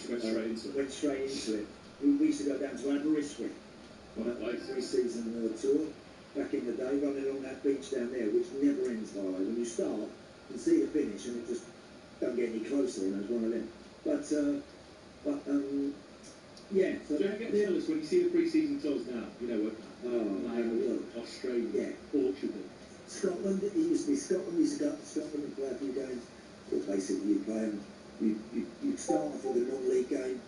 Went straight into it. We used to go down to Aberystwyth on that like three-season tour back in the day, running along that beach down there, which never ends, by the way. When you start, you can see the finish, and it just don't get any closer, and it's one of them. Yeah. So don't get jealous when you see the pre-season tours now. You know, Australia, Portugal, Scotland. It used to be Scotland. We used to go up to Scotland and play a few games. Well, basically, you play them. You start off with a non-league game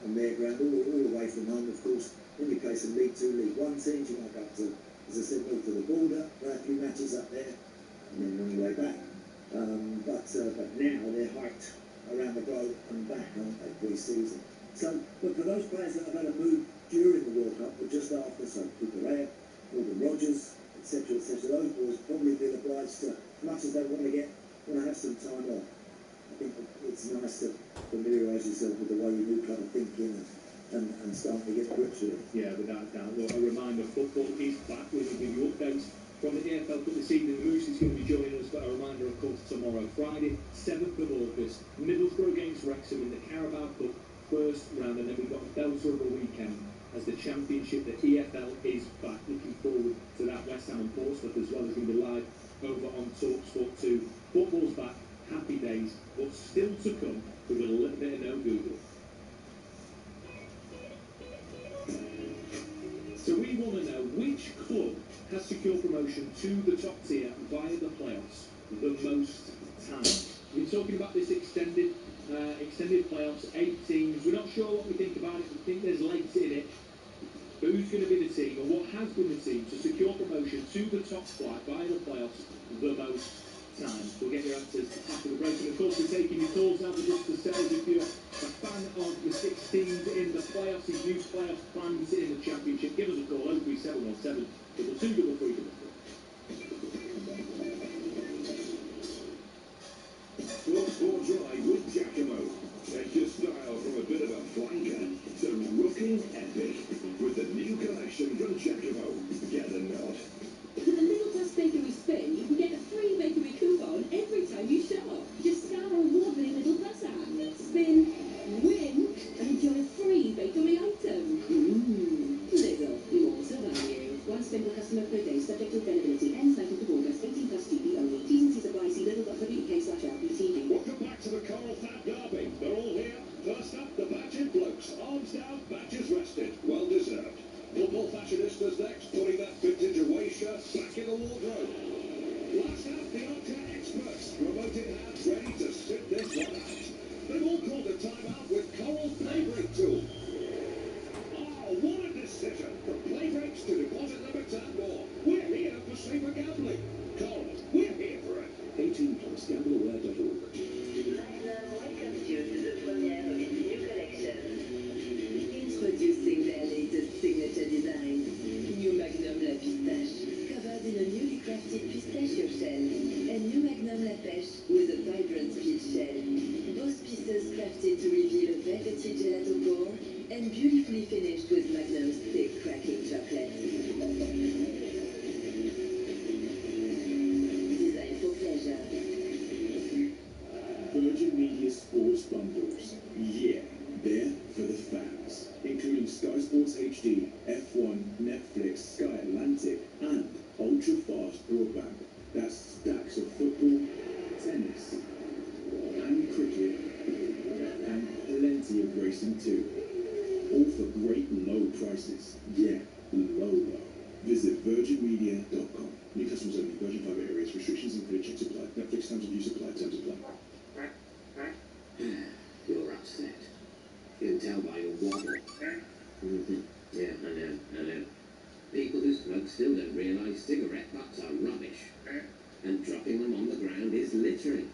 on their ground, all away from home, of course. Then you play some League 2, League 1 teams. You might go up to, as I said, north of the border, play a few matches up there, and then on your way back. But now they're hiked around the globe and back, aren't they, pre-season? So, but for those players that have had a move during the World Cup, or just after, so Cooper, Morgan Rogers, etc., those boys probably feel obliged to, as much as they want to have some time off. I think it's nice to familiarise yourself with the way you do kind of thinking and start to get grips with it. Yeah, without doubt. Well, a reminder, football is back. We're going to give you updates from the EFL Cup this evening. Moose is going to be joining us, but a reminder, of course, tomorrow, Friday, 7th of August, Middlesbrough against Wrexham in the Carabao Cup first round, and then we've got a belter of a weekend as the Championship, the EFL, is back. Looking forward to that. West Ham and Portsmouth as well is going to be live over on talkSPORT 2. Football's back, happy days, but still to come with a little bit of no Google. So we want to know which club has secured promotion to the top tier via the playoffs the most time. We're talking about this extended playoffs, 8 teams. We're not sure what we think about it. We think there's legs in it. But who's going to be the team, and what has been the team to secure promotion to the top flight via the playoffs the most time? We'll get your answers after the break. And of course, we're taking your calls now, but just to say, if you're a fan of the 6 teams in the playoffs, these new playoff plans in the Championship, give us a call, 03717 22333. talkSPORT Drive with Giacomo. Take your style from a bit of a flanker to rocking epic with the new collection from Giacomo. Get the nod. With a Little Plus Bakery Spin, you can get a free bakery coupon every time you shop. Just scan our award-winning Little Plus app, spin, win, and enjoy a free bakery item. Little, more to value. One spin per customer per day, subject to availability. Ends 9th of August, 18 plus GB only. T's and C's apply. See little.co.uk/LPTV. Welcome back to the Coral Fat Derby. They're all here. First up, the Badgered blokes. Arms down, badges rested. Well deserved. Football fashionistas next, putting that vintage away shirt back in the wardrobe. Last up, the armchair experts. Remote-in hands ready to sit this one out. They've all called a timeout with Coral Play Break Tool. Oh, what a decision. From play breaks to deposit limits and more. We're here for safer gambling. Coral, we're here for it. 18 plus, gambleaware.org. Welcome you to the premiere of its new collection. Introducing their latest signature design, New Magnum La Pistache, covered in a newly crafted pistachio shell, and New Magnum La Pêche with a vibrant peach shell. Both pieces crafted to reveal a velvety gelato core and beautifully finished with Magnum's thick cracking chocolate. Designed for pleasure. Virgin Media Sports Bundles. Yeah, they're for the fans. Including Sky Sports HD, F1, Netflix, Sky Atlantic, and ultra-fast broadband. That's stacks of football, tennis, and cricket, and plenty of racing too. All for great low prices. Yeah, low. Visit virginmedia.com. New customers only. Virgin Fibre areas. Restrictions include checks apply. Netflix terms of use apply. Terms apply. You're upset. You can tell by your waddle. Yeah, I know. People who smoke still don't realise cigarette butts are rubbish. And dropping them on the ground is littering.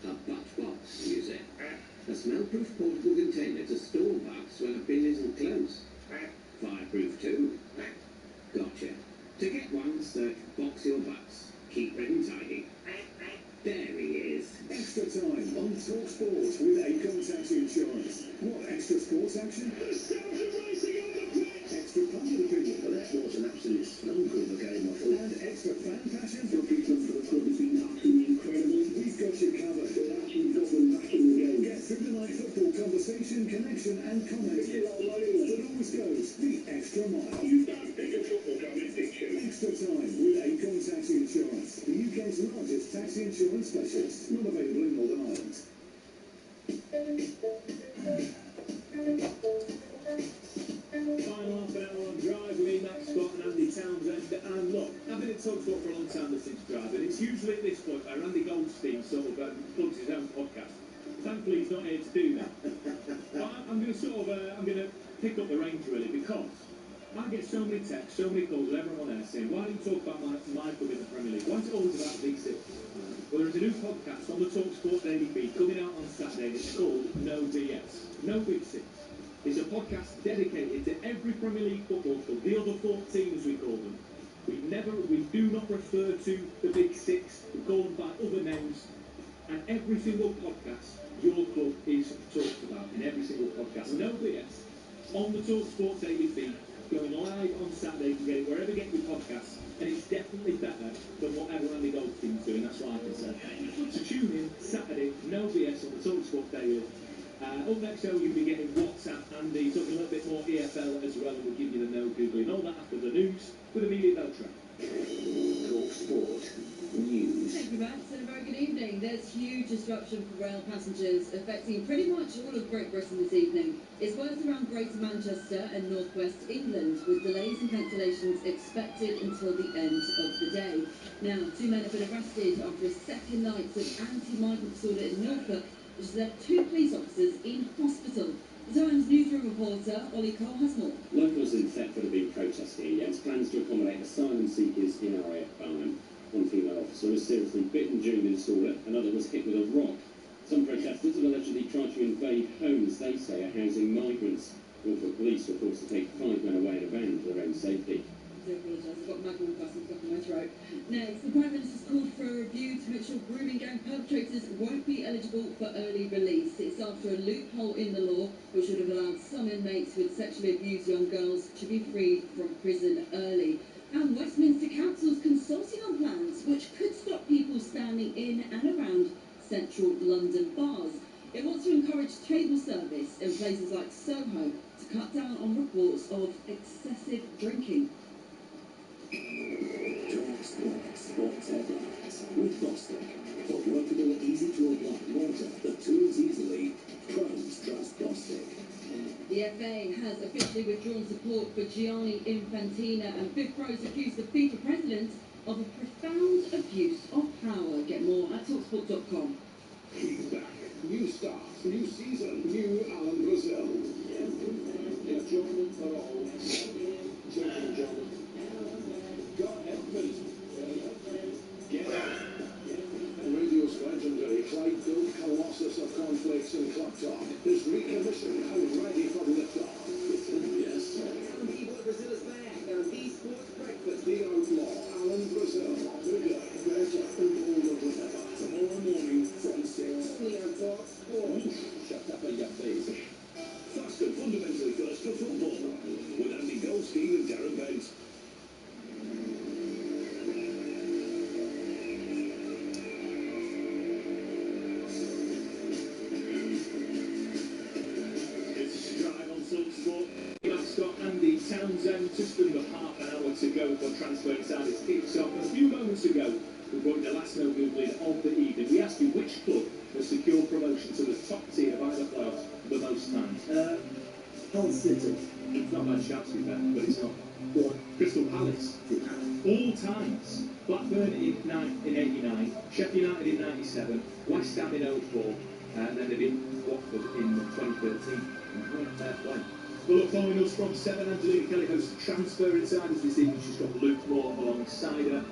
A butt box, you say. A smell-proof portable container to store butts when a bin isn't closed. Fireproof too. Gotcha. To get one, search Box Your Butts. Keep red and tidy. There he is. Extra time on talkSPORT with Acorn Taxi Insurance. What extra sports action? The sounds of racing on the pitch. Extra punter opinion. Well, that was an absolute slumber of a game, I thought. And extra fan passion. Your treatment for the club has been absolutely incredible. We've got you covered. We've actually got them back in the game. Get through the night football conversation. extra mile. You don't pick a football club in Diction. Extra time with Acorn Taxi Insurance, the UK's largest taxi insurance specialist. Not available in Northern Ireland. Final half an hour on Drive with me, Max Scott and Andy Townsend. And look, I've been at talkSPORT for a long time listening to Drive, and it's usually at this point where Andy Goldstein sort of plugs his own podcast. Thankfully, he's not here to do that. But I'm going to pick up the reins really, because I get so many texts, so many calls with everyone there saying, why don't you talk about my club in the Premier League? Why is it always about Big Six? Well, there's a new podcast on the talkSPORT Daily Feed coming out on Saturday, and it's called No BS, No Big Six. It's a podcast dedicated to every Premier League football club, the other 14 as we call them. We do not refer to the Big Six, we call them by other names, and every single podcast, your club is talked about in every single podcast. No BS, on the talkSPORT Daily Feed, going live on Saturday. You can get it wherever you get your podcasts, and it's definitely better than whatever Andy Goldstein's doing, that's what I can say. So tune in Saturday, No BS on the talkSPORT Daily. Up next show, you'll be getting WhatsApp Andy, talking a little bit more EFL as well, and we'll give you the no Google and all that after the news with immediate Beltran. talkSPORT News. Thank you, Max, and a very good evening. There's huge disruption for rail passengers affecting pretty much all of Great Britain this evening. It's worse around Greater Manchester and North West England, with delays and cancellations expected until the end of the day. Now, 2 men have been arrested after a second night of anti-migrant disorder in Norfolk, which has left 2 police officers in hospital. The Times newsroom reporter Ollie Cole has more. Locals in Thetford have been protesting against plans to accommodate asylum seekers in RAF Barnham. One female officer was seriously bitten during the disorder, another was hit with a rock. Some protesters have allegedly tried to invade homes they say are housing migrants. Norfolk police were forced to take 5 men away in a van for their own safety. I do apologise, I've got mad water stuck in my throat. Next, the Prime Minister's called for a review to make sure grooming gang perpetrators won't be eligible for early release. It's after a loophole in the law which would have allowed some inmates with sexually abused young girls to be freed from prison early. And Westminster Council's consulting on plans which could stop people standing in and around central London bars. It wants to encourage table service in places like Soho to cut down on reports of excessive drinking. talkSPORT Sports Headlines with Bostik. For workable, easy to apply water that tools easily, pros trust Bostik. The FA has officially withdrawn support for Gianni Infantino, and FIF pros accused the FIFA president of a profound abuse of power. Get more at talksport.com. He's back. New start, new season, new Alan Brazil. It's Jordan for all. Jordan. God help me. Get out. Radio's legendary Clyde-built colossus of cornflakes and clock talk is recommissioned and ready for liftoff. Yes. Brazil is back on eSports Breakfast. The outlaw, Alan Brazil. Bigger, better, and bolder than ever. Tomorrow morning from 6. Only on talkSPORT. Shut up in your face. Fast and fundamentally first for football. With Andy Goldstein and Darren Bent. Andy Townsend, just under half an hour to go for transfer inside his kicks off. A few moments ago, we brought the last no Googling of the evening. We asked you which club has secured promotion to the top tier of either playoffs the most times. Hull City. It's not my chance to be fair, but it's not. What? Crystal Palace. All times. Blackburn in 89, Sheffield United in 97, West Ham in 04, and then they beat Watford in 2013. Fair play. Well, look, following us from 7, Angelina Kelly hosts Transfer Insiders this evening. She's got Luke Moore alongside her.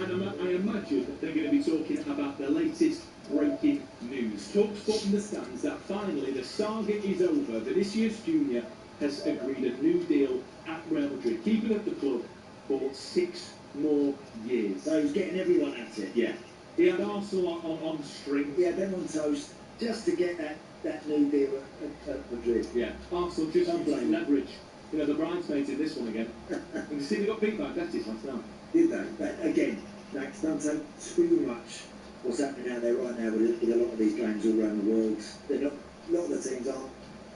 And I imagine they're going to be talking about the latest breaking news. talkSPORT understands that finally the saga is over. Vinicius Jr. has agreed a new deal at Real Madrid, keeping at the club for 6 more years. So he's getting everyone at it. Yeah. He had Arsenal on string. Yeah, them on toast, just to get that new deal at Madrid. Yeah. Arsenal just Don't blame leverage. You know, the bridesmaids in this one again. And you see they got beat by Betis last night. Did they? But again, Max, don't take too much what's happening out there right now with a lot of these games all around the world. They're not, a lot of the teams aren't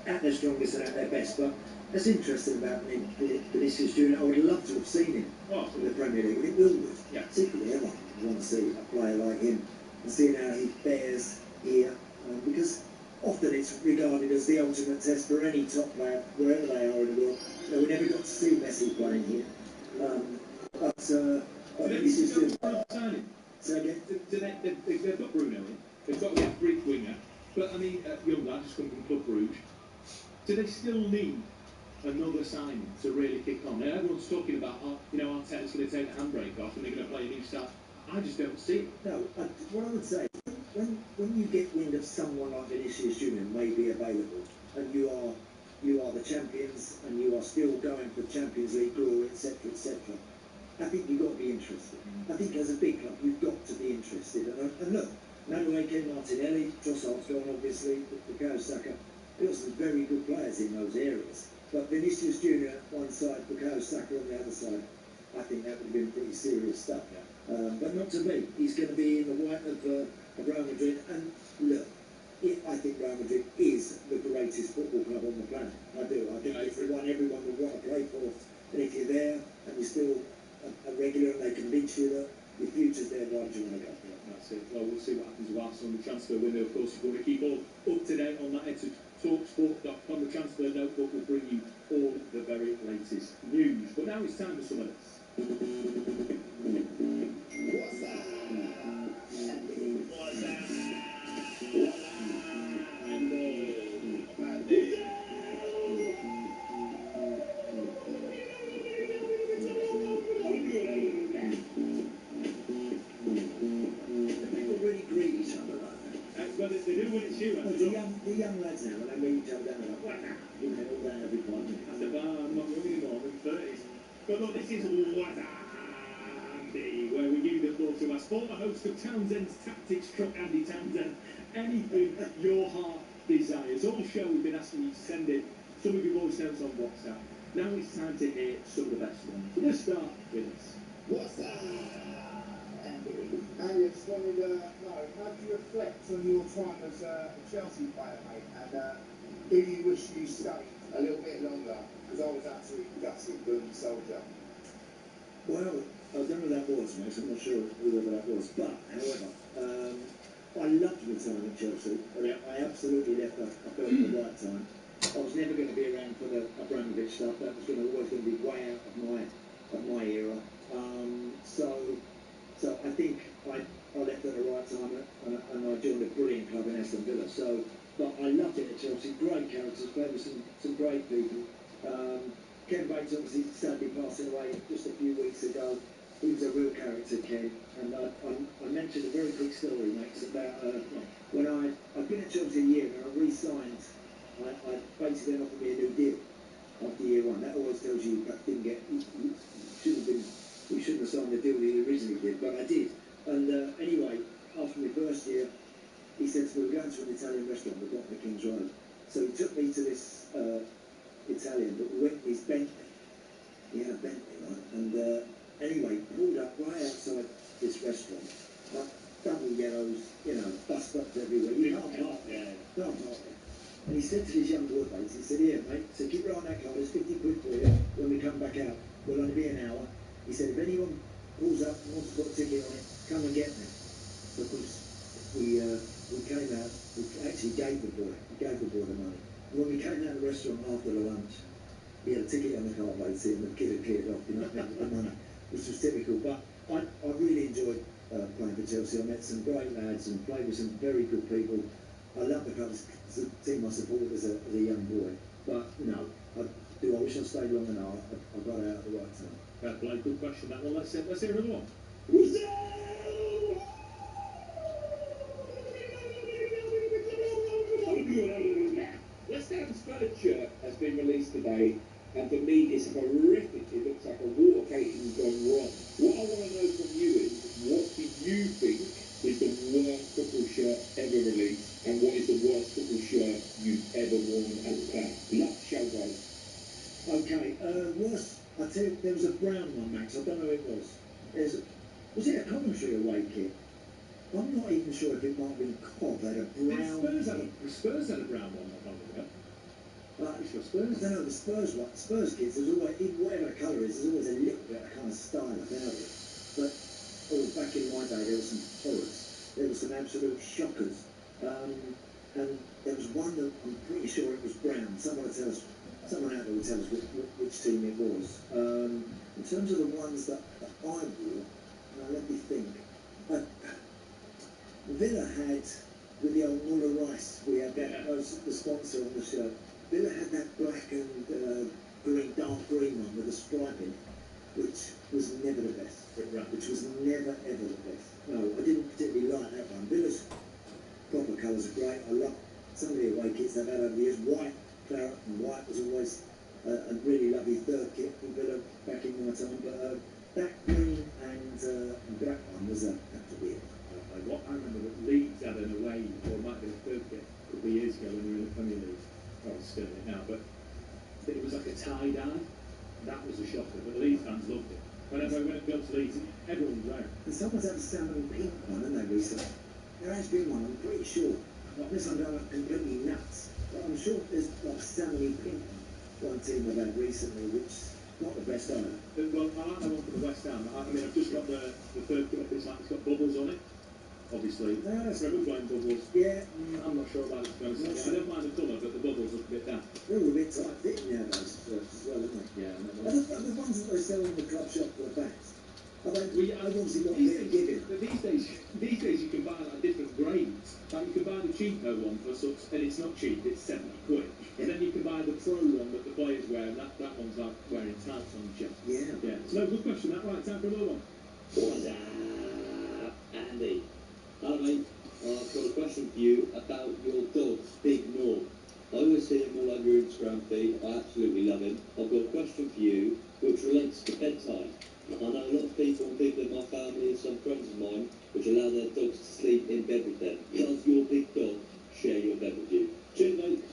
at their strongest and at their best, but that's interesting about Vinicius Junior. I would love to have seen him Oh, in the Premier League. It will would. Yeah. Secretly, everyone would want to see a player like him and seeing how he fares here, because often it's regarded as the ultimate test for any top player, wherever they are in the world. We never got to see Messi playing here. Vinicius Junior. So again, they've got Bruno in. They've got a Greek winger. But I mean, young lad just come from Club Brugge. Do they still need another signing to really kick on? Now, everyone's talking about, Arteta's going to take the handbrake off and they're going to play a new style. I just don't see it. No, what I would say, when you get wind of someone like Vinicius Junior may be available, and you are the champions, and you are still going for Champions League glory, etc., etc., I think you've got to be interested. I think as a big club, you've got to be interested. And look, Manuel Martinelli, Trossard's gone, obviously, Bukayo Saka, there are some very good players in those areas. But Vinicius Junior one side, Bukayo Saka on the other side, I think that would have been pretty serious stuff. But not to me. He's going to be in the white of Real Madrid. And look, I think Real Madrid is the greatest football club on the planet. I do. I think it's the one everyone would want to play for. And if you're there and you're still a regular and they convince you that your future's there, why do you want to go? That's it. Well, we'll see what happens with Arsenal in the transfer window. Of course, if you want to keep all up to date on that, head to talkSPORT.com. The transfer notebook will bring you all the very latest news. But now it's time for some of this. What's that? What's that? They do when it's you. The young lads now, when they meet each other, they're like, what now? You know, all that every time. At the bar, I'm not really more than 30s. But look, this is Andy, where we give you the floor to us. Former host of Townsend's Tactics Truck, Andy Townsend. Anything your heart desires. All show we've been asking you to send in some of your voice notes on WhatsApp. Now it's time to hear some of the best ones. So let's start with this. What's that? And I just wanted to know, how do you reflect on your time as a Chelsea player, mate? And do you wish you stayed a little bit longer? Because I was absolutely gutted when you sold you. Well, I don't know who that was, mate. I'm not sure whoever that was. But, however, I loved my time at Chelsea. I absolutely left at the right time. I was never going to be around for the Abramovich stuff. That was always going to be way out of my era. So I think I left at the right time, and I joined a brilliant club in Aston Villa. So, but I loved it at Chelsea. Great characters, played with some great people. Ken Bates obviously sadly passing away just a few weeks ago. He was a real character, Ken. And I mentioned a very quick story, mate, about when I'd been at Chelsea a year and I re-signed. I basically then offered me a new deal after year one. That always tells you that didn't get. We shouldn't have signed the deal that he originally did, but I did. And anyway, after my first year, he said to me, we're going to an Italian restaurant, we're on the King's Road. So he took me to this Italian, but we went in his Bentley. He had a Bentley, right? And anyway, pulled up right outside this restaurant, like double yellows, bus stops everywhere. You can't park there. Can't park there. And he said to his young boy mates, he said, here, mate, so keep right on that car, there's 50 quid for you when we come back out. We'll only be an hour. He said, if anyone pulls up and wants to put a ticket on it, come and get me. Because we came out, we actually gave the boy the money. And when we came out of the restaurant after the lunch, he had a ticket on the car plate, and the kid had cleared off, with the money, which was typical. But I really enjoyed playing for Chelsea. I met some great lads and played with some very good people. I love the club. It's the team I supported as a young boy. But no, I wish I stayed long enough. I got out at the right time. Fair play, good question that one. Let's hear another one. West Ham's furniture has been released today, and for me it's horrific. It looks like a water caking gone wrong. What I want to know from you is, what do you think is the worst football shirt ever released, and what is the worst football shirt you've ever worn as a player? Let's show guys. Okay, worst. I tell you, there was a brown one, Max. I don't know who it was. Was it a Coventry away kit? I'm not even sure if it might have been Cobb. They had a brown. The Spurs had a brown one, I don't know. But It's your I Spurs. don't know, the Spurs one, Spurs kids, there's always, in whatever the colour is, there's always a little bit of kind of style about it. But, back in my day, there were some horrors. There were some absolute shockers. And there was one that I'm pretty sure it was brown. Someone out there will tell us which team it was. In terms of the ones that I wore, let me think. Villa had, with the old Muller Rice, we had that, the sponsor on the shirt. Villa had that black and green, dark green one with a stripe in it, which was never the best. Which was never ever the best. No, I didn't particularly like that one. Villa's proper colours are great. I love some of the away kits they've had over the years. White, claret and white was always a really lovely third kit for Villa back in my time. But that green and black one was absolutely it. I remember that Leeds had an away, or it might have been a third kit, a couple of years ago when we were in the Premier League. Oh, it's still in it now, but it was like a tie-dye. That was a shocker, but the Leeds fans loved it. Whenever I went to Leeds, everyone was wearing it. And someone's had a salmon pink one, haven't they, recently? There has been one, I'm pretty sure. Unless I'm going completely nuts. But I'm sure there's like a salmon pink one team I've had recently, which is not the best either. Well, I like that one for the West Ham. I mean, I've just got the third kit up. It's got bubbles on it. Obviously, Trevor flying bubbles. Yeah. I'm not sure about it, to be honest. I don't mind the colour, but the bubbles look a bit damp. They're all a bit tight fitting nowadays as well, aren't they? Yeah. The ones that they sell in the club shop for the backs. I've obviously got a These bit of giving. days you can buy like different grades. Like you can buy the cheapo one for such, and it's not cheap. It's £70. And then you can buy the pro one that the players wear, and that one's like wearing tights on the chest. Yeah. Yeah. So no, good question. That right? Time for another one. What's up, Andy? Hello, mate. I've got a question for you about your dog, Big Norm. I always see him all over your Instagram feed. I absolutely love him. I've got a question for you which relates to bedtime. I know a lot of people in my family and some friends of mine which allow their dogs to sleep in bed with them. Does your big dog share your bed with you? Cheers, mate.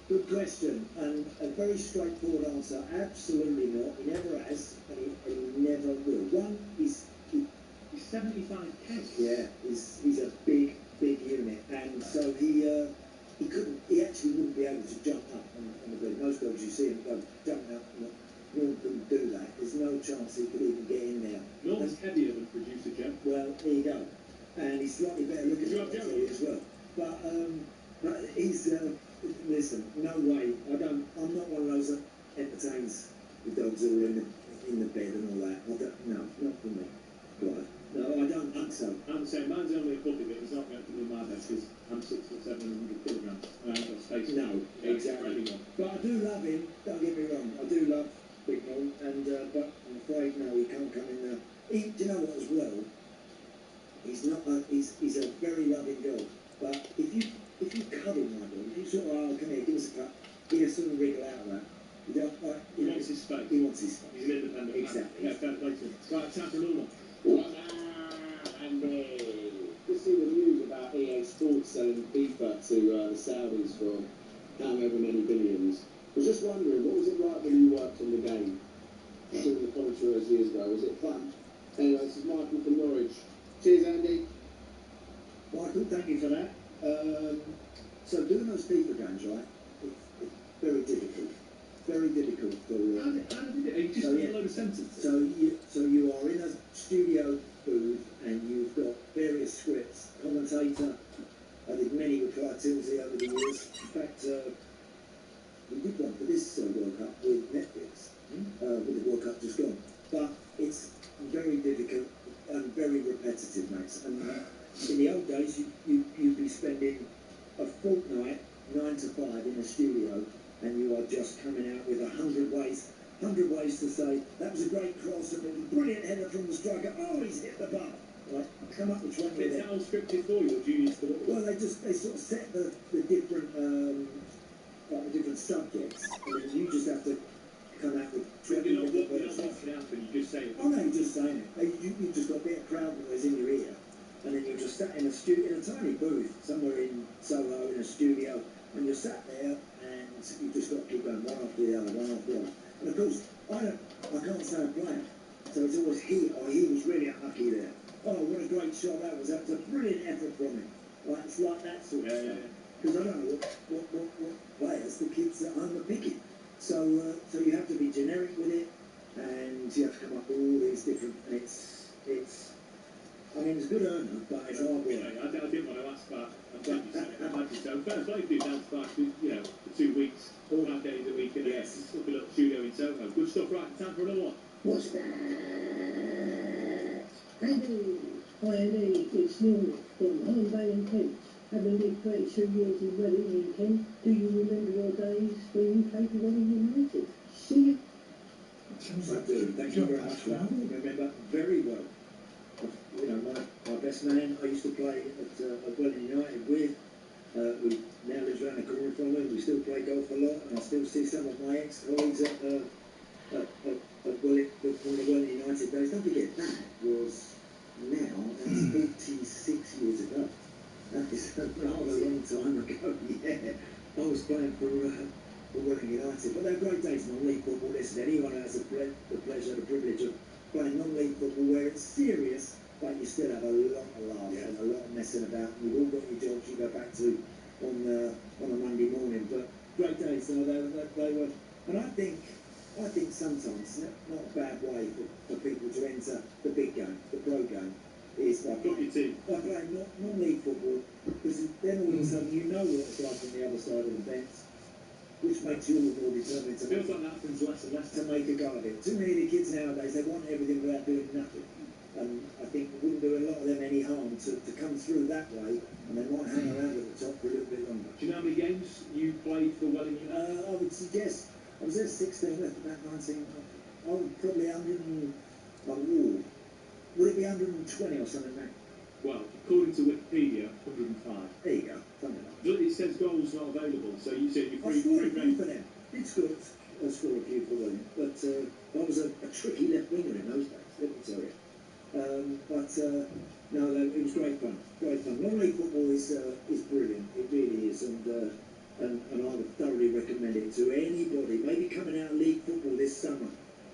Good question, and a very straightforward answer. Absolutely not. He never has, and he never will. One is, He's 75k. yeah, he's a big unit, and so he actually wouldn't be able to jump up on the bed. Most dogs you see him go jumping up, Norm couldn't do that. There's no chance he could even get in there. Norm's heavier than producer Jeff. Well, there you go, and he's slightly better looking You have than Joey? as well. But he's listen, no way. I'm not one of those that entertains the dogs all in the bed and all that. No, not for me. Right. No, I don't think so. I'm saying mine's only a puppy, but he's not going to be in my bed because I'm 6 foot 7 and 100 kilograms. And I ain't got space. No, exactly. But I do love him. Don't get me wrong. I do love Big Norm, and but I'm afraid no, he can't come in there. Do you know what? As well, he's not. He's a very loving dog. But if you cuddle my dog, if you sort of come here, give us a cut, he'll sort of wriggle out of that. You don't like. He wants his space. He wants his space. He's an independent man. Exactly. Yeah, fair play to him. Right, time for another one. What's up, Andy? Just see the news about EA Sports selling FIFA to the Saudis for however many billions. I was just wondering, what was it like when you worked on the game? Doing the commentary years ago, was it fun? Anyway, this is Michael from Norwich. Cheers, Andy. Michael, thank you for that. So doing those FIFA games, right? It's very difficult. Very difficult for. How did it? You just So, read yeah. a load of sentences. So you are in a studio booth and you've got various scripts. Commentator. I did many with Tilsey over the years. In fact, we did one for this World Cup with Netflix. With the World Cup just gone. But it's very difficult and very repetitive, mates. And in the old days, you'd be spending a fortnight, 9 to 5, in a studio, and you are just coming out with 100 ways to say, that was a great cross, and it was a brilliant header from the striker, oh, he's hit the bar. Right, come up with 20 Is that all scripted for you, or do you use the Well, they sort of set the different, like the different subjects, and then you just have to come out with 20 You're not different walking out, but you just say it. Oh no, you're just saying it. You've just got a bit of crowd noise in your ear, and then you're just sat in a tiny booth somewhere in Soho in a studio, and you're sat there, and you've just got to keep going one after the other, one after the other. And of course, I can't say a player, so it's always he was really unlucky there. Oh, what a great shot that was! That was a brilliant effort from him. Like, it's like that sort of stuff. because I don't know what players the kids at home are picking. So you have to be generic with it, and you have to come up with all these different. And it's. I mean, it's a good earner, but it's hard work. I didn't want to ask that. I'm glad you said it. I'm glad you said it. Fair play to you down to back, you know, for 2 weeks, 5 days a week, and yes, it's up a little studio in Soho. Good stuff, right? Time for another one. What's that? Andy, hi Andy, it's Neil from Home Bay and Kent. Having lived 32 years in Welling in Kent, do you remember your days when you played for Welling United? See you. I do. Thank you very much for that. I remember very well. You know, my best man I used to play at Welling United with, who now lives around the corner from me. We still play golf a lot, and I still see some of my ex-colleagues at one of the Welling United days. Don't forget, that was now, that's 46 years ago. That is a rather long time ago, yeah. I was playing for Welling United, but they're great days in non-league football. Listen, anyone who has the pleasure, the privilege of playing non-league football where it's serious, but you still have a lot of laughs and a lot of messing about. You've all got your jobs you go back to on a Monday morning, but great days. You know, they were, and I think sometimes not a bad way for people to enter the big game, the pro game, is by playing non-league football, because then all of a sudden you know what it's like on the other side of the fence, which makes you all more determined to Feels like that happens less and less. to make a go of it. Too many of the kids nowadays, they want everything without doing nothing. And I think it wouldn't do a lot of them any harm to come through that way, and they might hang around at the top for a little bit longer. Do you know how many games you played for Welling United? I would suggest, I was there 16, left about 19, I would probably 100 and, would it be 120 or something like that? Well, according to Wikipedia, 105. There you go, something like that. It says goals not available, so you said you're I scored a few for them. Did score a few for them, but I was a tricky left winger in those days, let me tell you. No, it was great fun. Great fun. Non-league football is brilliant. It really is, and I would thoroughly recommend it to anybody. Maybe coming out of league football this summer,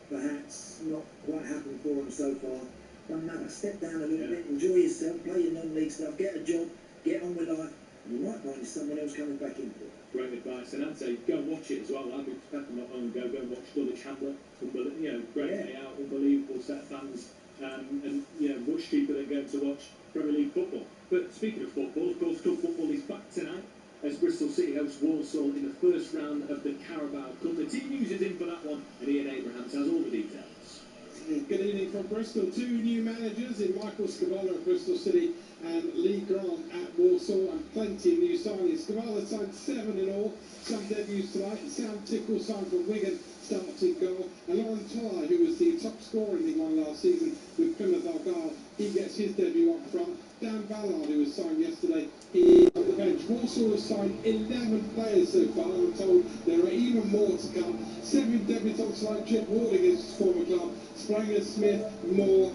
perhaps not quite happened for them so far. Doesn't matter. Step down a little bit, enjoy yourself, play your non-league stuff, get a job, get on with life, and you might find someone else coming back into it. Great advice, and I'd say go and watch it as well. I've been back not long ago. Go and watch Dulwich Hamlet. You know, great day out, unbelievable set of fans. And you know, much cheaper than going to watch Premier League football. But speaking of football, of course, club football is back tonight as Bristol City hosts Walsall in the first round of the Carabao Cup. The team news is in for that one, and Ian Abrahams has all the details. Good evening from Bristol. 2 new managers in Michael Scavala at Bristol City and Lee Grant at Walsall, and plenty of new signings. Scavala signed 7 in all. Some debuts tonight. Sam Tickle signed for Wigan, starts in goal. And Lauren Tar, who was the top scorer in League One last season with Plymouth Argyle, he gets his debut up front. Dan Ballard, who was signed yesterday, he is on the bench. Walsall has signed 11 players so far. I'm told there are even more to come. 7 debutants like Jed Ward against his former club. Spranger, Smith, Moore,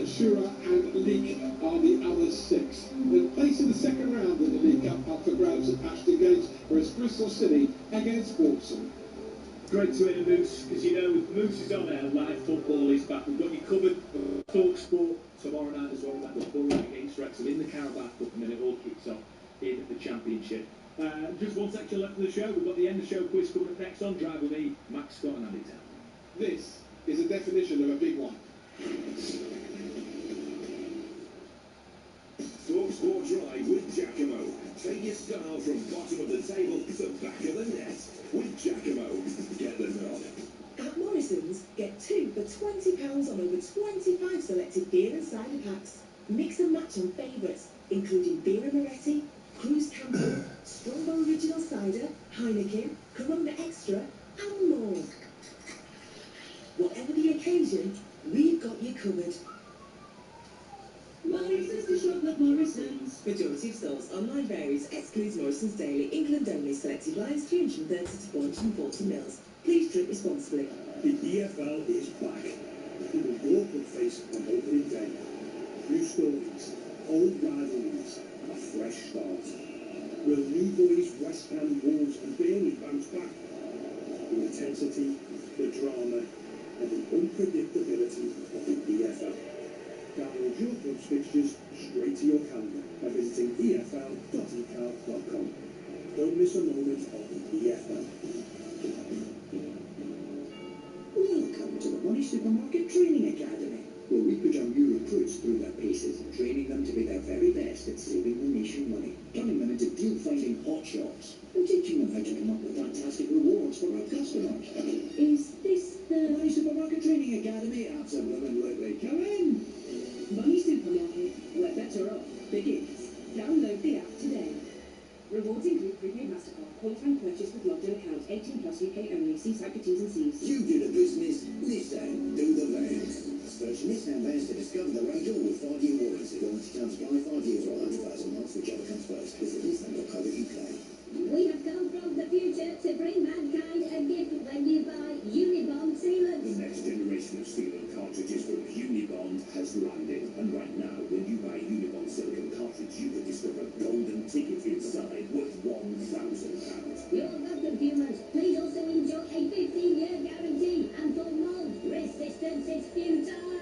Shura and Leake are the other 6. The place in the second round of the League Cup up for grabs at Ashton Gate, whereas Bristol City against Walsall. Great to hear Moose, because you know Moose is on air, live football is back. We've got you covered. talkSPORT tomorrow night as well. We've got Borough against Wrexham in the Carabao Cup, and then it all kicks off in the Championship. Just one section left of the show. We've got the end of the show quiz coming up next on Drive With Me, Max Scott and Andy Town. This is a definition of a big one. talkSPORT Drive with Giacomo. Take your style from bottom of the table to back of the net. With Giacomo, get the nod. At Morrison's, get 2 for £20 on over 25 selected beer and cider packs. Mix and match on favourites, including Beer Moretti, Cruise Campo, Strongbow Original Cider, Heineken, Corona Extra, and more. Whatever the occasion, we've got you covered. Morrison's to shop at Morrison's. Majority of stores, online varies, excludes Morrison's Daily, England only, selected lines 330 to 440 mils. Please drink responsibly. The EFL is back. It will go up and face on opening day. New stories, old rivalries, and a fresh start. Will new boys West Ham, Wolves and Burnley bounce back? The intensity, the drama, and the unpredictability of the EFL. Download your club's fixtures straight to your calendar by visiting efl.ecal.com. tournament of the EFL. Welcome to the Money Supermarket Training Academy, where we put our new recruits through their paces, training them to be their very best at saving the nation money, turning them into deal-finding hotshots, and teaching them how to come up with fantastic rewards for our customers. Is this the Money Supermarket Training Academy? Absolutely. Come in! Money Supermarket, where better off begins. Download the app today. Rewards include prepaid MasterCard, qualifying purchase with logged in account, 18 plus UK only. See site for T's and C's. You did a business, Nissan, do the vans. Search Nissan vans to discover the range all with 5-year warranty. Warranty terms apply, 5 years or 100,000 miles, whichever comes first. Visit nissan.co.uk. We have come from the future to bring mankind a gift when you buy Unibond sealants. The next generation of sealant cartridges from Unibond has landed. And right now, when you buy Unibond silicone cartridge, you can discover a golden ticket inside worth £1,000. You're welcome, humans. Please also enjoy a 15-year guarantee. And for mold resistance, it's futile.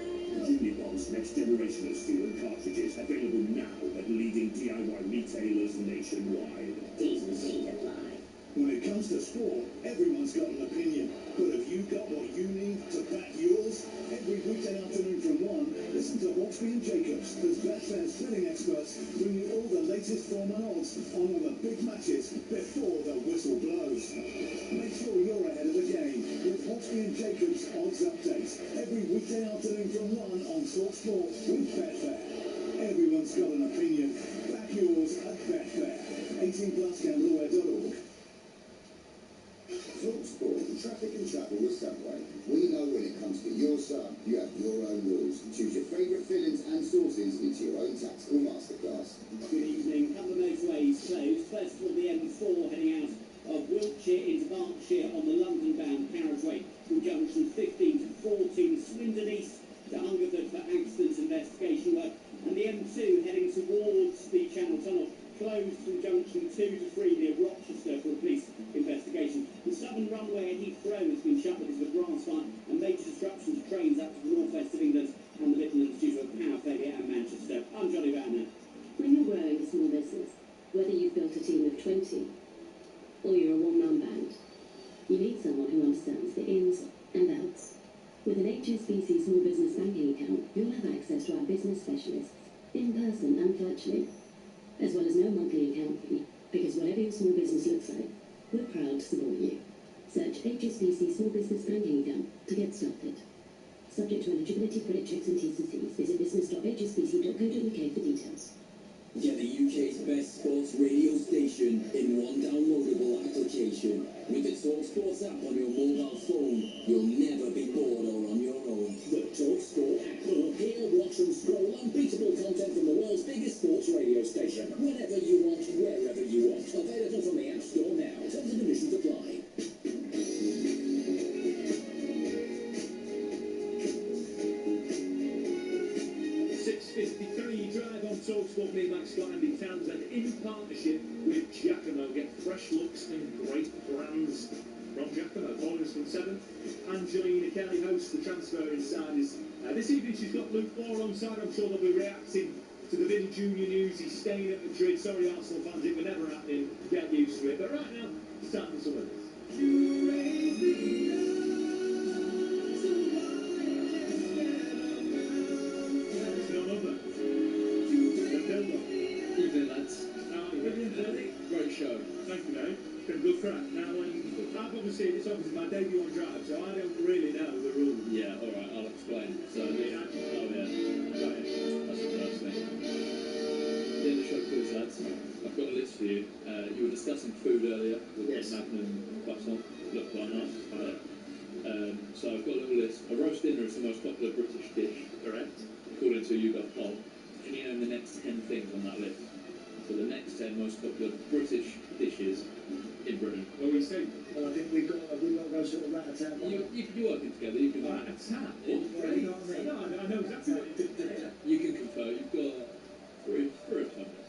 Unibond's next generation of sealant cartridges available now at leading DIY retailers nationwide. T's and C's apply. When it comes to sport, everyone's got an opinion. But have you got what you need to back yours? Every weekday afternoon from 1, listen to Hawksby and Jacobs, as Betfair's betting experts bring you all the latest form and odds on all the big matches before the whistle blows. Make sure you're ahead of the game with Hawksby and Jacobs Odds Update. Every weekday afternoon from 1 on talkSPORT with Betfair. Everyone's got an opinion. Back yours at Betfair. 18 plus gambleware.org. talkSPORT, traffic and travel with Subway. We know when it comes to your sub, you have your own rules. Choose your favourite fillings and sauces into your own tactical masterclass. Good evening. Couple of motorways closed. First of all, the M4 heading out of Wiltshire into Berkshire on the London-bound carriageway through junction 15 to 14, Swindon East to Hungerford for accident investigation work. And the M2 heading towards the Channel Tunnel closed from junction 2 to 3 near Rochester for a police investigation. The southern runway at Heathrow has been shut because of a grass fire and major disruption to trains up to the northwest of England and the Midlands due to a power failure at Manchester. I'm Johnny Banner. When you're growing a small business, whether you've built a team of 20 or you're a one-man band, you need someone who understands the ins and outs. With an HSBC small business banking account, you'll have access to our business specialists in person and virtually, as well as no monthly account fee, because whatever your small business looks like, we're proud to support you. Search HSBC Small Business Banking Account to get started. Subject to eligibility, credit checks and T's and C's. Visit business.hsbc.co.uk for details. Get the UK's best sports radio station in one downloadable application. With the talkSPORT app on your mobile phone, you'll never be bored or on your own. The talkSPORT app. Hear, watch and scroll unbeatable content from the world's biggest sports radio station. Whenever you want, wherever you want. Available from the App Store now. Terms and conditions apply. 6:53 drive on talkSPORT. Me, Max Scott, Andy Townsend in partnership with Giacomo. Get fresh looks and great brands from Giacomo. Following us from 7, Angelina Kelly hosts the Transfer Insiders. This evening she's got Luke Moore alongside. I'm sure they'll be reacting to the Vini Junior news. He's staying at Madrid. Sorry, Arsenal fans, it was never happening. Get used to it. But right now, it's time for some of this. You raise me up. Evening, lads. Great show. Thank you, mate. It's been a good crack. Now, I've obviously, it's obviously my debut on drive, so I don't really know the rules. Yeah, alright, I'll explain. So, That's the first thing. In the show quiz, lads, I've got a list for you. You were discussing food earlier with Magnum croissant. Looked quite nice. So I've got a little list. A roast dinner is the most popular British dish, correct? According to YouGov poll. Can you name the next 10 things on that list? So the next 10 most popular British dishes in Britain. Well, we see. Well, I think we've got to go sort of rat-a-tat. You're working together. You can rat-a-tat? You know what I mean? No, I know exactly what you did there. You can confer. You've got three attempts.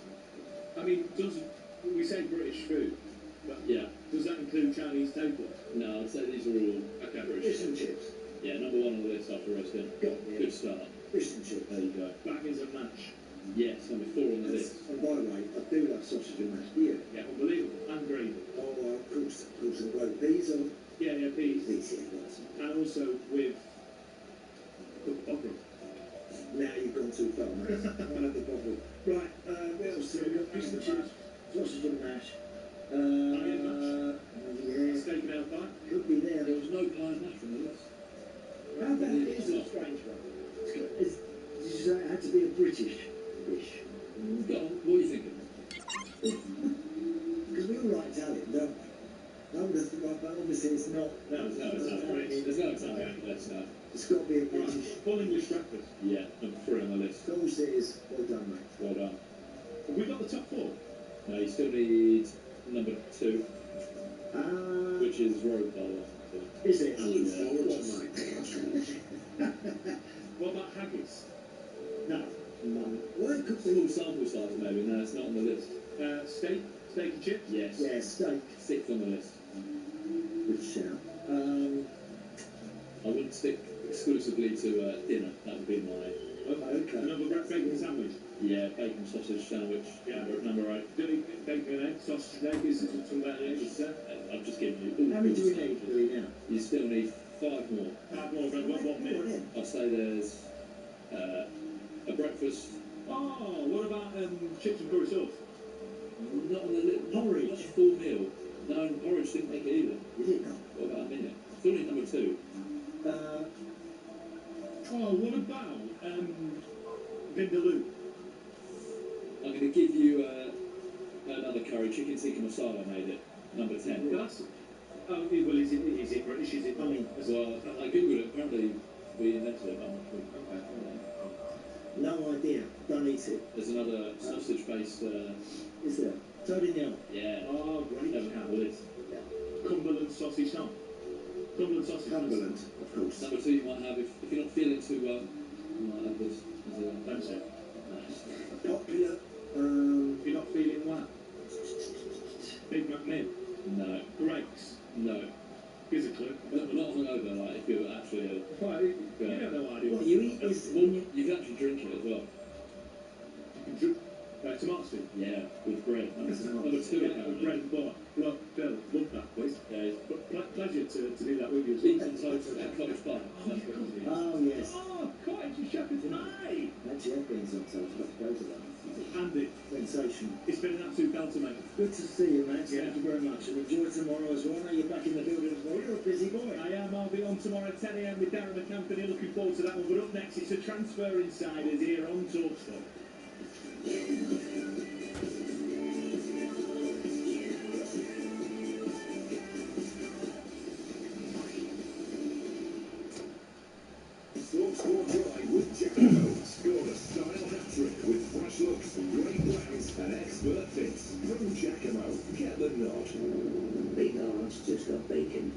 I mean, we say British food? But yeah. Does that include Chinese takeaway? No, I'd say these are all British. Fish and chips. Yeah, number 1 on the list after roast dinner. Good start. Fish and chips. There you go. Bangers and mash. Yes, number 4 on the list. And by the way, I do love sausage and mash. Do you? Yeah, unbelievable. And gravy. Oh, of course, and great peas on. Yeah, peas. Peas, yeah, nice. And also with okra. Now you've gone too far, mate. I'll have the bottle. Right, what else? So we've got fish and chips, sausage and mash. Yeah. Steak and out pie. Could be there. There was no pie and mash on the list. How about it is a strange one? Did you say it had to be a British dish? Go on, what are you thinking? Because we all like Italian, don't we? I would have thought, but obviously it's not. No, it's not British. There's no Italian on the list now. It's got to be a British. Full English breakfast. Yeah, number 3 on the list. Of course it is. Well done, mate. Well done. Have we got the top 4? No, you still need number 2, Ah, which is road bar. is it? I look forward to my paycheck. What about haggis? No. None. Why could Small sample size maybe. No, it's not on the list. Steak and chips? Yes. Yeah, steak. 6th on the list. Good shout. I wouldn't stick exclusively to dinner. That would be my... Okay. Another bacon sandwich. Yeah, bacon sausage sandwich. Yeah. Number 8. Bacon and egg, sausage and egg is something about it. I've just given you all. How many do we need now? You still need 5 more. 5 more, one minute. I'll say there's a breakfast. Oh, what about chips and curry sauce? Not on the list. Porridge. Not a full meal. No, porridge didn't make it either. You did not? What about a minute? Still need number 2. What about vindaloo? I'm going to give you another curry. Chicken tikka masala made it. Number 10. That's, well, is it British? Is it? I mean, Well, I googled it. Apparently, we invented it. I'm not sure. no idea. Don't eat it. There's another sausage-based. Is there? Sardinella. Yeah. Oh, great. Never had with it. Cumberland sausage ham. Cumberland sausage. Cumberland, of course. Number 2 you might have if you're not feeling too well. You might have this as a Fancy. Popular. If you're not feeling well. Big McNib. No. Greggs. No. Here's a clue. Not hungover, like if you're actually ill. Well, you don't know what I do. What you eat is Well, you can actually drink it as well. You can drink tomato soup. Yeah, with bread. Number 2 Yeah, apparently. bread and butter. Look, Bill, love that, please. Yeah, But pleasure to do that with you as beans well. and toast at Cottage Bar. That's what it is. Oh, yes. Oh, cottage and shepherd's pie! Actually, have beans on toast. Let's go to that. Andy, Sensational. it's been an absolute belter, mate. Good to see you, Max. Yeah. Thank you very much. And enjoy tomorrow as well. I know you're back in the building as well. You're a busy boy. I am. I'll be on tomorrow at 10 a.m. with Darren McAnthony. Looking forward to that one. But up next, it's a Transfer Insiders here on talkSPORT. talkSPORT Drive with Jacko. Score a style hat-trick with fresh looks, great brands and expert fits. From Giacomo, get the nod. Big Arch just got bacon.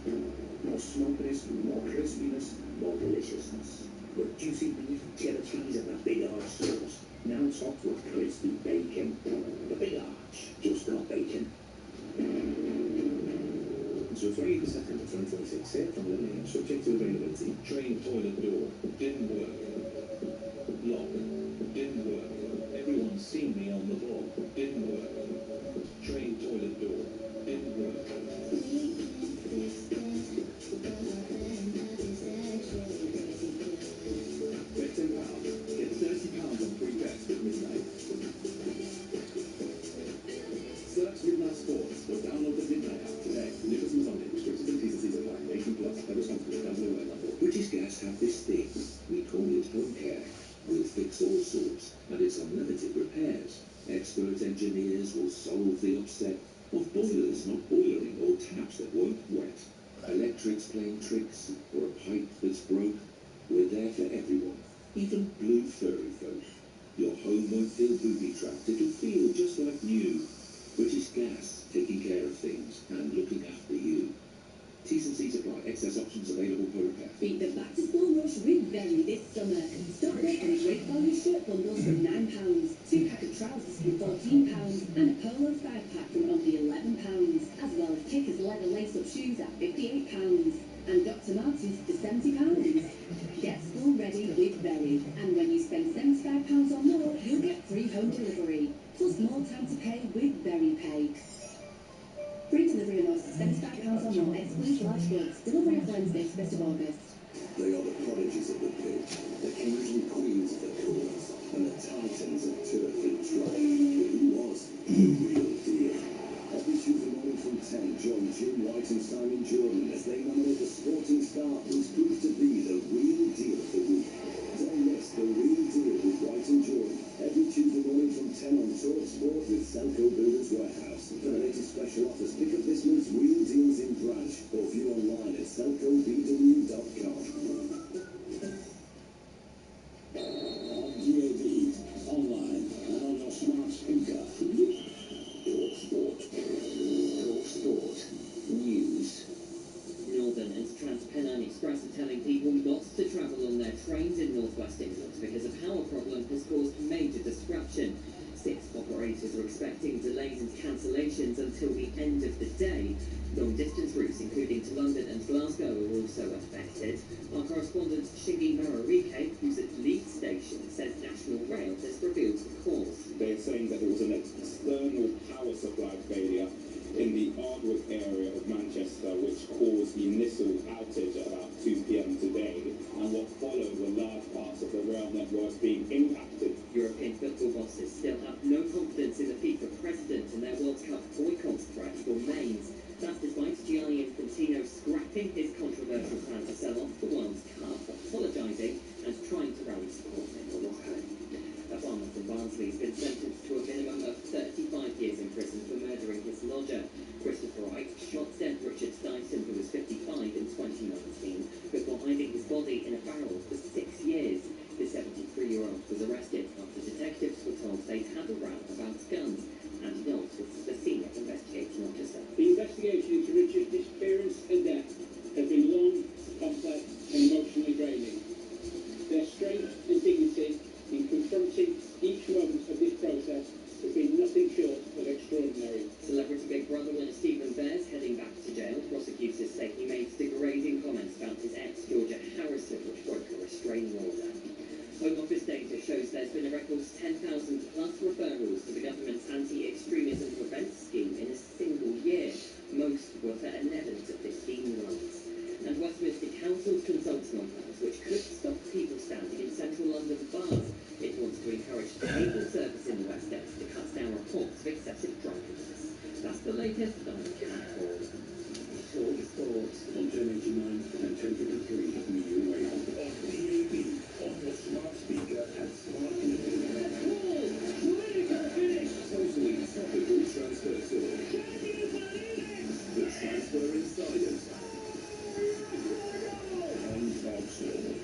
More smokiness, more crispiness, more deliciousness. With juicy beef, cheddar cheese and the Big Arch sauce. Now topped with crispy bacon. The Big Arch just got bacon. So 28th September 2026, set from the name, subject to availability. Train toilet door, didn't work. Lock, didn't work. Everyone's seen me on the ball, didn't work. Train toilet door, didn't work. Bet £10, get £30 on free bets with Midnight. Search Midnight Sports or download the Midnight app today. Nicholas and Sunday, restricted and T&Cs apply. 18 plus, and responsible. Download the web. British Gas have this thing. We call it home care. We'll fix all sorts, and it's unlimited repairs. Expert engineers will solve the upset of boilers not boiling or taps that won't wet. Electrics playing tricks, or a pipe that's broke. We're there for everyone, even blue furry folk. Your home won't feel booby-trapped, it'll feel just like new. British Gas, taking care of things and looking after you. T&Cs apply. Excess options available per repair. Beat the back-to-school rush with Berry this summer. Stock up on great value shirt bundles from £9, 2-pack of trousers from £14, and a polo 5-pack from only £11, as well as Kickers leather lace-up shoes at £58, and Dr. Martens for £70. Get school ready with Berry, and when you spend £75 or more, you'll get free £75 or more, excludes large goods. Delivery off Wednesday, 1st of August. They are the prodigies of the pitch, the kings and queens of the courts, and the titans of turf and track. But who was the real deal? Every Tuesday morning from 10, join Jim White and Simon Jordan as they nominate the sporting star who's proved to be the real deal of the week. Don't miss The Real Deal with White and Jordan every Tuesday morning from 10 on talkSPORT with Selco Builders Warehouse. For the latest special offers, pick up this month's Real Deals in branch or view online at selcobw.com. On DAB, online, and on your smart speaker. talkSPORT. talkSPORT. News. Northern and TransPennine Express are telling people not to travel on their trains in North West England because a power problem has caused major disruption. 6 operators are expecting delays and cancellations until the end of the day. Long-distance routes, including to London and Glasgow, are also affected. Our correspondent Shingi Mararike, who's at Leeds Station, says National Rail has revealed the cause. They're saying that there was an external power supply failure in the Ardwick area of Manchester, which caused the initial outage at about 2 p.m. today, and what followed were large parts of the rail network being impacted. European football bosses still have no confidence in the FIFA president, and their World Cup boycott threat remains. That's despite Gianni Infantino scrapping his controversial plan to sell off the World Cup, apologising and trying to rally support in Morocco. A farmer from Barnsley has been sentenced to a minimum of 35 years in prison for murdering his lodger. Christopher Wright shot dead Richard Dyson, who was 55, in 2019, before hiding his body in a barrel for 6 years. The 73-year-old was arrested after detectives were told they'd had a row about guns, and Knowles was the senior investigating officer. The investigation into Richard's disappearance and death has been long, complex, and emotionally draining. Their strength and dignity in confronting each moment of this process has been nothing short of extraordinary. Celebrity Big Brother winner Stephen Bears heading back to jail. Prosecutors say he made degrading comments about his ex, Georgia Harrison, which broke a restraining order. Home Office data shows there's been a record 10,000 plus referrals to the government's anti-extremism prevent scheme in a single year. Most were for 11 to 15-year-olds. And Westminster Council's consulting on plans which could stop people standing in central London bars. It wants to encourage cable service in the West End to cut down reports of excessive drunkenness. That's the latest on talkSPORT. talkSPORT. On 1089 and 1053 medium wave. On DAB, on your smart speaker and smart TV. Critical finish! Totally topical transfer talk. The Transfer Insiders. On talkSPORT.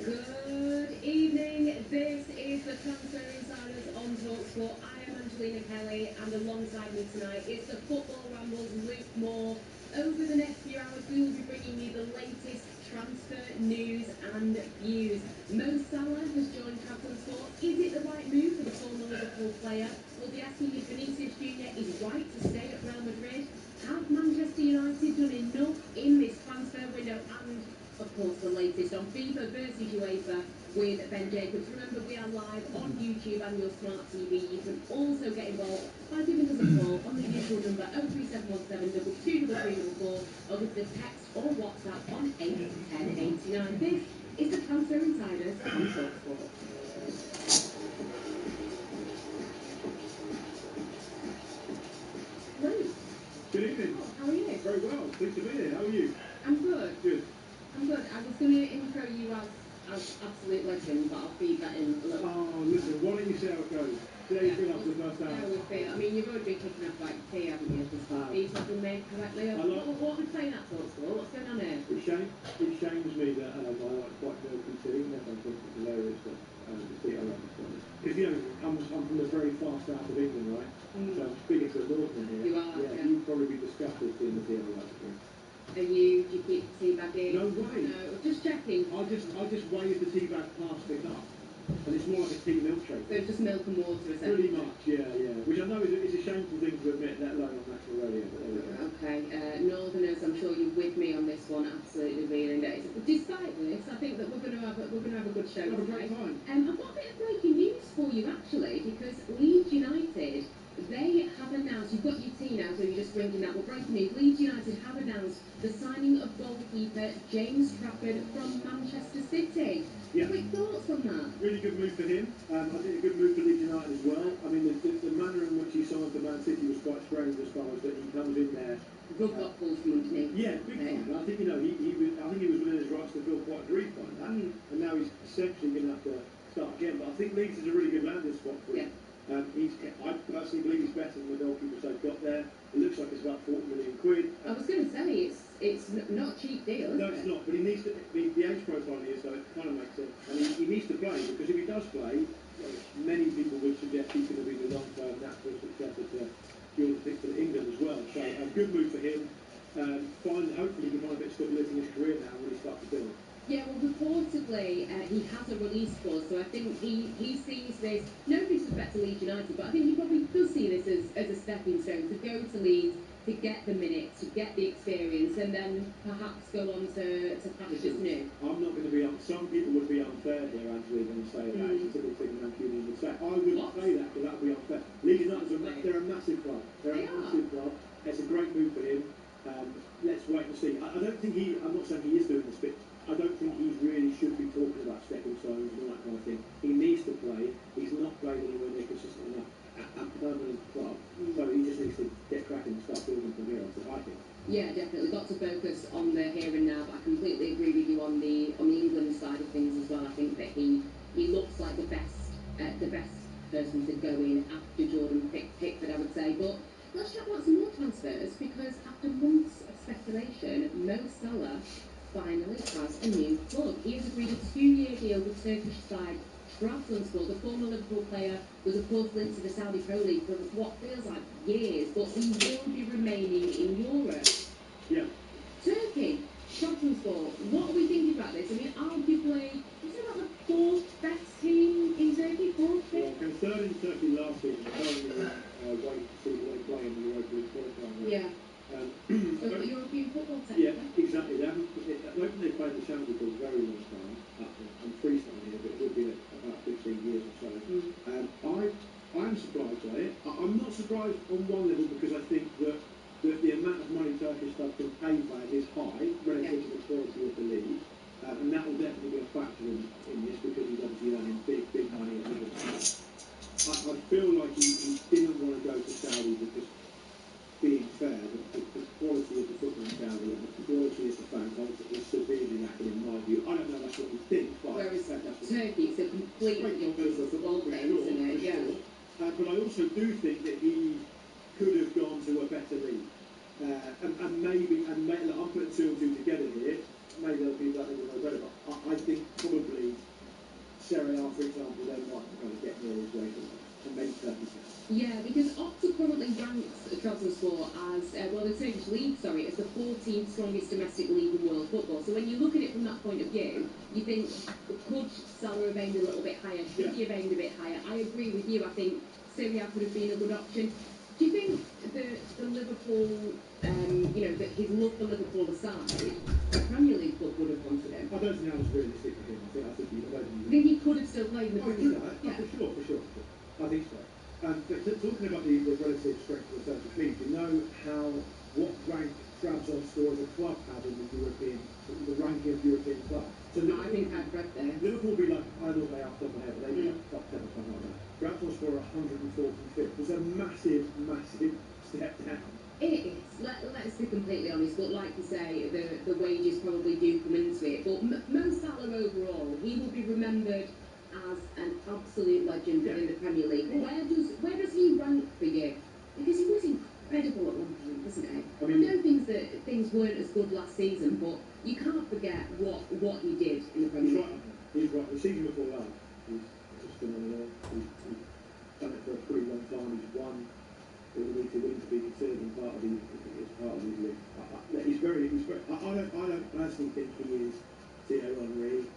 Good evening, this is the Transfer Insiders on talkSPORT. I am Angelina Kelly, and alongside me tonight is the Football Rambles Luke Moore. Over the next few hours we will be bringing you the latest transfer news and views. Mo Salah has joined talkSPORT. Is it the right move for the former Liverpool player? We'll be asking if Vinicius Jr. is right to stay at Real Madrid. Have Manchester United done enough in this transfer window? And of course, the latest on FIFA versus UEFA with Ben Jacobs. Remember, we are live on YouTube and your smart TV. You can also get involved by giving us a call on the usual number 03717 22344, or give the text or WhatsApp on 81089. This is the Transfer Insiders on talkSPORT. Hello. Good evening. How are you? Very well. Pleased to be here. How are you? I'm good. Good. I'm good. I was going to intro you as absolute legend, but I'll feed that in a little. Oh, listen, why don't you see how it goes? See how you feel after the first hour? How we feel. I mean, you've already been kicking up like tea, haven't you? Are you talking me correctly? What are we playing at talkSPORT? What's going on here? It shames me that I like quite dirty tea, and everyone thinks it's hilarious that the tea I like is because, you know, I'm from the very far south of England, right? So I'm speaking to the northern here. You are, yeah. You'd probably be disgusted seeing the tea I like to drink. Do you keep the tea bag in? No way. No, just checking. I just wave the tea bag past the cup, and it's more like a tea milkshake. So it's just milk and water, essentially. Pretty much, yeah. Which I know is a shameful thing to admit, let alone on national radio. But there we go. Okay, Northerners, I'm sure you're with me on this one. Absolutely reeling days. Despite this, I think that we're going to have a good show. Have a great time. I've got a bit of breaking news for you actually, because Leeds United you've got your tea now, so you're just drinking that. But breaking news, Leeds United have announced the signing of goalkeeper James Trafford from Manchester City. Yeah. Quick thoughts on that? Really good move for him. I think a good move for Leeds United as well. I mean, the manner in which he signed for Man City was quite strange as far as that he comes in there. Rug got pulled from underneath. Yeah, big time. I think, you know, I think he was within his rights to feel quite aggrieved by that. And now he's essentially going to have to start again. But I think Leeds is a really good landing spot for him. I personally believe he's better than the goalkeepers they've got there. It looks like it's about 40 million quid. I was going to say, it's not a cheap deal, is No, it? it's not. But he needs to. The age profile he is, though, it kind of makes sense. And he needs to play, because if he does play, many people would suggest he's going to be the long-term natural successor to Jordan Pickford at England as well. So a good move for him. Hopefully he can find a bit of stability in his career now when he starts to build. Yeah, well, reportedly, he has a release clause, so I think he sees this, no disrespect to Leeds United, but I think he probably does see this as a stepping stone to go to Leeds, to get the minutes, to get the experience, and then perhaps go on to pastures new. I'm not going to be on. Some people would be unfair here, Angela, when you say that. It's a typical thing Mancunian would say. I wouldn't say that, because that would be unfair. Leeds United, they're a massive club. They're a massive club. It's a great move for him. Let's wait and see. I don't think I'm not saying he is doing this, but I don't think he really should be talking about stepping stones and all that kind of thing. He needs to play. He's not played anywhere near consistent enough at a permanent club. So he just needs to get cracking and start building from here, I think. Yeah, definitely. Got to focus on the here and now, but I completely agree with you on the England side of things as well. I think that he looks like the best person to go in after Jordan Pickford, I would say. But let's chat about some more transfers, because after months of speculation, Mo Salah finally has a new club. He has agreed a 2-year deal with Turkish side Trabzonspor. The former Liverpool player was of course linked to the Saudi Pro League for what feels like years, but he will be remaining in Europe. Yeah. Turkey, Trabzonspor, what are we thinking about this? I mean, arguably, is it about the 4th best team in Turkey? 4th, 5th? Well, came third in Turkey last season. Currently waiting to see what they play in the Europa League qualifying. Yeah. So for European football technically? Yeah, exactly. I don't think they played the Saudi for a very long time. I'm freestyling here, but it would be about 15 years or so. I'm surprised by it. I'm not surprised on one level, because I think that the amount of money Turkish clubs can pay for is high relative to the quality of the league. And that will definitely be a factor in this, because he's obviously earning big money at Liverpool. I feel like he didn't want to go to Saudi because, being fair, the quality of the football in Saudi and the quality of the fan culture is severely lacking in my view. I don't know that's what you think, but whereas that's Turkey, it's a completely different football thing, isn't it? Yeah. But I also do think that he could have gone to a better league. And maybe, look, I'm putting 2 and 2 together here. Maybe other people that think know better, but I think probably Serie A, for example, they might kind of get near his way and maybe Turkey. Yeah, because Opta currently ranks Trabzonspor as, the Turkish league, as the 14th strongest domestic league in world football. So when you look at it from that point of view, you think, could Salah have aimed a little bit higher? Should he have aimed a bit higher? I agree with you. I think Syria could have been a good option. Do you think the Liverpool, that his love for Liverpool aside, the Premier League club would have wanted him? I don't think that was realistic for him. I think he could have still played in the Premier League. Yeah, for sure. I think so. But talking about the relative strength of the Turkish league, you know what rank Trabzonspor as a club had in the ranking of European clubs. So I think I've read there. Liverpool would be like, I don't know they are off the top of my head, but they'd be like top 10 or something like that. Trabzonspor 145th. It's a massive step down. It is. Let's be completely honest, but like you say, the wages probably do come into it. But Mo Salah overall, he will be remembered as an absolute legend in the Premier League. Where does he rank for you? Because he was incredible at one point, wasn't he? I know things weren't as good last season, but you can't forget what he did in the Premier League. He's right. The season before that, he's just phenomenal. He's done it for a pretty long time. He's won all the league to win to be considered in part of his league. He's very. I don't personally think he is Thierry Henry.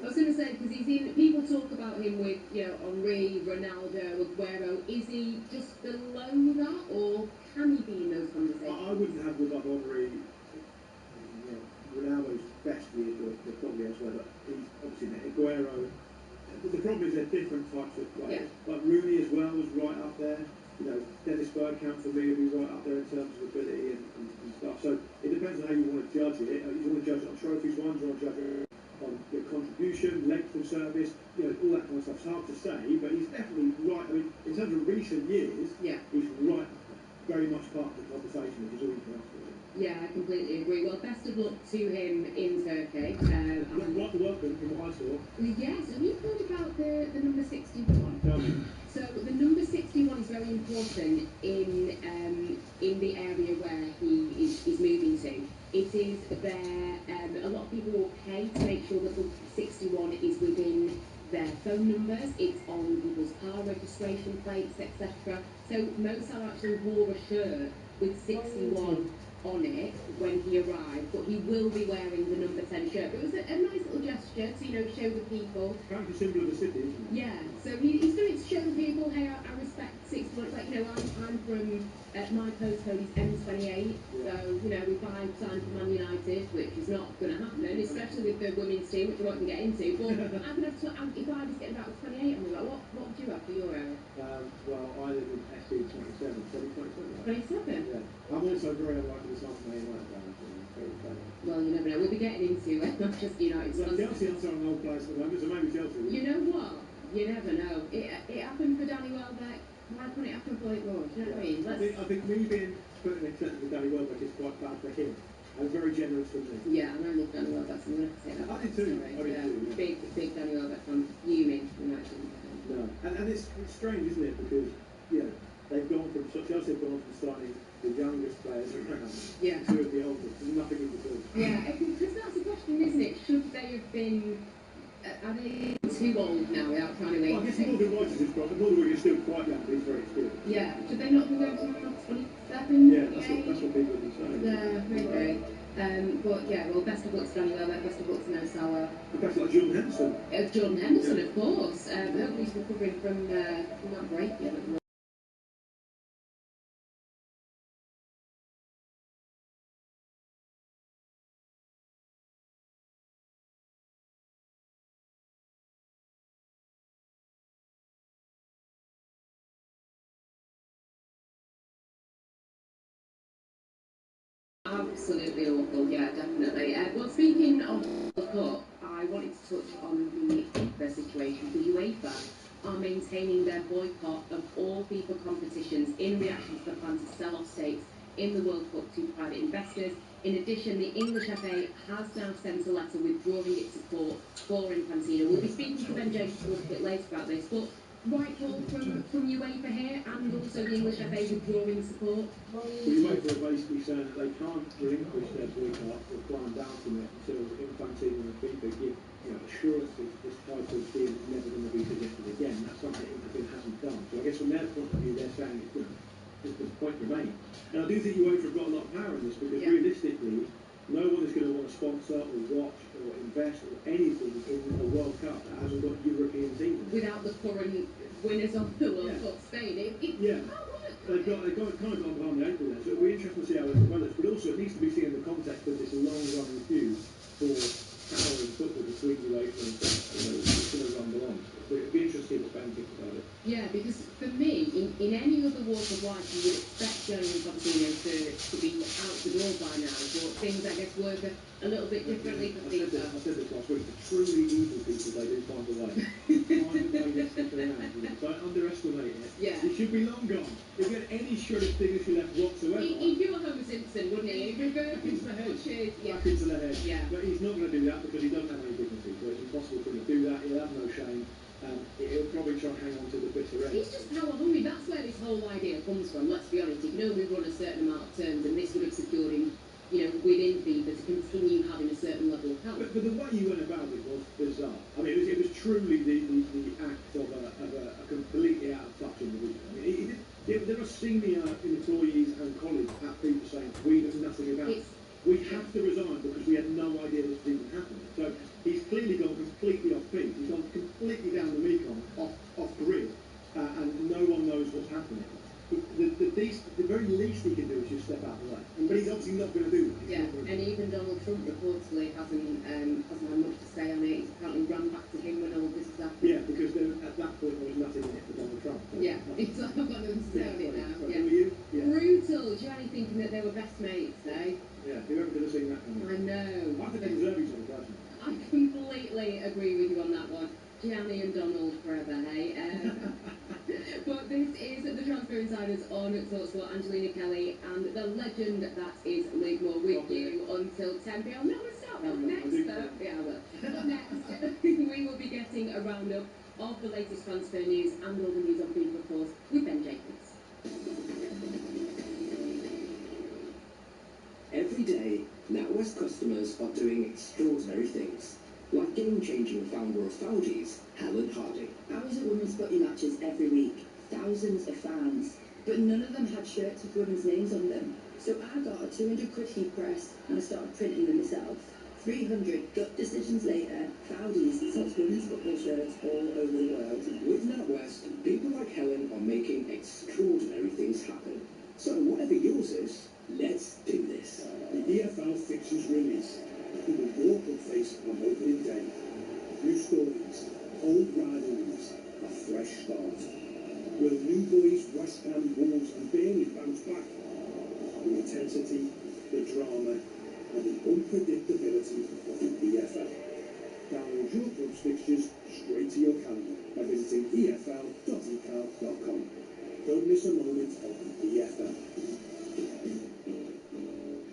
I was going to say, because people talk about him with, Henry, Ronaldo, Aguero. Is he just below that, or can he be in those conversations? I wouldn't have with Henry. Ronaldo's best years were probably elsewhere, but he's obviously Aguero. The problem is they're different types of players. Like Rooney as well was right up there. Dennis Bergkamp for me would be right up there in terms of ability and stuff. So it depends on how you want to judge it. If you want to judge it on trophies, ones, you want to judge it on your contribution, length of service, all that kind of stuff. It's hard to say, but he's definitely right. I mean, in terms of recent years, he's right, very much part of the conversation, which is all you can ask for. Yeah, I completely agree. Well, best of luck to him in Turkey. Welcome from what I saw. Yes, have you heard about the number 61? Tell me. So the number 61 is very important in the area where he is moving to. It is there. A lot of people will pay to make sure that the 61 is within their phone numbers. It's on people's car registration plates, etc. So Mo Salah actually wore a shirt with 61 on it when he arrived, but he will be wearing the number 10 shirt. But it was a nice little gesture to show the people. Kind of a symbol of the city, isn't it? Yeah, so he's doing it to show the people, hey, I respect 61. It's like, I'm from, my postcode is M28, so, if I sign for Man United, which is not going to happen, especially with the women's team, which I won't get into, but I could have if I was getting about 28, I'm like, what would you have for your area? Well, I live in SC 27, 27. 27? Yeah. I'm also very unlikely to sign for Man United. Well, you never know. We'll be getting into it, not just United. Well, Chelsea aren't an old place at the moment, so maybe Chelsea. You know what? You never know. It happened for Danny Welbeck. Why couldn't it happen for Blake Moore? Do you know what I mean? I think me being put in acceptance with Danny Welbeck is quite bad for him. And very generous for me. Yeah, and I love Danny Welbeck, so I'm going to say that. I did too. I did too. Big Danny Welbeck fan. Fuming. No. And it's strange, isn't it? Because, they've gone from, Chelsea have gone from starting the youngest players around to the oldest. There's nothing in between. Yeah, because that's the question, isn't it? Should they have been... Are they too old now without trying to make... Well, I guess Morgan Rogers is probably... Morgan is still quite young, but he's very experienced. Yeah. Should they not be going to 27? Yeah, that's what people have been saying. Yeah, maybe. Well, best of luck to Danny Welbeck, best of luck to Mo Salah. Best of luck to Jordan Henderson. Jordan Henderson, of course. Hopefully he's recovering from that break. Absolutely awful, yeah, definitely. Well, speaking of the Cup, I wanted to touch on the FIFA situation. The UEFA are maintaining their boycott of all FIFA competitions in reaction to the plan to sell off stakes in the World Cup to private investors. In addition, the English FA has now sent a letter withdrawing its support for Infantino. We'll be speaking to Ben James a little bit later about this, but right call from UEFA here, and also the English FA withdrawing support. Well, UEFA are basically saying that they can't relinquish their boycott or climb down from it until Infantino and FIFA give assurances that this type of deal is never going to be suggested again. That's something that Infantino hasn't done. So I guess from their point of view, they're saying the point remains. And I do think UEFA have got a lot of power in this because realistically, no one is going to want to sponsor or watch or invest or anything in a World Cup that hasn't got European teams. Without the current winners of the World Cup, Spain. They've kind of gone behind the ankle there. So it'll be interesting to see how it develops. But also it needs to be seen in the context of this long-running feud for power in football between UEFA and France. It's going to rumble on. So it'll be interesting what Ben thinks about it. Yeah, because for me, in any other walk of life, you would expect Gianni Infantino to be out the door by now, but things, I guess, work a little bit differently for FIFA. I said this last week, the truly evil people, they do find a way. Find a way to stick around. Don't underestimate it. Yeah. It should be long gone. If you had any shred of dignity left whatsoever... He'd do a Homer Simpson, wouldn't he? He'd revert into the head. Back into the head. Yeah. But he's not going to do that because he doesn't have any dignity. So it's impossible for him to do that. He'll have no shame. He'll probably try and hang on to the bitter end. He's just power hungry. That's where this whole idea comes from. Let's be honest. He can only run a certain amount of terms, and this would have secured him, within FIFA to continue having a certain level of power. But the way he went about it was bizarre. I mean, it was truly the act of a completely out of touch individual. I mean, there are senior employees and colleagues at FIFA saying we know nothing about it. We have to resign because we had no idea this was even happening. So he's clearly gone completely off beat. He's gone completely down the Mekong, off grid, and no one knows what's happening. The the very least he can do is just step out of the way. But he's obviously not going to do that. Yeah, and even Donald Trump reportedly hasn't had much to say on it. He's apparently ran back to him when all this was happening. Yeah, because at that point there was nothing in it for Donald Trump. So. Yeah, it's like I've got nothing to say on it now. So Yeah. who are you? Yeah. Brutal. Gianni thinking that they were best mates, eh? Yeah, whoever could have seen that coming. I know. I think they deserve each other, personally. I completely agree with you on that one. Gianni and Donald forever, hey? But this is the Transfer Insiders on talkSPORT. Angelina Kelly and the legend that is Luke Moore with you until 10 p.m. No, we'll start up next, though. Yeah, I will. Up next, we will be getting a roundup of the latest transfer news and all the news on FIFA, of course, with Ben Jacobs. Every day, NatWest customers are doing extraordinary things, like game-changing founder of Faudi's, Helen Harding. I was at women's footy matches every week, thousands of fans, but none of them had shirts with women's names on them. So I got a 200 quid heat press and I started printing them myself. 300 gut decisions later, Faudi's sells women's football shirts all over the world. With NatWest, people like Helen are making extraordinary things happen. So whatever yours is, let's do this. The EFL fixtures release. We will walk and face on opening day. New stories, old rivalries, a fresh start. Will New Boys, West Ham, Wolves and Burnley bounce back? The intensity, the drama and the unpredictability of the EFL. Download your club's fixtures straight to your calendar by visiting efl.ecal.com. Don't miss a moment of the EFL.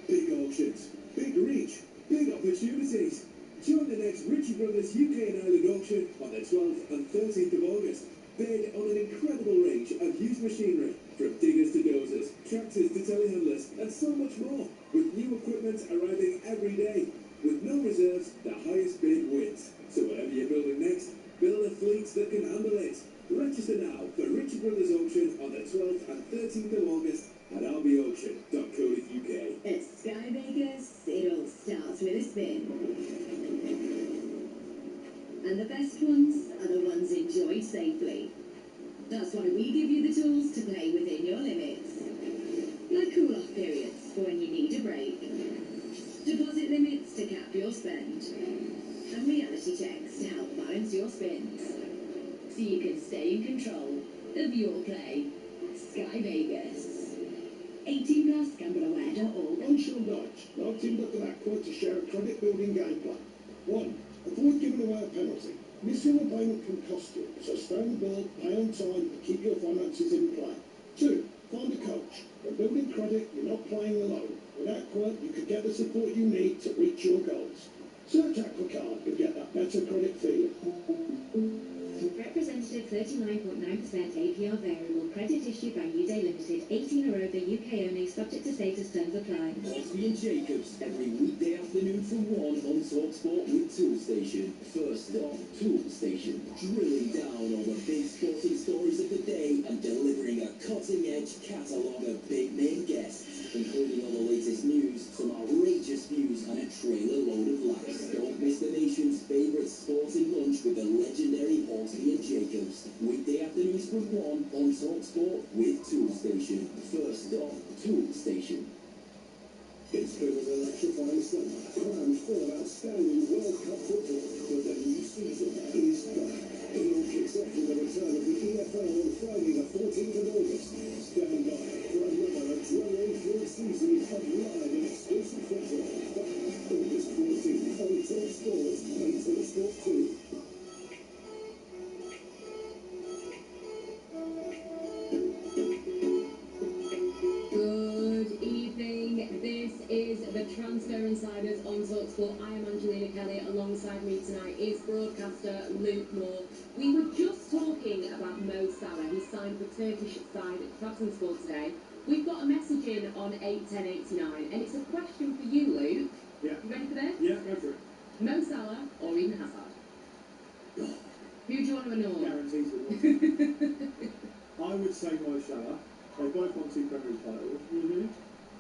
Big auctions, big reach, big opportunities. Join the next Ritchie Brothers UK and Ireland auction on the 12th and 13th of August. Bid on an incredible range of used machinery, from diggers to dozers, tractors to telehandlers, and so much more, with new equipment arriving every day. With no reserves, the highest bid wins. So whatever you're building next, build a fleet that can handle it. Register now for Ritchie Brothers auction on the 12th and 13th of August at rbauction.co.uk. At Sky Vegas, it all starts with a spin. And the best ones are the ones enjoyed safely. That's why we give you the tools to play within your limits. Like cool-off periods for when you need a break. Deposit limits to cap your spend. And reality checks to help balance your spins. So you can stay in control of your play. Sky Vegas. 18 plus, gambleaware.org. On Sean Dodge, now teamed up with Aqua to share a credit building game plan. 1. Avoid giving away a penalty. Missing a payment can cost you, so stay on the ball, pay on time, and keep your finances in play. 2. Find a coach. When building credit, you're not playing alone. With Aqua, you can get the support you need to reach your goals. Search AquaCard and get that better credit feeling. Representative 39.9% APR variable credit issued by Uday Limited, 18 or over, UK only, subject to status, terms apply. Osby and Jacobs every weekday afternoon from 1 on talkSPORT with Tool Station. First stop, Tool Station. Drilling down all the big sporting stories of the day and delivering a cutting-edge catalogue of big-name guests, including all the latest news, some outrageous views, and a trailer load of laughs. Don't miss the nation's favourite sporting lunch with the legendary Osby and Jacobs. Weekday afternoons from 1 on talkSPORT with Tool Station. First stop, Tool Station. It's been an electrifying summer, crammed full of outstanding World Cup football, but the new season is back. It all kicks off with the return of the EFL on Friday the 14th of August. Stand by for another adrenaline-filled season of live and exclusive football. August 14th on talkSPORT and talkSPORT 2. Good evening. This is the Transfer Insiders on talkSPORT. I am Angelina Kelly. Alongside me tonight is broadcaster Luke Moore. We were just talking about Mo Salah. He signed the Turkish side at Trabzonspor today. We've got a message in on 81089, and it's a question for you, Luke. Yeah. You ready for this? Yeah, go for it. Mo Salah or Eden Hazard? Who do you want to annoy? Guarantees it. I would say Mo Salah. They both won 2 Premier League titles.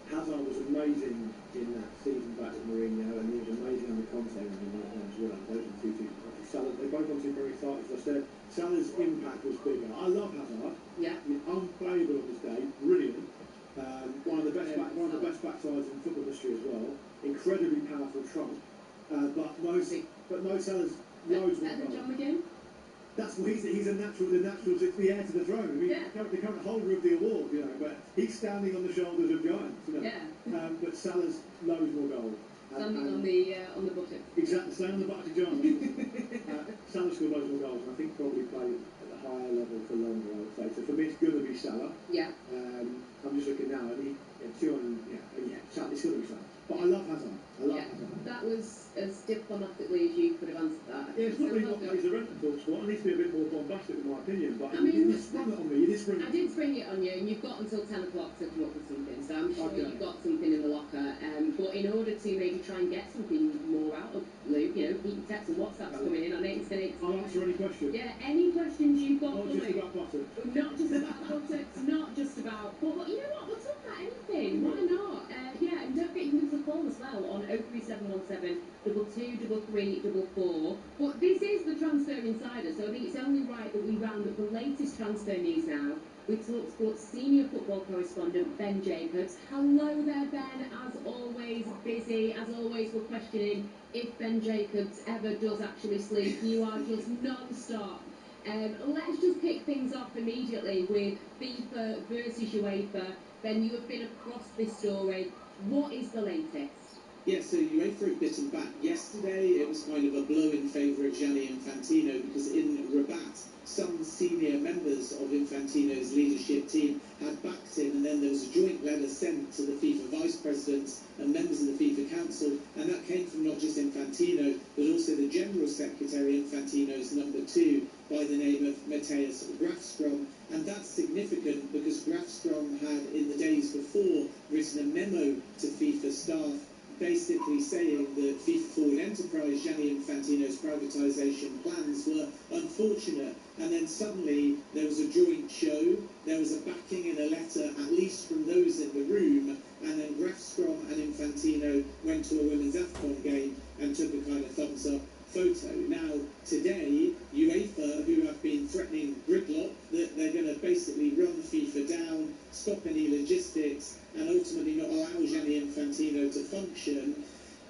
Hazard was amazing in that season back with Mourinho, and he was amazing under Conte when he went there as well. Those are 2 seasons. Salah, they both won 2 Premier League titles. As I said, Salah's impact was bigger. I love Hazard. Yeah. He's unplayable on this day. Brilliant. One of the best backsides in football history as well. Incredibly powerful trunk. But Mo Salah's loads more goals. John McGinn? That's what he's the natural to the heir to the throne. I mean, the current holder of the award, you know, but he's standing on the shoulders of giants, you know. Yeah. But Salah's loads more goals. Standing on the bucket. Exactly, standing on the bucket of giants. Salah scored loads more goals, and I think probably played at a higher level for longer, I would say. So for me, it's going to be Salah. Yeah. I'm just looking now, and Salah, it's going to be Salah. But I love Hazard. Hazard. That was as diplomatically as you could have answered that. Yeah, it's not really what plays the rent of talkSPORT. I need to be a bit more bombastic in my opinion, but I mean, you sprung it on me. You did spring it. I did spring it on you, and you've got until 10 o'clock to come up with something, so I'm sure you've got something in the locker. But in order to maybe try and get something more out of Luke, you know, keep your texts and WhatsApps coming in on 8 I'll answer any questions. Yeah, any questions you've got Not for just Luke. about butter. Not just about politics, not just about... But you know what, we'll talk about anything. Why not? Yeah, and don't forget you can give us a call as well on 03717 223344. But this is the Transfer Insider, so I think it's only right that we round up the latest transfer news now with talkSPORT senior football correspondent Ben Jacobs. Hello there, Ben. As always, busy. As always, we're questioning if Ben Jacobs ever does actually sleep. You are just non-stop. Let's just kick things off immediately with FIFA versus UEFA. Ben, you have been across this story. What is the latest? Yeah, so UEFA have bitten back. Yesterday, it was kind of a blow in favour of Gianni Infantino because in Rabat, some senior members of Infantino's leadership team had backed him, and then there was a joint letter sent to the FIFA vice presidents and members of the FIFA council, and that came from not just Infantino, but also the general secretary, Infantino's number 2, by the name of Matthias Grafstrom. And that's significant because Grafstrom had, in the days before, written a memo to FIFA staff basically saying that FIFA Forward Enterprise, Gianni Infantino's privatisation plans were unfortunate, and then suddenly there was a joint show, there was a backing in a letter, at least from those in the room, and then Grafstrom and Infantino went to a women's AFCON game and took a kind of thumbs-up photo. Now, today, UEFA, who have been threatening gridlock, that they're going to basically run FIFA down, stop any logistics, and ultimately not allow Gianni Infantino to function.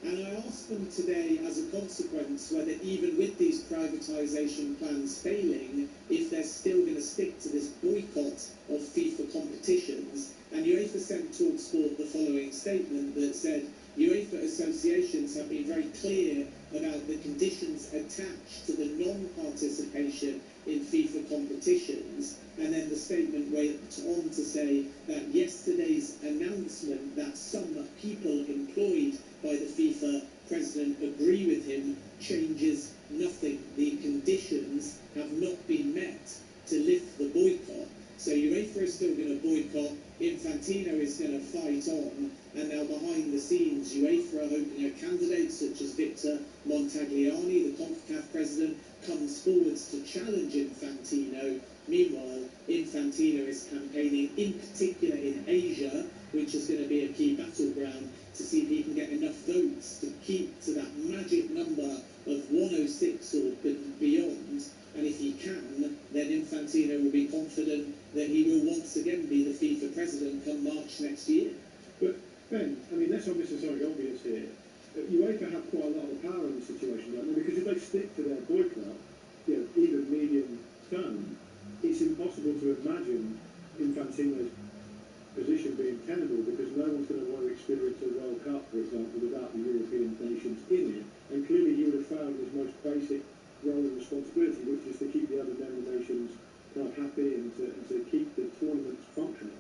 And I asked them today, as a consequence, whether even with these privatisation plans failing, if they're still going to stick to this boycott of FIFA competitions. And UEFA sent talkSPORT the following statement that said, UEFA associations have been very clear about the conditions attached to the non-participation in FIFA competitions. And then the statement went on to say that yesterday's announcement that some people employed by the FIFA president agree with him changes nothing. The conditions have not been met to lift the boycott. So UEFA is still going to boycott, Infantino is going to fight on, and now behind the scenes UEFA are hoping a candidate such as Victor Montagliani, the CONCACAF president, comes forwards to challenge Infantino. Meanwhile, Infantino is campaigning in particular in Asia, which is going to be a key battleground, to see if he can get enough votes to keep to that magic number of 106 or beyond. And if he can, then Infantino will be confident that he will once again be the FIFA president come March next year. But Ben, I mean, let's not miss something obvious here. UEFA have quite a lot of power in this situation, don't they? Because if they stick to their boycott, even medium term, it's impossible to imagine Infantino's position being tenable, because no one's going to want to experience a World Cup, for example, without the European nations in it. And clearly he would have found his most basic role and responsibility, which is to keep the other member nations kind of happy and to keep the tournaments functioning.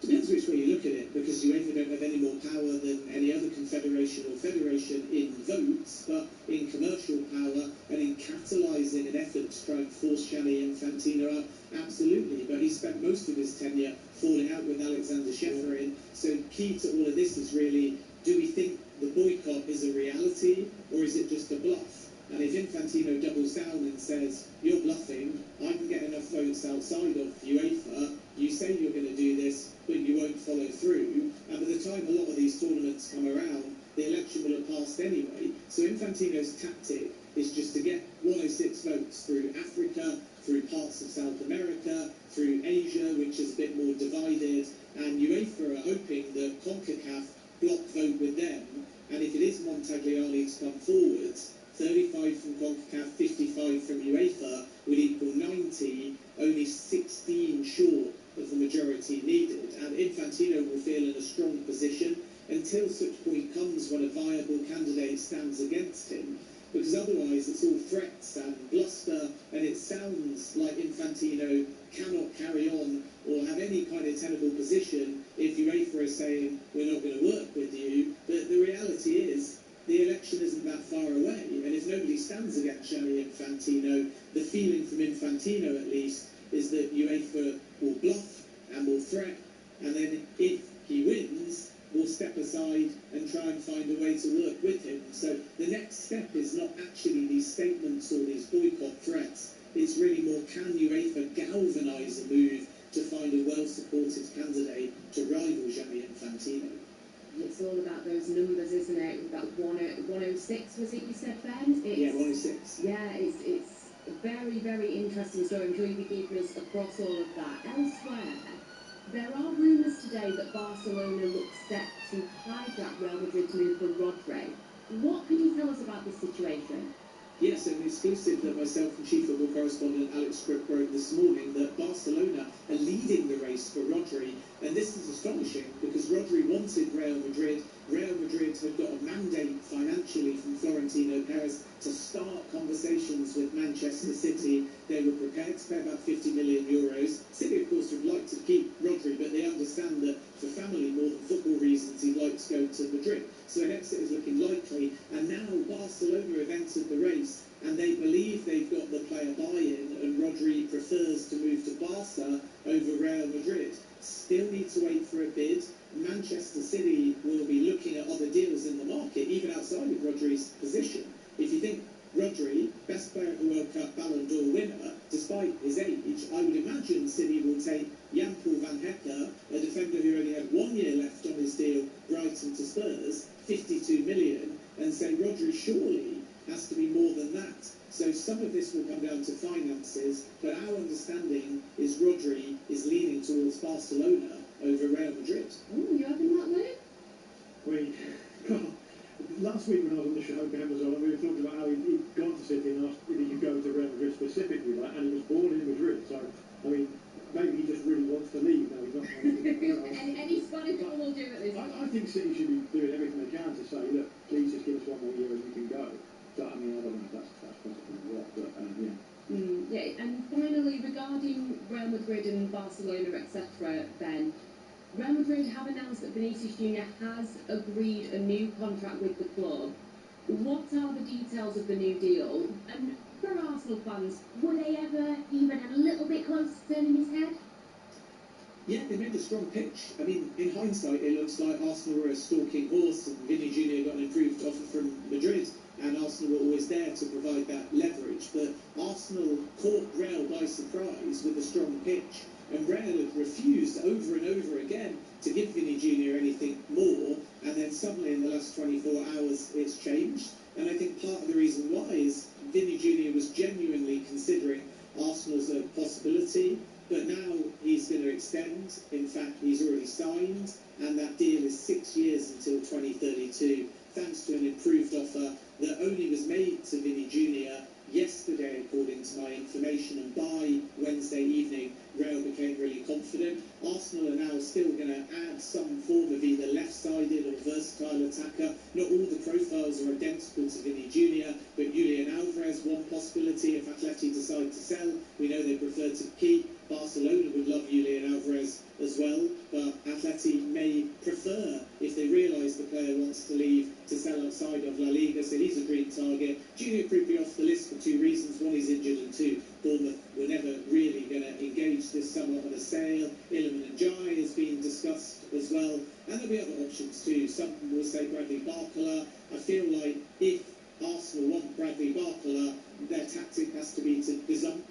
Depends which way you look at it, because UEFA don't have any more power than any other confederation or federation in votes, but in commercial power and in catalysing an effort to try and force Gianni Infantino out, absolutely. But he spent most of his tenure falling out with Alexander Sheffield. So key to all of this is really, do we think the boycott is a reality, or is it just a bluff? And if Infantino doubles down and says, you're bluffing, I can get enough votes outside of UEFA, you say you're going to do this, but you won't follow through, and by the time a lot of these tournaments come around, the election will have passed anyway. So Infantino's tactic is just to get 106 votes through Africa, through parts of South America, through Asia, which is a bit more divided, and UEFA UEFA are hoping that CONCACAF block vote with them, and if it is Montagliani to come forwards, 35 from CONCACAF, 55 from UEFA would equal 90, only 16 short of the majority needed. And Infantino will feel in a strong position until such point comes when a viable candidate stands against him, because otherwise it's all threats and bluster, and it sounds like Infantino cannot carry on or have any kind of tenable position if UEFA is saying we're not going to work with you. But the reality is the election isn't that far away, and if nobody stands against Gianni Infantino, the feeling from Infantino at least is that UEFA will bluff and will threat, and then if he wins, will step aside and try and find a way to work with him. So the next step is not actually these statements or these boycott threats. It's really more, can UEFA galvanise a move to find a well-supported candidate to rival Gianni Infantino? It's all about those numbers, isn't it? With that 106, was it you said, Ben? Yeah, 106. Yeah, it's a very, very interesting story. I'm sure you'll be keeping us across all of that. Elsewhere, there are rumours today that Barcelona looks set to hijack Real Madrid's move for Rodri. What can you tell us about this situation? Yes, an exclusive that myself and chief football correspondent Alex Crick broke this morning, that Barcelona are leading the race for Rodri, and this is astonishing because Rodri wanted Real Madrid. Real Madrid had got a mandate financially from Florentino Perez to start conversations with Manchester City. They were prepared to pay about 50 million euros. City, of course, would like to keep Rodri, but they understand that for family more than football reasons, he'd like to go to Madrid. So an exit is looking likely, and now Barcelona have entered the race, and they believe they've got the player buy-in, and Rodri prefers to move to Barca over Real Madrid. Still need to wait for a bid. Manchester City will be looking at other deals in the market, even outside of Rodri's position. If you think Rodri, best player at the World Cup, Ballon d'Or winner, despite his age, I would imagine City will take Jan-Paul van Hecke, a defender who only had 1 year left on his deal, Brighton to Spurs, 52 million, and say Rodri surely has to be more than that. So some of this will come down to finances, but our understanding is Rodri is leaning towards Barcelona over Real Madrid. Oh, you having that, Luke? God, last week when I was on the show with Amazon, we were talking about how he'd gone to City and asked if he could go to Real Madrid specifically, right? And he was born in Madrid, so, I mean, maybe he just really wants to leave now. He's not trying to Any Spanish ball will do at this point. I think City should be doing everything they can to say, look, please just give us 1 more year and you can go. So, I mean, I don't know if that's possible or what, but yeah. Yeah, and finally, regarding Real Madrid and Barcelona, etc., then, Real Madrid have announced that Vinicius Junior has agreed a new contract with the club. What are the details of the new deal? And for Arsenal fans, were they ever even a little bit close to turning his head? Yeah, they made a strong pitch. I mean, in hindsight, it looks like Arsenal were a stalking horse and Vinny Junior got an improved offer from Madrid, and Arsenal were always there to provide that leverage. But Arsenal caught Real by surprise with a strong pitch, and Real had refused over and over again to give Vinny Junior anything more, and then suddenly in the last 24 hours it's changed. And I think part of the reason why is Vinny Junior was genuinely considering Arsenal as a possibility, but now he's going to extend. In fact, he's already signed, and that deal is 6 years until 2032, thanks to an improved offer that only was made to Vinny Junior yesterday, according to my information, and by Wednesday evening, Real became really confident. Arsenal are now still going to add some form of either left-sided or versatile attacker. Not all the profiles are identical to Vinny Junior, but Julian Alvarez, one possibility if Atleti decide to sell. We know they prefer to keep. Barcelona would love Julian Alvarez as well, but Atleti may prefer, if they realise the player wants to leave, to sell outside of La Liga, so he's a dream target. Junior could be off the list for 2 reasons. One, he's injured, and 2, Bournemouth were never really going to engage this summer on a sale. Iliman and Jai has been discussed as well, and there'll be other options too. Some will say Bradley Barcola. I feel like if Arsenal want Bradley Barcola, their tactic has to be to gazump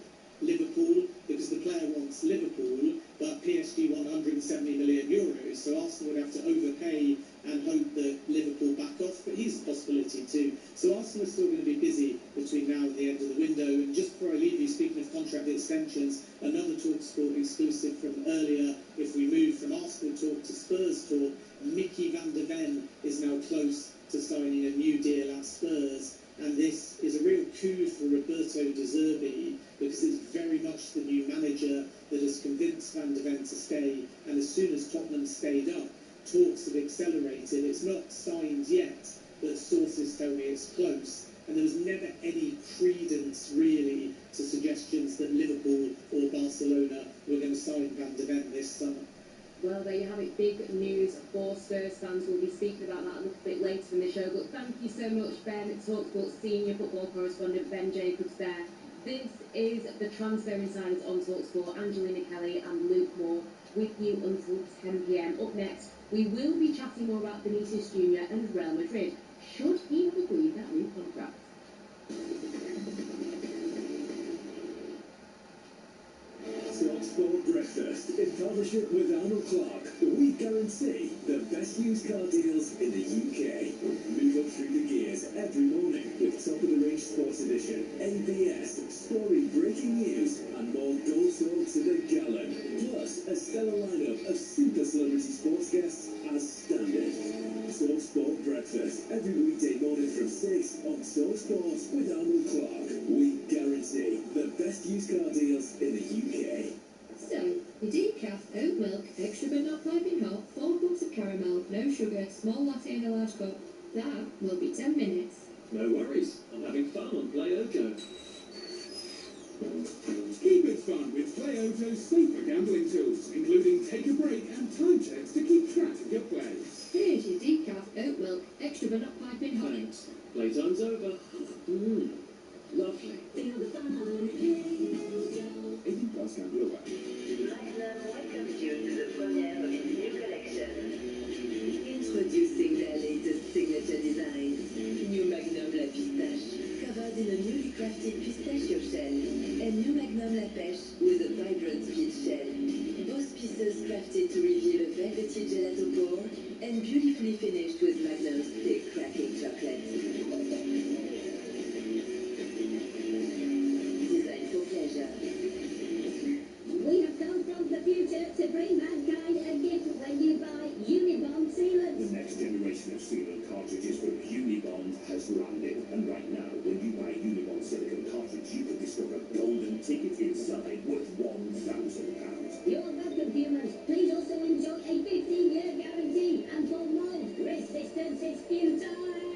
Liverpool, because the player wants Liverpool, but PSG want 170 million euros, so Arsenal would have to overpay and hope that Liverpool back off, but he's a possibility too. So Arsenal are still going to be busy between now and the end of the window. And just before I leave you, speaking of contract extensions. Another talkSPORT exclusive from earlier. If we move from Arsenal talk to Spurs talk, Mickey van der Ven is now close to signing a new deal at Spurs. And this is a real coup for Roberto De Zerbi, because it's very much the new manager that has convinced Van der Ven to stay. And as soon as Tottenham stayed up, talks have accelerated. It's not signed yet, but sources tell me it's close. And there was never any credence, really, to suggestions that Liverpool or Barcelona were going to sign Van der Ven this summer. Well, there you have it. Big news for Spurs fans. We'll be speaking about that a little bit later in the show. But thank you so much, Ben, talkSPORT senior football correspondent Ben Jacobs there. This is the Transfer Insiders on talkSPORT. Angelina Kelly and Luke Moore with you until 10 p.m. Up next, we will be chatting more about Vinicius Jr. and Real Madrid. Should he have agreed that new contract? talkSPORT Breakfast in partnership with Arnold Clark. We guarantee the best used car deals in the UK. Move up through the gears every morning with top-of-the-range Sports Edition, ABS, story breaking news, and more goal talk to the gallon. Plus, a stellar lineup of super celebrity sports guests as standard. talkSPORT Breakfast every weekday morning from 6 on talkSPORT with Arnold Clark. We guarantee the best used car deals in the UK. So, your decaf, oat milk, extra but not piping hot, 4 cups of caramel, no sugar, small latte in a large cup. That will be 10 minutes. No worries, I'm having fun on Play Ojo. Keep it fun with Play Ojo's safer gambling tools, including take a break and time checks to keep track of your plays. Here's your decaf, oat milk, extra but not piping hot. Thanks. Playtime's over. Lovely. Feel the fun. 18 plus can be away. Magnum welcomes you to the premiere of its new collection. Introducing their latest signature design, New Magnum La Pistache, covered in a newly crafted pistachio shell, and New Magnum La Pêche with a vibrant peach shell. Both pieces crafted to reveal a velvety gelato core and beautifully finished with Magnum's thick cracking chocolate. Designed for pleasure. We have come from the future to bring mankind a gift when you buy Unibond sealants. The next generation of sealant cartridges from Unibond has landed, and right now, when you buy Unibond silicone cartridge, you can discover a golden ticket inside worth £1,000. You're welcome, humans. Please also enjoy a 15-year guarantee, and for mold resistance, it's futile.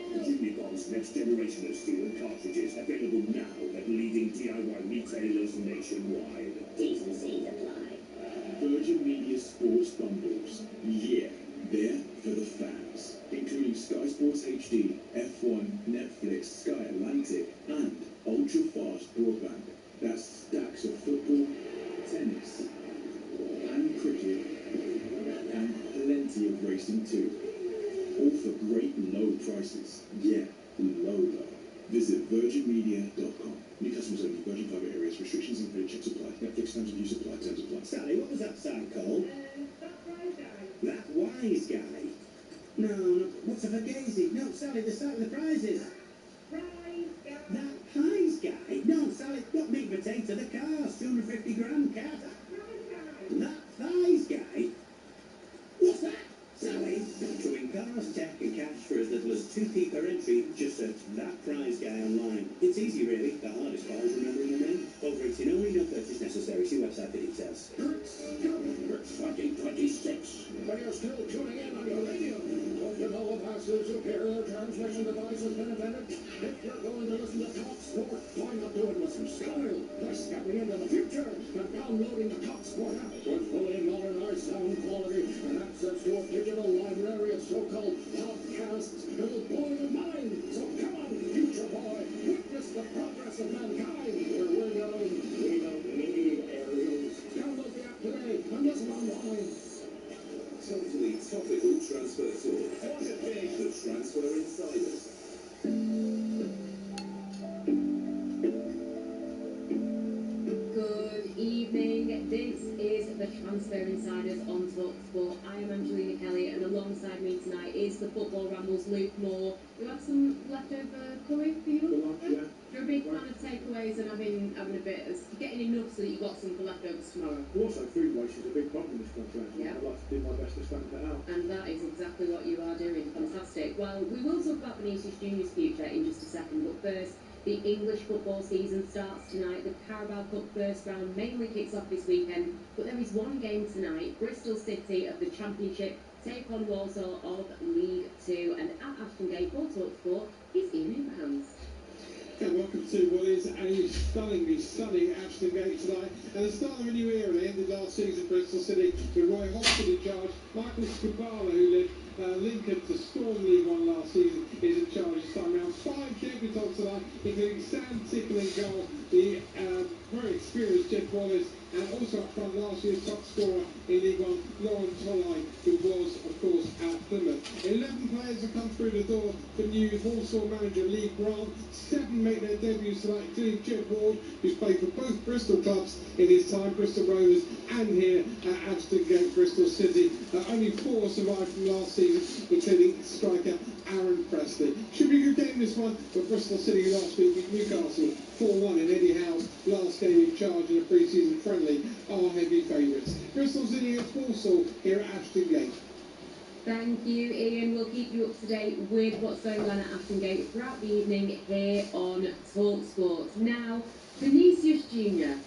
Unibond's next generation of sealant cartridges available now at leading DIY retailers nationwide. T's and C's apply. Virgin Media Sports Bundles. Yeah, they're for the fans. Including Sky Sports HD, F1, Netflix, Sky Atlantic, and ultra-fast broadband. That's stacks of football, tennis, and cricket, and plenty of racing too. All for great low prices. Yeah, low. Visit virginmedia.com. New customers only. Virgin Fibre areas. Restrictions and credit checks apply. Netflix terms of use apply. Terms apply. Sally, what was that sound called? That Wise Guy? No, what's a fugazi? No, Sally, the start of the prizes. That Pies Guy? No, Sally, got meat and potato, the cars, 250 grand cat. That Thighs Guy? What's that? Sally, throwing cars, tech and cash for as little as 2p per entry, just search That Prize Guy online. It's easy really, the hardest part is remembering the name. Over 18 only, no purchase necessary, see website for details. It's 2026, but you're still tuning in on your radio. Don't you know a massive superior transmission device has been invented? If you're going to listen to talkSPORT, why not do it with some style? By stepping into the future and downloading the talkSPORT app with fully modernized sound quality and access to a digital library of so-called podcasts that'll blow your mind. So come on, future boy, witness the progress of mankind. Where we're going, we don't need aerials. Download the app today and listen online. Totally topical transfer talk. The Transfer Insiders. Good evening. This is the Transfer Insiders on talkSPORT. I am Angelina Kelly, and alongside me tonight is the Football Rambles Luke Moore. You had some leftover curry for you? Yeah. You're a big fan of takeaways. choice and having a bit of getting enough so that you've got some for leftovers tomorrow. Also, food waste is a big problem in this country, actually. Yeah. I'd like to do my best to stamp it out. And that is exactly what you are doing. Fantastic. Well, we will talk about Vinicius Junior's future in just a second, but first, the English football season starts tonight. The Carabao Cup first round mainly kicks off this weekend, but there is one game tonight. Bristol City of the Championship take on Walsall of League Two, and at Ashton Gate for talkSPORT is Ian Abrahams. And welcome to what is a stunningly sunny Ashton Gate tonight, and the start of a new era. They ended last season Bristol City with Roy Hodgson in charge. Michael Scabala, who led Lincoln to storm League One last season, is in charge this time round. 5 debutants tonight, including Sam Tickle in goal, the very experienced Jeff Wallace, and also up front last year's top scorer in League One, Lauren Tolley, who was, of course, at Plymouth. 11 players have come through the door for new Walsall manager Lee Grant. 7 make their debuts tonight, including Jed Ward, who's played for both Bristol clubs in his time, Bristol Rovers, and here at Ashton Gate, Bristol City. Only 4 survived from last season, including striker Aaron Presley. Should be a good game this one, but Bristol City last week beat Newcastle 4-1 in Eddie Howe's last game in charge in a pre-season friendly are heavy favourites. Bristol City against Walsall here at Ashton Gate. Thank you, Ian. We'll keep you up to date with what's going on at Ashton Gate throughout the evening here on talkSPORT. Now, Vinicius Junior.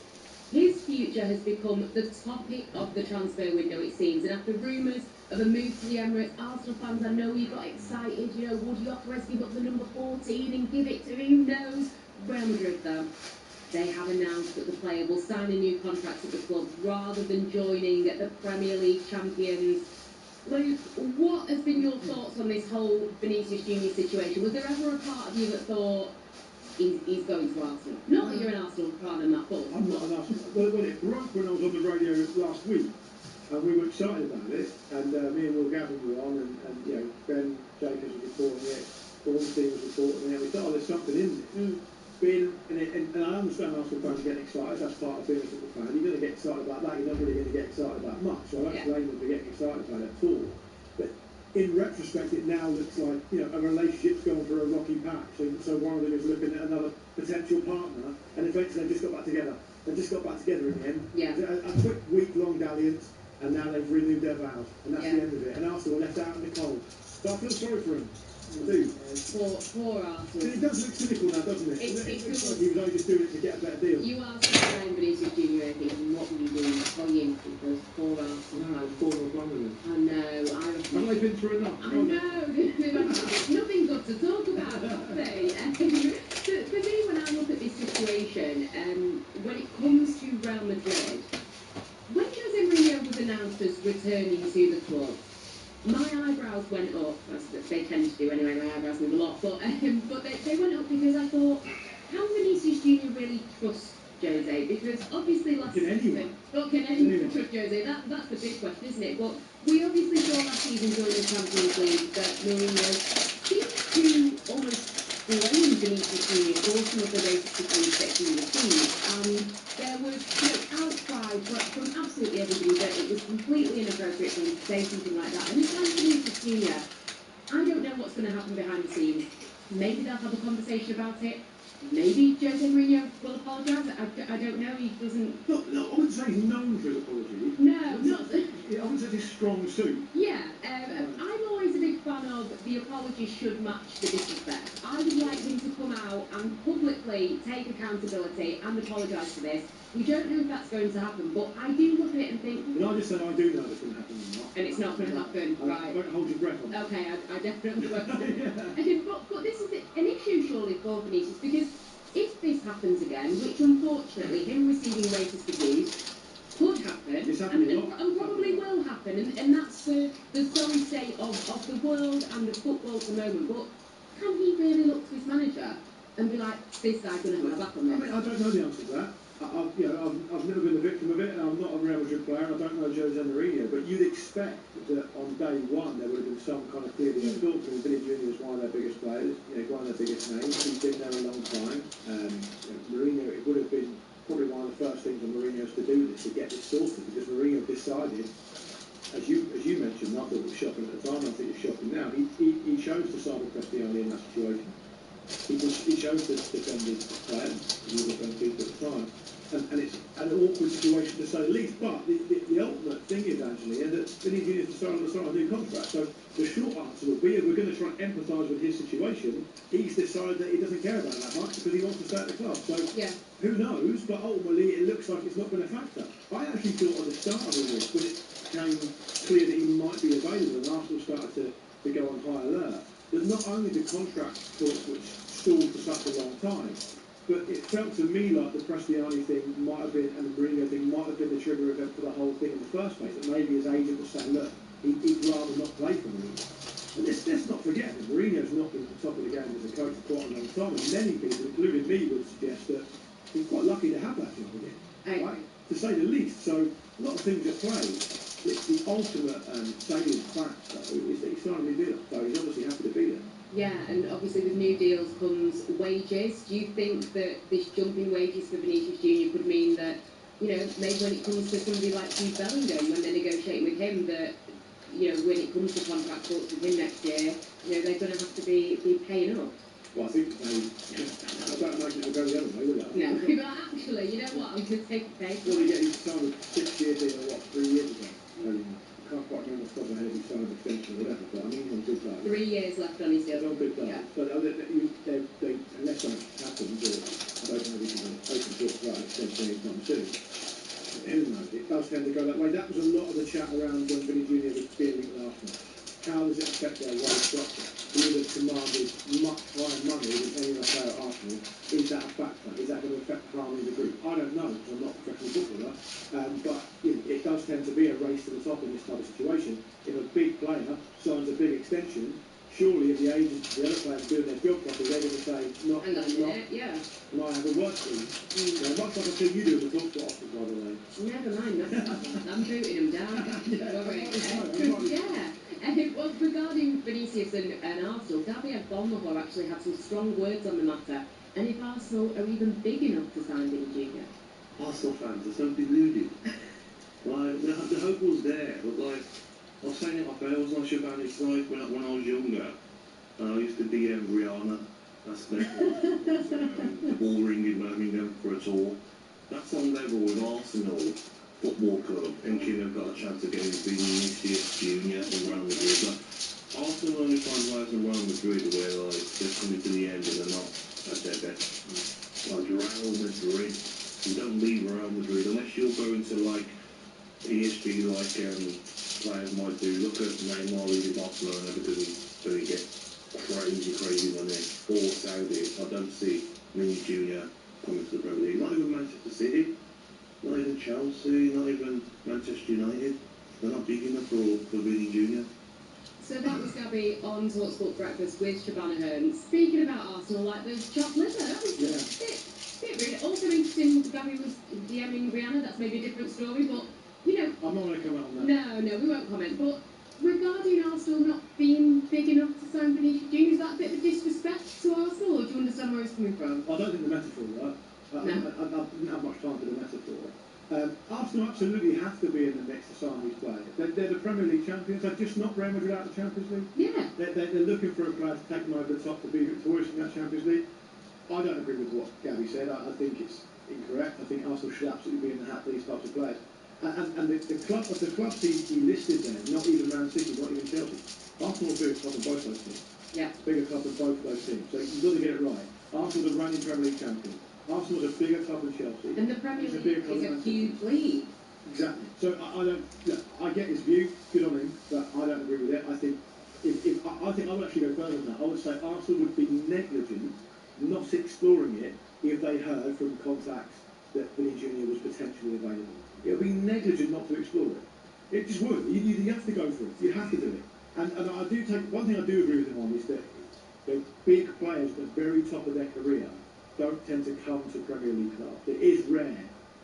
His future has become the topic of the transfer window, it seems, and after rumours of a move to the Emirates, Arsenal fans, I know you got excited. You know, would Gyökeres give up the number 14 and give it to who knows? Real Madrid, though. They have announced that the player will sign a new contract at the club rather than joining the Premier League champions. Luke, what has been your thoughts on this whole Vinicius Junior situation? Was there ever a part of you that thought he's going to Arsenal? Not that you're an Arsenal fan and that, but I'm not an Arsenal fan. Well, it broke when I was on the radio last week, and we were excited about it, and me and Will Gavin were on, and you know, Ben Jacobs was reporting it, Ornstein was reporting it, we thought, oh, there's something in this. And I understand Arsenal fans getting excited, that's part of being a football fan. You're going to get excited about that, you're not really going to get excited about much, so I don't blame them for getting excited about it at all. But in retrospect, it now looks like, you know, a relationship's gone through a rocky patch, so one of them is looking at another potential partner, and eventually they just got back together. They just got back together in the end. Yeah. A quick week-long dalliance, and now they've renewed their vows, and that's the end of it. And Arsenal were left out in the cold. So I feel sorry for him. I do. Poor Arsenal. It does look cynical now, doesn't it? It looks like he was only just doing it to get a better deal. You are saying Vinicius Junior, I think, and what were you doing? Playing because poor Arsenal. No, it's 4 North London. I know. Haven't they been through enough? I know. Nothing good to talk about, have they? For me, when I look at this situation, when it comes to Real Madrid, when Jose Mourinho was announced as returning to the club, my eyebrows went up, as they tend to do anyway, my eyebrows move a lot, but they went up because I thought, can Vinicius Junior really trust Jose? Because obviously last season, can anyone trust Jose? That's the big question, isn't it? But we obviously saw last season during the Champions League that Mourinho seemed to almost blame Vinicius Junior for some of the racist abuse that he received, and there was outcry from absolutely everybody that it was completely inappropriate for him to say something like that. And if I'm Vinicius Junior, I don't know what's going to happen behind the scenes. Maybe they'll have a conversation about it. Maybe Jose Mourinho will apologise. I don't know. He doesn't. No, I wouldn't say he's known for his apology. No, not. I wouldn't say it's his strong suit. Yeah, I'm always a big fan of the apology should match the disrespect. I would like him to come out and publicly take accountability and apologise for this. We don't know if that's going to happen, but I do look at it and think... And I just said I do know it's going to happen or not. And it's not going to happen, right? I won't hold your breath on it. Okay, I definitely won't. But this is an issue surely for Vinicius, because if this happens again, which unfortunately him receiving racist abuse could happen, and probably will happen, and that's the sorry state of the world and of football at the moment, but can he really look to his manager and be like, this guy's going to have my back on this? I mean, I don't know the answer to that. I've never been a victim of it, and I'm not a Real Madrid player, and I don't know Jose Mourinho, but you'd expect that on day one there would have been some kind of clearly thought to him. Vinny Junior was one of their biggest players, one of their biggest names. He's been there a long time. Mourinho, it would have been probably one of the first things on Mourinho's to do this, to get this sorted, because Mourinho decided, as you mentioned, and I thought it was shocking at the time, I think it's shocking now, he chose to side with Cristiano in that situation. He chose the defending player, he was a goalkeeper at the time. And it's an awkward situation to say the least. But the ultimate thing is, Anthony, that Vinny Junior's decided to start a new contract. So the short answer would be, if we're going to try and empathise with his situation, he's decided that he doesn't care about that much because he wants to stay at the club. So who knows? But ultimately, it looks like it's not going to factor. I actually thought at the start of the week, when it became clear that he might be available and Arsenal started to go on high alert, that not only the contract talks, which stalled for such a long time, but it felt to me like the Prestiani thing might have been, and the Mourinho thing might have been the trigger event for the whole thing in the first place. That maybe his agent was saying, look, he'd rather not play for me. And let's not forget that Mourinho's not been at the top of the game as a coach for quite a long time. And many people, including me, would suggest that he's quite lucky to have that job again, right? To say the least. So a lot of things at play. The ultimate salient fact, though, is that he's signed a new deal. So he's obviously happy to be there. Yeah, and obviously with new deals comes wages. Do you think that this jump in wages for Vinicius Junior could mean that, you know, maybe when it comes to somebody like Jude Bellingham, when they're negotiating with him, that, you know, when it comes to contract talks with him next year, you know, they're going to have to be paying up? Well, I think I don't imagine it'll go the other way, will it? No, but actually, you know what, I'm going to take a pay. Well, he signed a 6-year deal, 3 years ago? I can't quite remember off the top of my head if he signed an extension or whatever, but I mean, he's on good time. 3 years left on his deal. He's on good time. Yeah. But unless something happens, or I don't know if we can open talks about an extension anytime soon, who knows? It does tend to go that way. That was a lot of the chat around when Vinny Junior was being linked with Arsenal. How does it affect their wage structure? He would have commanded much higher money than any other player at Arsenal. Is that a factor? Is that going to affect the harmony of the group? I don't know, because I'm not a professional footballer. But you know, it does tend to be a race to the top in this type of situation. If a big player signs a big extension, surely if the agents, the other players doing their job properly, they're going to say, not, and I have a work team. Much like I see you do with the talkSPORT office, by the way. Never mind, I'm booting him down. Well, regarding Vinicius and Arsenal, David Bonmahor actually had some strong words on the matter. And if Arsenal are even big enough to sign Vinny Junior? Arsenal fans are so deluded. Like, the hope was there, but like, I was saying it off air, wasn't I, Siobhan? It's like when I was younger, I used to DM Rihanna. That's the ball ring in Birmingham for a tour. That's on level with Arsenal Football Club, thinking they've got a chance of getting Vinicius Junior and Real Madrid. But Arsenal only find players in Real Madrid where like they're coming to the end and they're not at their best. Like Real Madrid, you don't leave Real Madrid unless you're going to like PSG, like players might do. Look at Neymar leaving Barcelona because he's going to get crazy money. Or Saudi. I don't see Vinny Junior coming to the Premier League. Not even Manchester City. Not even Chelsea, not even Manchester United. They're not big enough for Vinny Junior. So that was Gabby on talkSPORT Breakfast with Shabana Hearn. Speaking about Arsenal, like the chopped liver, that was a bit rude. Also interesting, Gabby was DMing Rihanna, that's maybe a different story, but, you know... I'm not going to comment on that. No, we won't comment, but regarding Arsenal not being big enough to sign Vinicius Junior, is that a bit of a disrespect to Arsenal, or do you understand where it's coming from? I don't think the metaphor, right? I didn't have much time for the metaphor. Arsenal absolutely have to be in the mix to sign these players. They're the Premier League champions. They're just not Real Madrid out of the Champions League. Yeah. They're looking for a player to take them over the top to be victorious in that Champions League. I don't agree with what Gabby said. I think it's incorrect. I think Arsenal should absolutely be in the hat for these types of players. And the clubs he listed there, not even Man City, not even Chelsea. Arsenal are bigger club than both those teams. Yeah. Bigger club than both of those teams. So you've got to get it right. Arsenal are the reigning Premier League champions. Arsenal's a bigger club than Chelsea. And the Premier League is a huge league. Exactly. So I get his view. Good on him, but I don't agree with it. I think I would actually go further than that. I would say Arsenal would be negligent not exploring it if they heard from contacts that Vinny Junior was potentially available. It would be negligent not to explore it. It just would. You have to go for it. You have to do it. And I do take one thing I do agree with him on is that the big players at the very top of their career don't tend to come to Premier League clubs. It is rare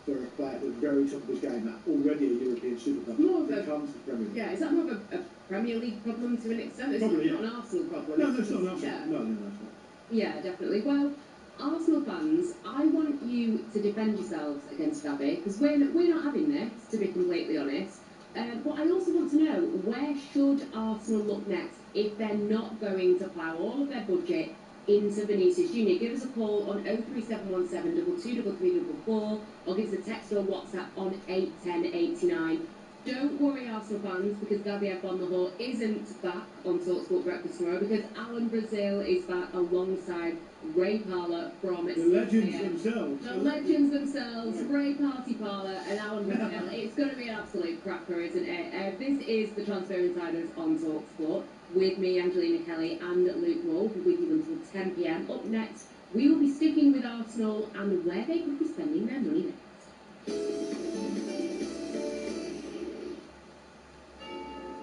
for a player at the very top of his game, that already a European super club, that comes to Premier League. Yeah, is that more of a Premier League problem to an extent? It's Probably, not an Arsenal problem. No, it's not an Arsenal. No, it's not. Yeah, definitely. Well, Arsenal fans, I want you to defend yourselves against Gabby, because we're not having this, to be completely honest. But I also want to know, where should Arsenal look next if they're not going to plough all of their budget into Vinicius Junior. Give us a call on 03717 223344 or give us a text or WhatsApp on 81089. Don't worry, Arsenal fans, because Gabriel Bonmahor isn't back on talkSPORT Breakfast tomorrow, because Alan Brazil is back alongside Ray Parlour from the legends themselves. The legends themselves, Ray Party Parlour and Alan Brazil. It's going to be an absolute cracker, isn't it? This is the Transfer Insiders on talkSPORT with me, Angelina Kelly, and Luke Wolf. We'll be with you until 10 p.m. Up next, we will be sticking with Arsenal and where they could be spending their money next.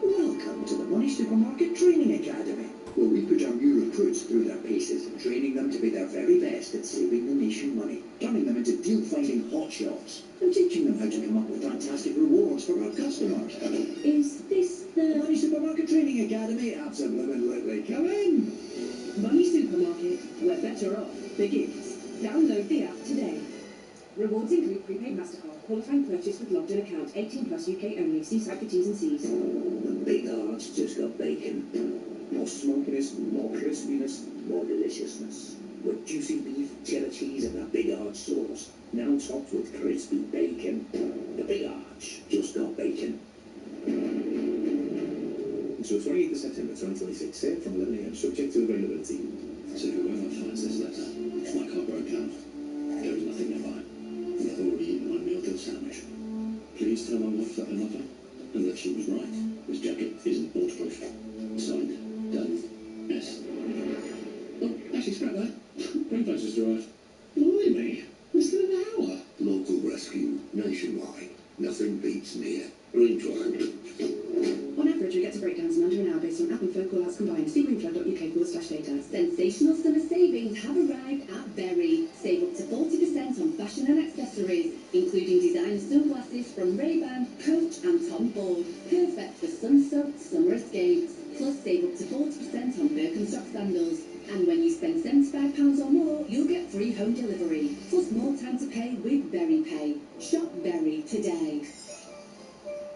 Welcome to the Money Supermarket Training Academy, where we put our new recruits through their paces, training them to be their very best at saving the nation money, turning them into deal-finding hotshots, and teaching them how to come up with fantastic rewards for our customers. Is this the Money Supermarket Training Academy? Absolutely. Come in! Money Supermarket, where better off begins? Download the app today. Rewards include prepaid MasterCard, qualifying purchase with logged-in account, 18 plus UK only. See site for T's and C's. The big heart's just got bacon. More smokiness, more crispiness, more deliciousness. With juicy beef, cheddar cheese and a big arch sauce. Now topped with crispy bacon. The big arch just got bacon. So 28th of September 2026, sale from 11 AM, subject to availability. So whoever finds this letter, my car broke down. There is nothing nearby. And I've already eaten my meal deal sandwich. Please tell my wife that I love her, and that she was right. This jacket isn't waterproof. Signed, Dan S. Oh, actually, scrap that. Breakfast just arrived. Blimey, less than an hour. Local rescue, nationwide. Nothing beats near. Greenfield. On average, we get to breakdowns in under an hour based on app and phone callouts combined. See greenflag.uk/data. Sensational summer savings have arrived at Berry. Save up to 40% on fashion and accessories, including designer sunglasses from Ray-Ban, Coach and Tom Ford. Perfect for sun-soaked summer escapes. Plus, save up to 40% on Birkenstock sandals. And when you spend £75 or more, you'll get free home delivery. Plus more time to pay with Berry Pay. Shop Berry today.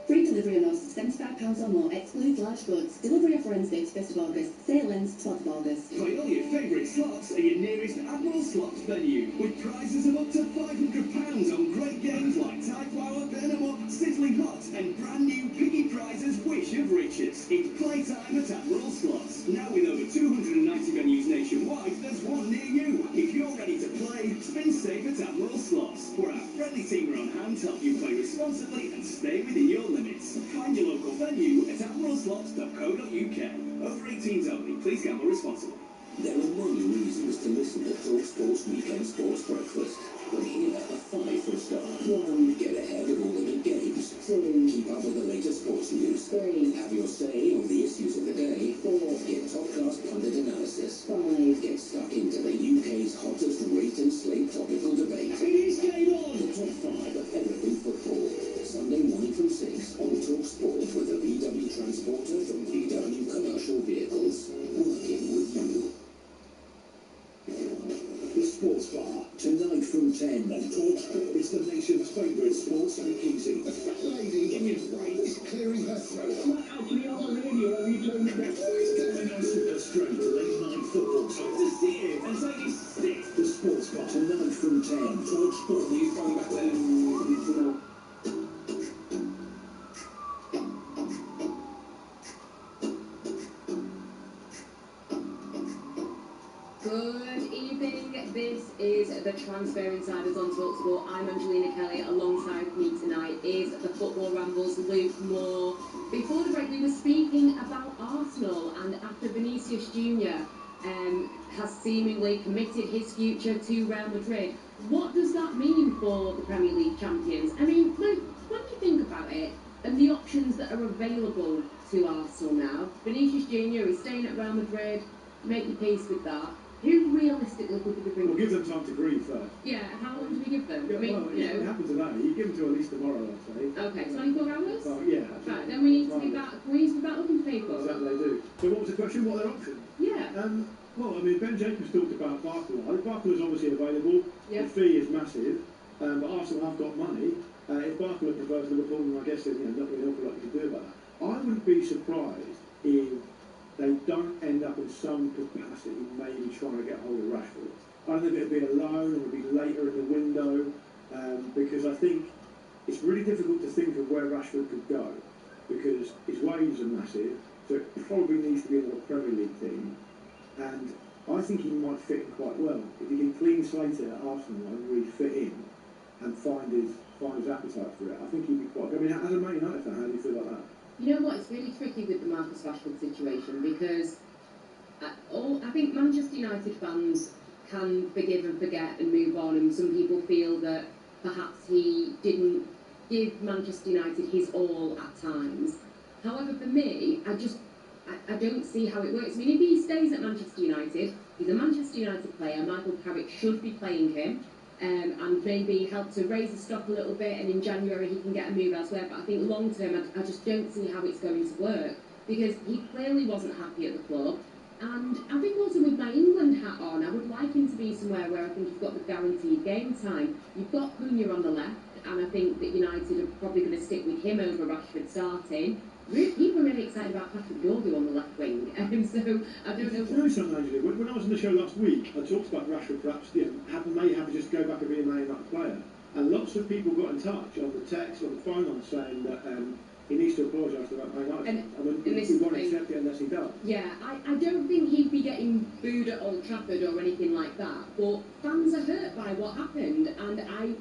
Free delivery on us, £75 or more, excludes large goods. Delivery offer ends 31st of August. Sale ends 12th of August. Find all your favourite slots at your nearest Admiral Slots venue, with prizes of up to £500 on great games like Tide Flower, Burn 'em Up, Sizzling Hot, and brand new Piggy Prizes Wish of Riches. It's playtime at Admiral Slots. Now with over 290 venues nationwide, there's one near you. If you're ready to play, spin safe at Admiral Slots, where our friendly team are on hand to help you play responsibly and stay within your limits. Find your local venue at admiralslots.co.uk. Over 18s only. Please gamble responsibly. There are many reasons to listen to talkSPORT's Weekend Sports Breakfast. But here are 5 for a start. 1. Get ahead of all the big games. 2. Keep up with the latest sports news. 3. Have your say on the issues of the day. 4. Get top-class pundit analysis. 5. Get stuck into the UK's hottest rate and slate topical debate. It is game on! The top 5 of everything football. Sunday morning from 6 on talkSPORT with a VW transporter from VW Commercial Vehicles. Working with you. The Sports Bar, tonight from 10 on talkSPORT. It's the nation's favourite sports speakeasy. A fat lady, give me a break, is clearing her throat. Flat out me on the radio, have you told me that? It's going on super straight to late night football. Time to see it and take his stick. The Sports Bar, tonight from 10. talkSPORT, he's going back there. Good evening, this is the Transfer Insiders on talkSPORT. I'm Angelina Kelly, alongside me tonight is the Football Rambles, Luke Moore. Before the break we were speaking about Arsenal, and after Vinicius Junior has seemingly committed his future to Real Madrid, what does that mean for the Premier League champions? I mean, Luke, when you think about it, and the options that are available to Arsenal now, Vinicius Junior is staying at Real Madrid, make your peace with that. Who realistically could we bring? We'll give them time to grieve first. Yeah, how long do we give them? Yeah, I mean, well, it happens today. You give them to at least tomorrow, I'd say. Okay, 24 hours? Well, yeah. Right, then we need to be back. We need to be back looking for people. Exactly, they do. So what was the question? What are their options? Yeah. Well, I mean, Ben Jacobs talked about Barcelona. Barcelona is obviously available. Yeah. The fee is massive, but Arsenal have got money. If Barcelona prefers Liverpool, then I guess there's not really an awful lot you can do about that. I wouldn't be surprised if they don't end up in some capacity maybe trying to get hold of Rashford. I don't know if it'll be a loan or it'll be later in the window, because I think it's really difficult to think of where Rashford could go, because his wages are massive, so it probably needs to be another Premier League team, and I think he might fit in quite well. If he can clean slate it at Arsenal and really fit in and find his appetite for it, I think he'd be quite good. I mean, as a Man United fan, how do you feel about that? You know what, it's really tricky with the Marcus Rashford situation, because I think Manchester United fans can forgive and forget and move on, and some people feel that perhaps he didn't give Manchester United his all at times. However, for me, I don't see how it works. I mean, if he stays at Manchester United, he's a Manchester United player, Michael Carrick should be playing him, and maybe help to raise the stock a little bit, and in January he can get a move elsewhere. But I think long term, I just don't see how it's going to work, because he clearly wasn't happy at the club. And I think also with my England hat on, I would like him to be somewhere where I think he's got the guaranteed game time. You've got Cunha on the left, and I think that United are probably going to stick with him over Rashford starting. People are really excited about Patrick Dorgu on the left wing, so I don't know. You know something, Angela? When I was on the show last week, I talked about Rashford perhaps may have to just go back and be a Man United player, and lots of people got in touch on the text, on the phone line, saying that he needs to apologise to that Man United. I mean, he won't accept it unless he does. Yeah, I don't think he'd be getting booed at Old Trafford or anything like that, but fans are hurt by what happened, and I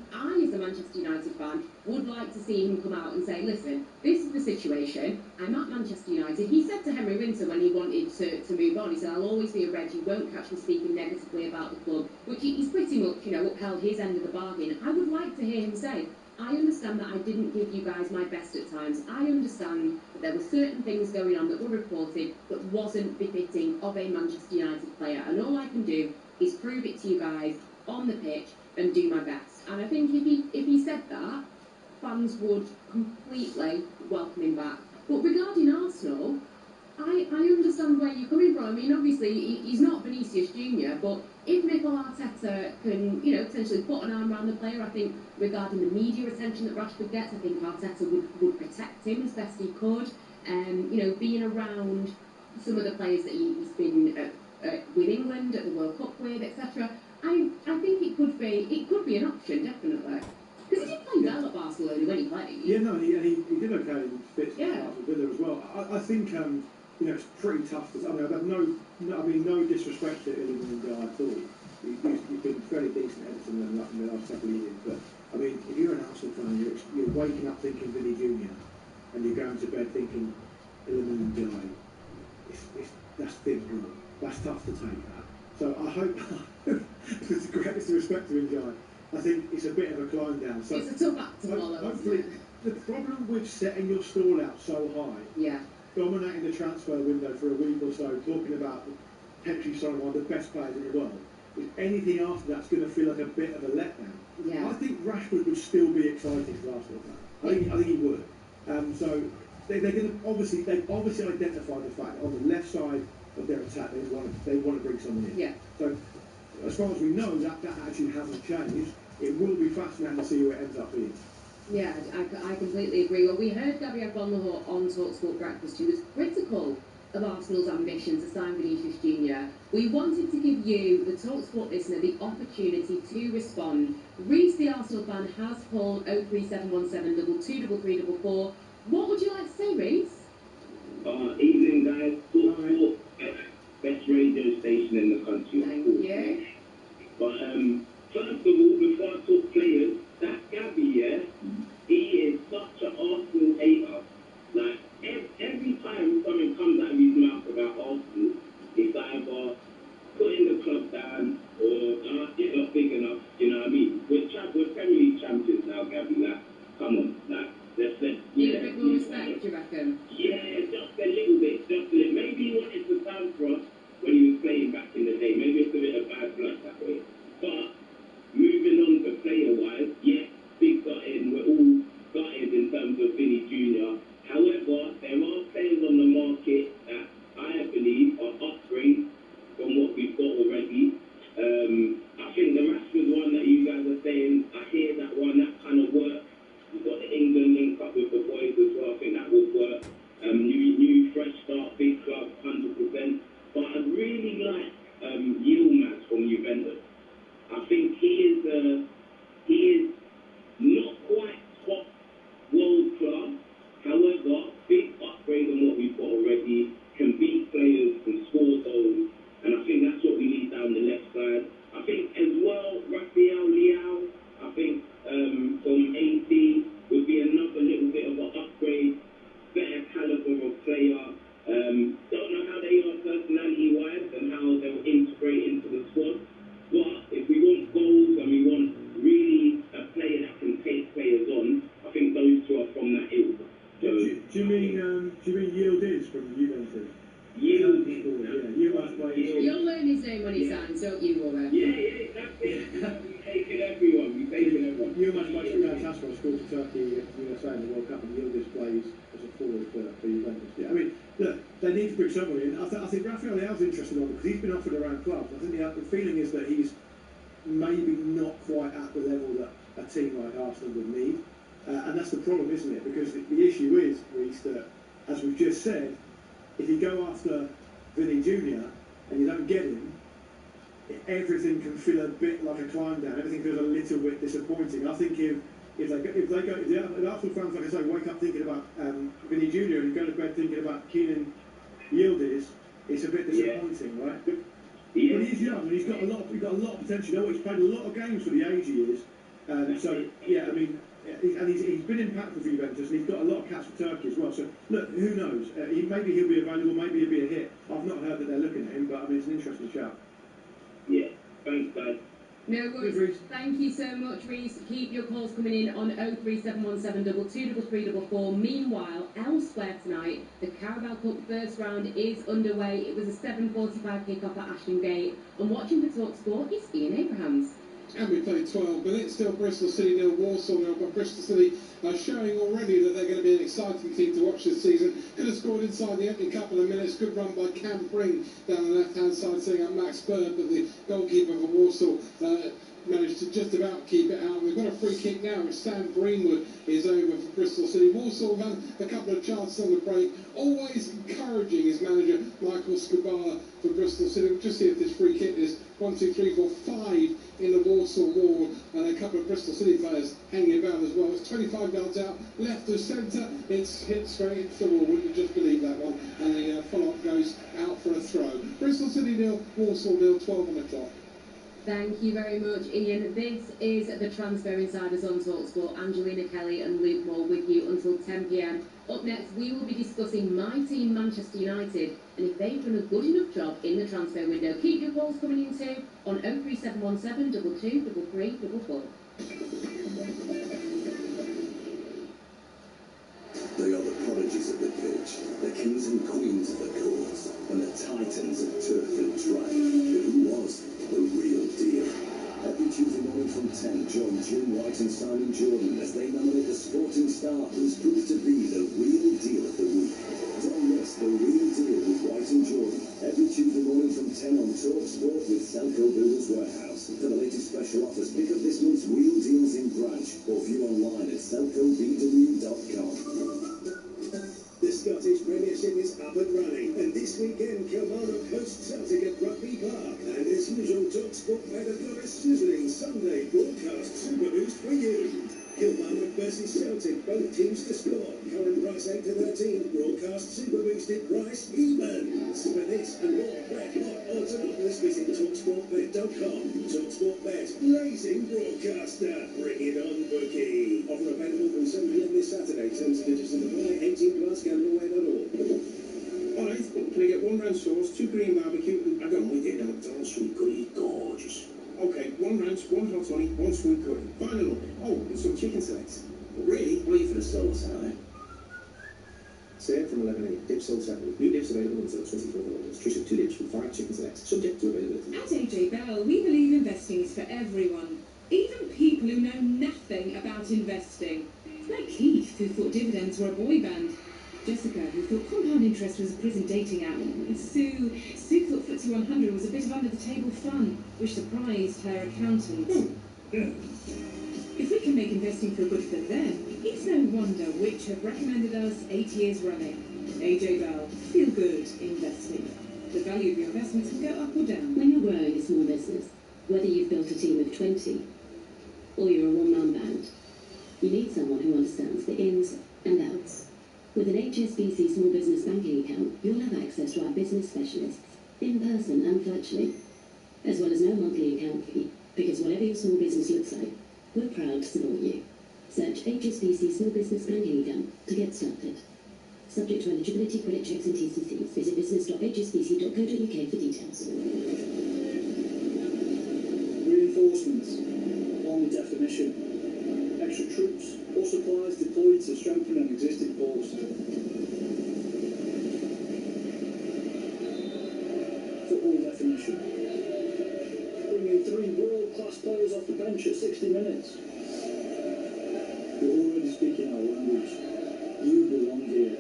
as a Manchester United fan, would like to see him come out and say, listen, this is the situation, I'm at Manchester United. He said to Henry Winter when he wanted to move on, he said, I'll always be a Red, you won't catch me speaking negatively about the club, which he's pretty much, upheld his end of the bargain. I would like to hear him say, I understand that I didn't give you guys my best at times. I understand that there were certain things going on that were reported that wasn't befitting of a Manchester United player, and all I can do is prove it to you guys on the pitch and do my best. And I think if he said that, fans would completely welcome him back. But regarding Arsenal, I understand where you're coming from. I mean, obviously, he's not Vinicius Junior, but if Mikel Arteta can, potentially put an arm around the player, I think regarding the media attention that Rashford gets, I think Arteta would protect him as best he could. Being around some of the players that he's been with England at the World Cup with, etc. I think it could be an option, definitely. Because he did play well at Barcelona when he played. Yeah, no, he did okay in fits with Villa as well. I think it's pretty tough. I mean, I've had no disrespect to Iliman Ndiaye at all. He's been fairly decent at Everton in the last couple of years. But I mean, if you're an Arsenal fan, you're waking up thinking Vinny Junior, and you're going to bed thinking Iliman Ndiaye. That's big wrong. That's tough to take that. So I hope, with the greatest respect to Ndiaye, I think it's a bit of a climb down. So it's a tough act to follow. Hopefully, the problem with setting your stall out so high, dominating the transfer window for a week or so, talking about potentially signing one of the best players in the world, is anything after that's going to feel like a bit of a letdown. Yeah. I think Rashford would still be exciting for Arsenal fans. I think he would. So they're going to obviously identify the fact on the left side of their attack they want to bring someone in. Yeah. So as far as we know, that actually hasn't changed. It will be fascinating to see who it ends up being. Yeah, I completely agree. Well, we heard Gabriel Bonlahor on talkSPORT Breakfast, who was critical of Arsenal's ambition to sign Vinicius Junior. We wanted to give you, the talkSPORT listener, the opportunity to respond. Reece, the Arsenal fan, has called 03717 223344. What would you like to say, Reece? Evening, guys. talkSPORT, best radio station in the country. Thank you. But first of all, before I talk players, that Gabby, he is such an Arsenal hater. Like, every time something comes out of his mouth about Arsenal, it's either putting the club down or you're not big enough, you know what I mean? We're Premier League champions now, Gabby. Like, come on, like, let's Need a bit more respect, do you reckon? Yeah, just a little bit, Maybe he wanted to stand for us when he was playing back in the day. Maybe it's a bit of bad blood that way. But moving day money signs, don't you, Robert? Yeah, that's it. We taking everyone. We taking everyone. You almost makes me fantastic. I scored for Turkey, USA in the World Cup, and Yildiz plays as a forward for Juventus. Yeah, I mean, look, they need to bring someone in. I think Rafael Leao's an interesting one because he's been offered around clubs. I think the feeling is that he's maybe not quite at the level that a team like Arsenal would need. And that's the problem, isn't it? Because the issue is, Reece, that, as we've just said, if you go after Vinny Jr. and you don't get him, everything can feel a bit like a climb down. Everything feels a little bit disappointing. I think if the Arsenal fans, like I say, wake up thinking about Vinny Jr. and go to bed thinking about Keenan Yildiz, it's a bit disappointing, right? But he's young and he's got a lot of potential. You know what? He's played a lot of games for the age he is. So yeah, I mean. And he's been impactful for Juventus, and he's got a lot of cash for Turkey as well. So look, who knows? Maybe he'll be available, maybe he'll be a hit. I've not heard that they're looking at him, but I mean it's an interesting shout. Yeah, thanks, guys. No worries. Thank you so much, Reece. Keep your calls coming in on 03717 223344. Meanwhile, elsewhere tonight, the Carabao Cup first round is underway. It was a 7:45 kick-off at Ashton Gate, and watching for talkSPORT is Ian Abrahams. And we played 12 minutes, still Bristol City nil, Warsaw nil, but Bristol City are showing already that they're going to be an exciting team to watch this season. Could have scored inside the opening couple of minutes. Good run by Cam Pring down the left-hand side, setting up Max Bird, but the goalkeeper for Warsaw managed to just about keep it out. We've got a free kick now, which Sam Greenwood is over for Bristol City. Warsaw have had a couple of chances on the break, always encouraging his manager, Michael Skubala, for Bristol City. We'll just see if this free kick is 1, 2, 3, 4, 5 in the Warsaw wall, and a couple of Bristol City players hanging about as well. It's 25 yards out, left to centre. It's hit straight into the wall. Wouldn't you just believe that one? And the follow-up goes out for a throw. Bristol City nil, Warsaw nil, 12 on the clock. Thank you very much, Ian. This is the Transfer Insiders on talkSPORT. Angelina Kelly and Luke Moore with you until 10 p.m. Up next, we will be discussing my team, Manchester United, and if they've done a good enough job in the transfer window. Keep your calls coming in too on 03717 223344. They are the prodigies of the pitch, the kings and queens of the courts, and the titans of turf and track. But who was the real deal? Every Tuesday morning from 10, join Jim White and Simon Jordan as they nominate the sporting star who's proved to be the real deal of the week. Don't miss The Real Deal with White and Jordan every Tuesday morning from 10 on talkSPORT with Selco Builders Warehouse. For the latest special offers, pick up this month's Real Deals in branch or view online at selcobw.com. The Scottish Premiership is up and running, and this weekend Kilmarnock hosts Celtic at Rugby Park. And as usual, talkSPORT play the glorious sizzling Sunday broadcast super boost for you. Kilmarnock versus Celtic, both teams to score. Current price 8 to 13. Broadcast super boosted price evens. For this and more red hot odds and offers, visit talksportbet.com. talkSPORT Bet, blazing broadcaster. Bring it on, bookie. Offer available from 7 p.m. this Saturday. Terms and conditions apply. 18 plus. Gambleway.org. Alright, can I get 1 round sauce, 2 green barbecue, and I don't mind getting a McDonald's sweet curry, gorgeous. Okay, 1 ranch, 1 hot toddy, 1 sweet curry. Final order. Oh, and some chicken selects. Really? I'll eat for the sauce, aren't I? Sale from 11 a.m. Dip sold separately. New dips available until 24th of August. Choose 2 dips with 5 chicken selects. Subject to availability. At AJ Bell, we believe investing is for everyone, even people who know nothing about investing. Like Keith, who thought dividends were a boy band. Jessica, who thought compound interest was a prison dating app. And Sue thought FTSE 100 was a bit of under-the-table fun, which surprised her accountant. If we can make investing feel good for them, it's no wonder which have recommended us 8 years running. AJ Bell, feel good investing. The value of your investments will go up or down. When you're growing a small business, whether you've built a team of 20 or you're a one-man band, you need someone who understands the ins and outs. With an HSBC small business banking account, you'll have access to our business specialists, in person and virtually, as well as no monthly account fee, because whatever your small business looks like, we're proud to support you. Search HSBC Small Business Banking Account to get started. Subject to eligibility, credit checks and TCCs. Visit business.hsbc.co.uk for details. Reinforcements, long definition, extra troops or supplies deployed to strengthen an existing force. Football full definition. Bringing 3 world-class players off the bench at 60 minutes. You're already speaking our language. You belong here.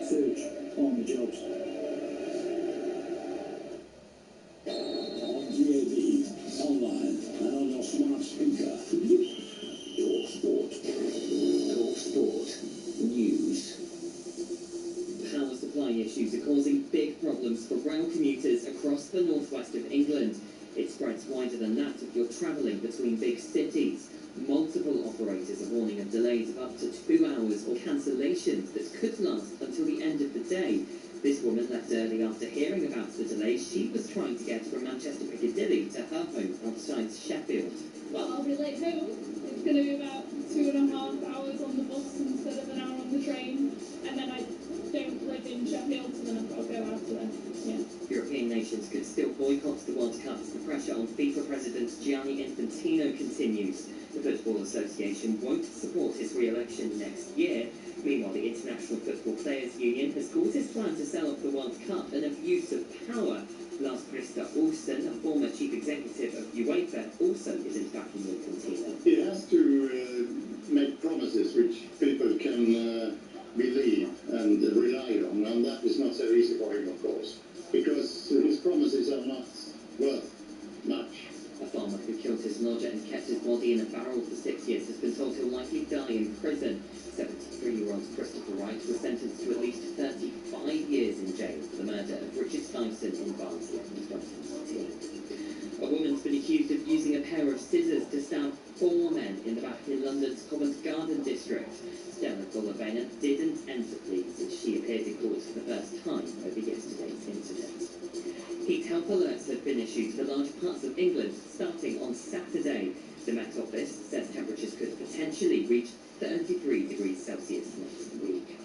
Search Army Jobs. On DAB, online, and on your smart speaker. talkSPORT. talkSPORT. News. Power supply issues are causing big problems for rail commuters across the northwest of England. It spreads wider than that if you're travelling between big cities. Multiple operators are warning of delays of up to 2 hours or cancellations that could last until the end of the day. This woman left early after hearing about the delays. She was trying to get from Manchester Piccadilly to her home outside Sheffield. Well, I'll be late home. It's going to be about 2.5 hours on the bus instead of an hour on the train. And then I don't live in Sheffield, so then I've got to go out to there. Yeah. European nations could still boycott the World Cup as the pressure on FIFA President Gianni Infantino continues. The Football Association won't support his re-election next year. Meanwhile, the International Football Players Union has called his plan to sell off the World Cup an abuse of power. Lars Christer Olsen, a former chief executive of UEFA, also isn't backing Infantino. He has to make promises which people can believe and rely on, and that is not so easy for him, of course, because his promises are not worth much. A farmer who killed his lodger and kept his body in a barrel for 6 years has been told he'll likely die in prison. 73-year-old Christopher Wright was sentenced to at least 35 years in jail for the murder of Richard Tyson in Barnsley in 2019. A woman's been accused of using a pair of scissors to stab 4 men in the back in London's Covent Garden district. Stella Golovena didn't enter plea since she appeared in court for the first time over yesterday's incident. Heat health alerts have been issued to large parts of England starting on Saturday. The Met Office says temperatures could potentially reach 33 degrees Celsius next week.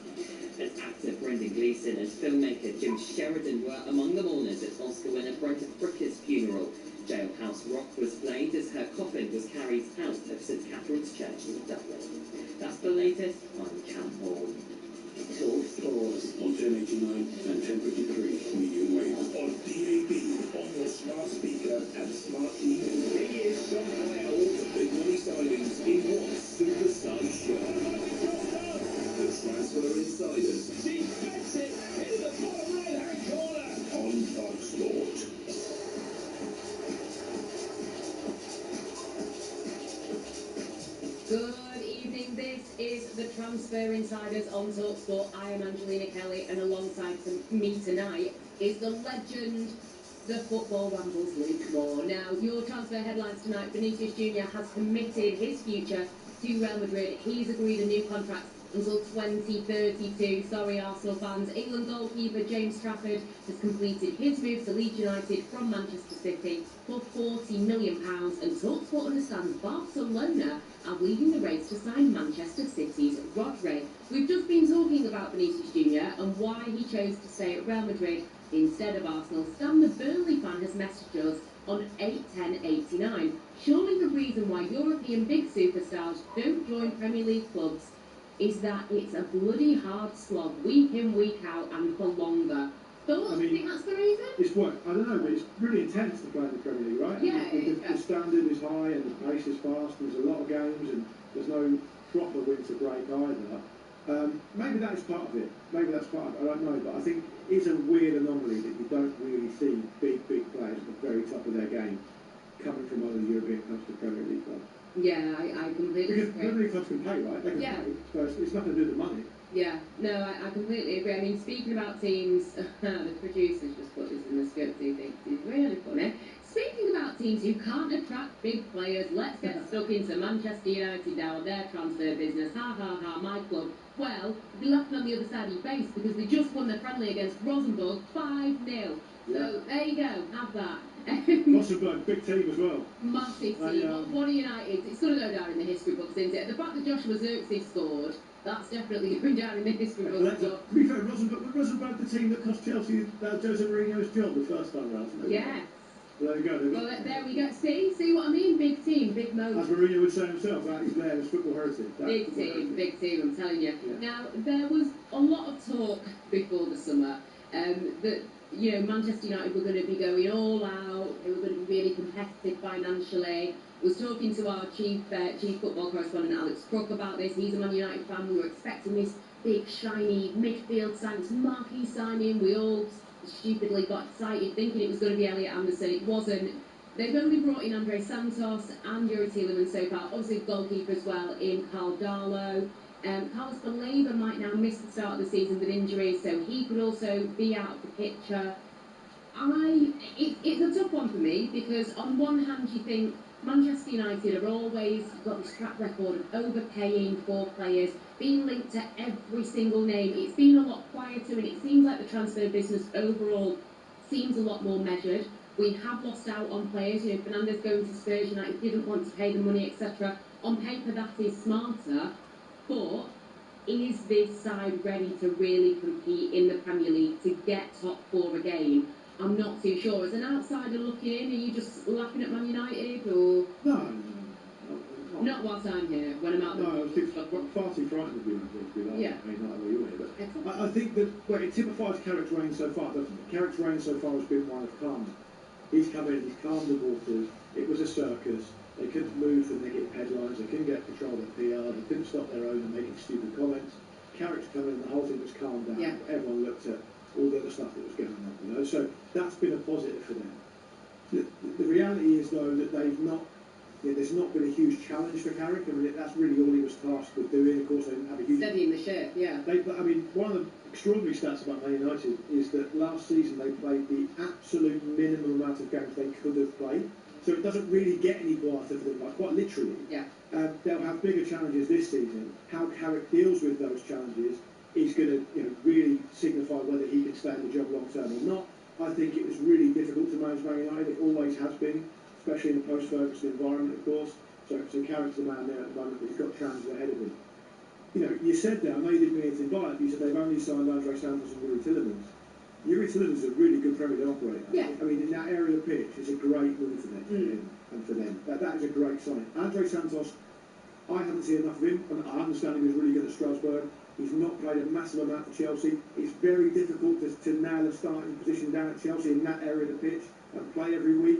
And actor Brendan Gleeson and filmmaker Jim Sheridan were among the mourners at Oscar winner Greta Fricker's funeral. Jailhouse Rock was played as her coffin was carried out of St Catherine's Church in Dublin. That's the latest. I'm Cam Hall. talkSPORT on 1089 and 1053 medium wave. On DAB, on your smart speaker and smart TV. He is somehow all the big money signings in one super-sized show. The Transfer Insiders. She gets it in the bottom right-hand corner. On talkSPORT. Good evening, this is the Transfer Insiders on talkSPORT. I am Angelina Kelly, and alongside me tonight is the legend, the football rambles Luke Moore. Now, your transfer headlines tonight: Vinicius Jr. has committed his future to Real Madrid. He's agreed a new contract until 2032. Sorry, Arsenal fans. England goalkeeper James Trafford has completed his move to Leeds United from Manchester City for £40 million, and talkSPORT understands Barcelona are leading the race to sign Manchester City's Rodri. We've just been talking about Vinicius Jr. and why he chose to stay at Real Madrid instead of Arsenal. Stan, the Burnley fan, has messaged us on 81089. Surely the reason why European big superstars don't join Premier League clubs is that it's a bloody hard slog, week in, week out, and for longer. Thoughts? Do you think that's the reason? It's what, I don't know, but it's really intense to play in the Premier League, right? Yeah, The standard is high and the pace is fast, and there's a lot of games, and there's no proper winter break either. Maybe that is part of it. Maybe that's part of it. I don't know, but I think it's a weird anomaly that you don't really see big players at the very top of their game coming from other European clubs to Premier League clubs. Yeah, I completely Because agree. Premier League clubs can pay, right? They can pay, so it's nothing to do with the money. Yeah, no, I completely agree. I mean, speaking about teams, the producers just put this in the script, who thinks it's really funny. Speaking about teams who can't attract big players, let's get stuck into Manchester United now, their transfer business. Ha ha ha, my club. Well, they're laughing on the other side of your face because they just won their friendly against Rosenborg 5-0. So there you go, have that. Rosenborg, big team as well. Massive team. One of United, it's going to go down in the history books, isn't it? The fact that Joshua Zirkzee scored, that's definitely going down in the history books. To be fair, Rosenborg the team that cost Chelsea Jose Mourinho's job the first time round. Yeah. There you go. Well, there we go. See what I mean? Big team, big moment. As Mourinho would say himself, that is there as football heritage. Big team, I'm telling you. Yeah. Now, there was a lot of talk before the summer that Manchester United were going to be going all out. They were going to be really competitive financially. I was talking to our chief football correspondent Alex Crook about this. He's a Man United fan. We were expecting this big shiny midfield signing, this marquee signing. We all stupidly got excited thinking it was going to be Elliot Anderson. It wasn't. They've only brought in Andre Santos and Yuri Tielemans so far. Obviously goalkeeper as well in Carl Darlow. Carlos Baleba might now miss the start of the season with injuries, so he could also be out of the picture. It's a tough one for me, because on one hand you think Manchester United have always got this track record of overpaying for players, being linked to every single name. It's been a lot quieter, and it seems like the transfer business overall seems a lot more measured. We have lost out on players. Fernandes going to Spurs, United didn't want to pay the money, etc. On paper that is smarter, but is this side ready to really compete in the Premier League to get top 4 again? I'm not too sure. As an outsider looking in, are you just laughing at Man United, or...? No. Not whilst I'm here, when I'm out there. No, I was far too frightened of you, to be honest. Yeah. I mean, not where you were, but I think that, well, it typifies Carrick's reign so far, doesn't it? Carrick's reign so far has been one of calm. He's come in, he's calmed the waters. It was a circus. They couldn't move the negative headlines, they couldn't get control of their PR, they couldn't stop their own and making stupid comments. Carrick's come in and the whole thing was calmed down. Yeah. Everyone looked at all the other stuff that was going on, So that's been a positive for them. The reality is, though, that they've not, there's not been a huge challenge for Carrick. I mean, that's really all he was tasked with doing. Of course, they didn't have a huge... Steadying the ship, yeah. One of the extraordinary stats about Man United is that last season they played the absolute minimum amount of games they could have played. So it doesn't really get any quieter for them, quite literally. Yeah. They'll have bigger challenges this season. How Carrick deals with those challenges is going to really signify whether he can stay in the job long term or not. I think it was really difficult to manage Man United. It always has been, especially in a post-Ferguson environment, of course. So Carrick's the man there at the moment, but he's got challenges ahead of him. You said there, I know you didn't mean anything by it, but you said they've only signed Andre Santos and Yuri Tielemans. Yuri Tielemans is a really good Premier League operator. Yeah. I mean, in that area of pitch, it's a great move for them, and for them. That is a great sign. Andre Santos, I haven't seen enough of him, and I understand he was really good at Strasbourg. He's not played a massive amount for Chelsea. It's very difficult to nail a starting position down at Chelsea in that area of the pitch and play every week.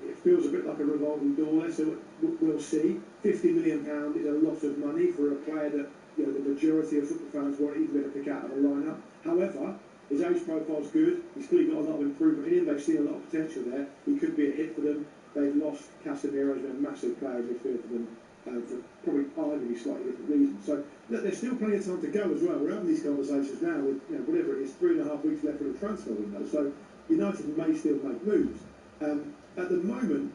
It feels a bit like a revolving door there, so we'll see. £50 million is a lot of money for a player that the majority of football fans weren't even going to pick out of a lineup. However, his age profile's good. He's clearly got a lot of improvement in him. They've seen a lot of potential there. He could be a hit for them. They've lost Casemiro, who's been a massive player in midfield for them, for probably arguably slightly different reasons. So look, there's still plenty of time to go as well. We're having these conversations now with whatever it is, 3.5 weeks left of the transfer window. So United may still make moves. At the moment,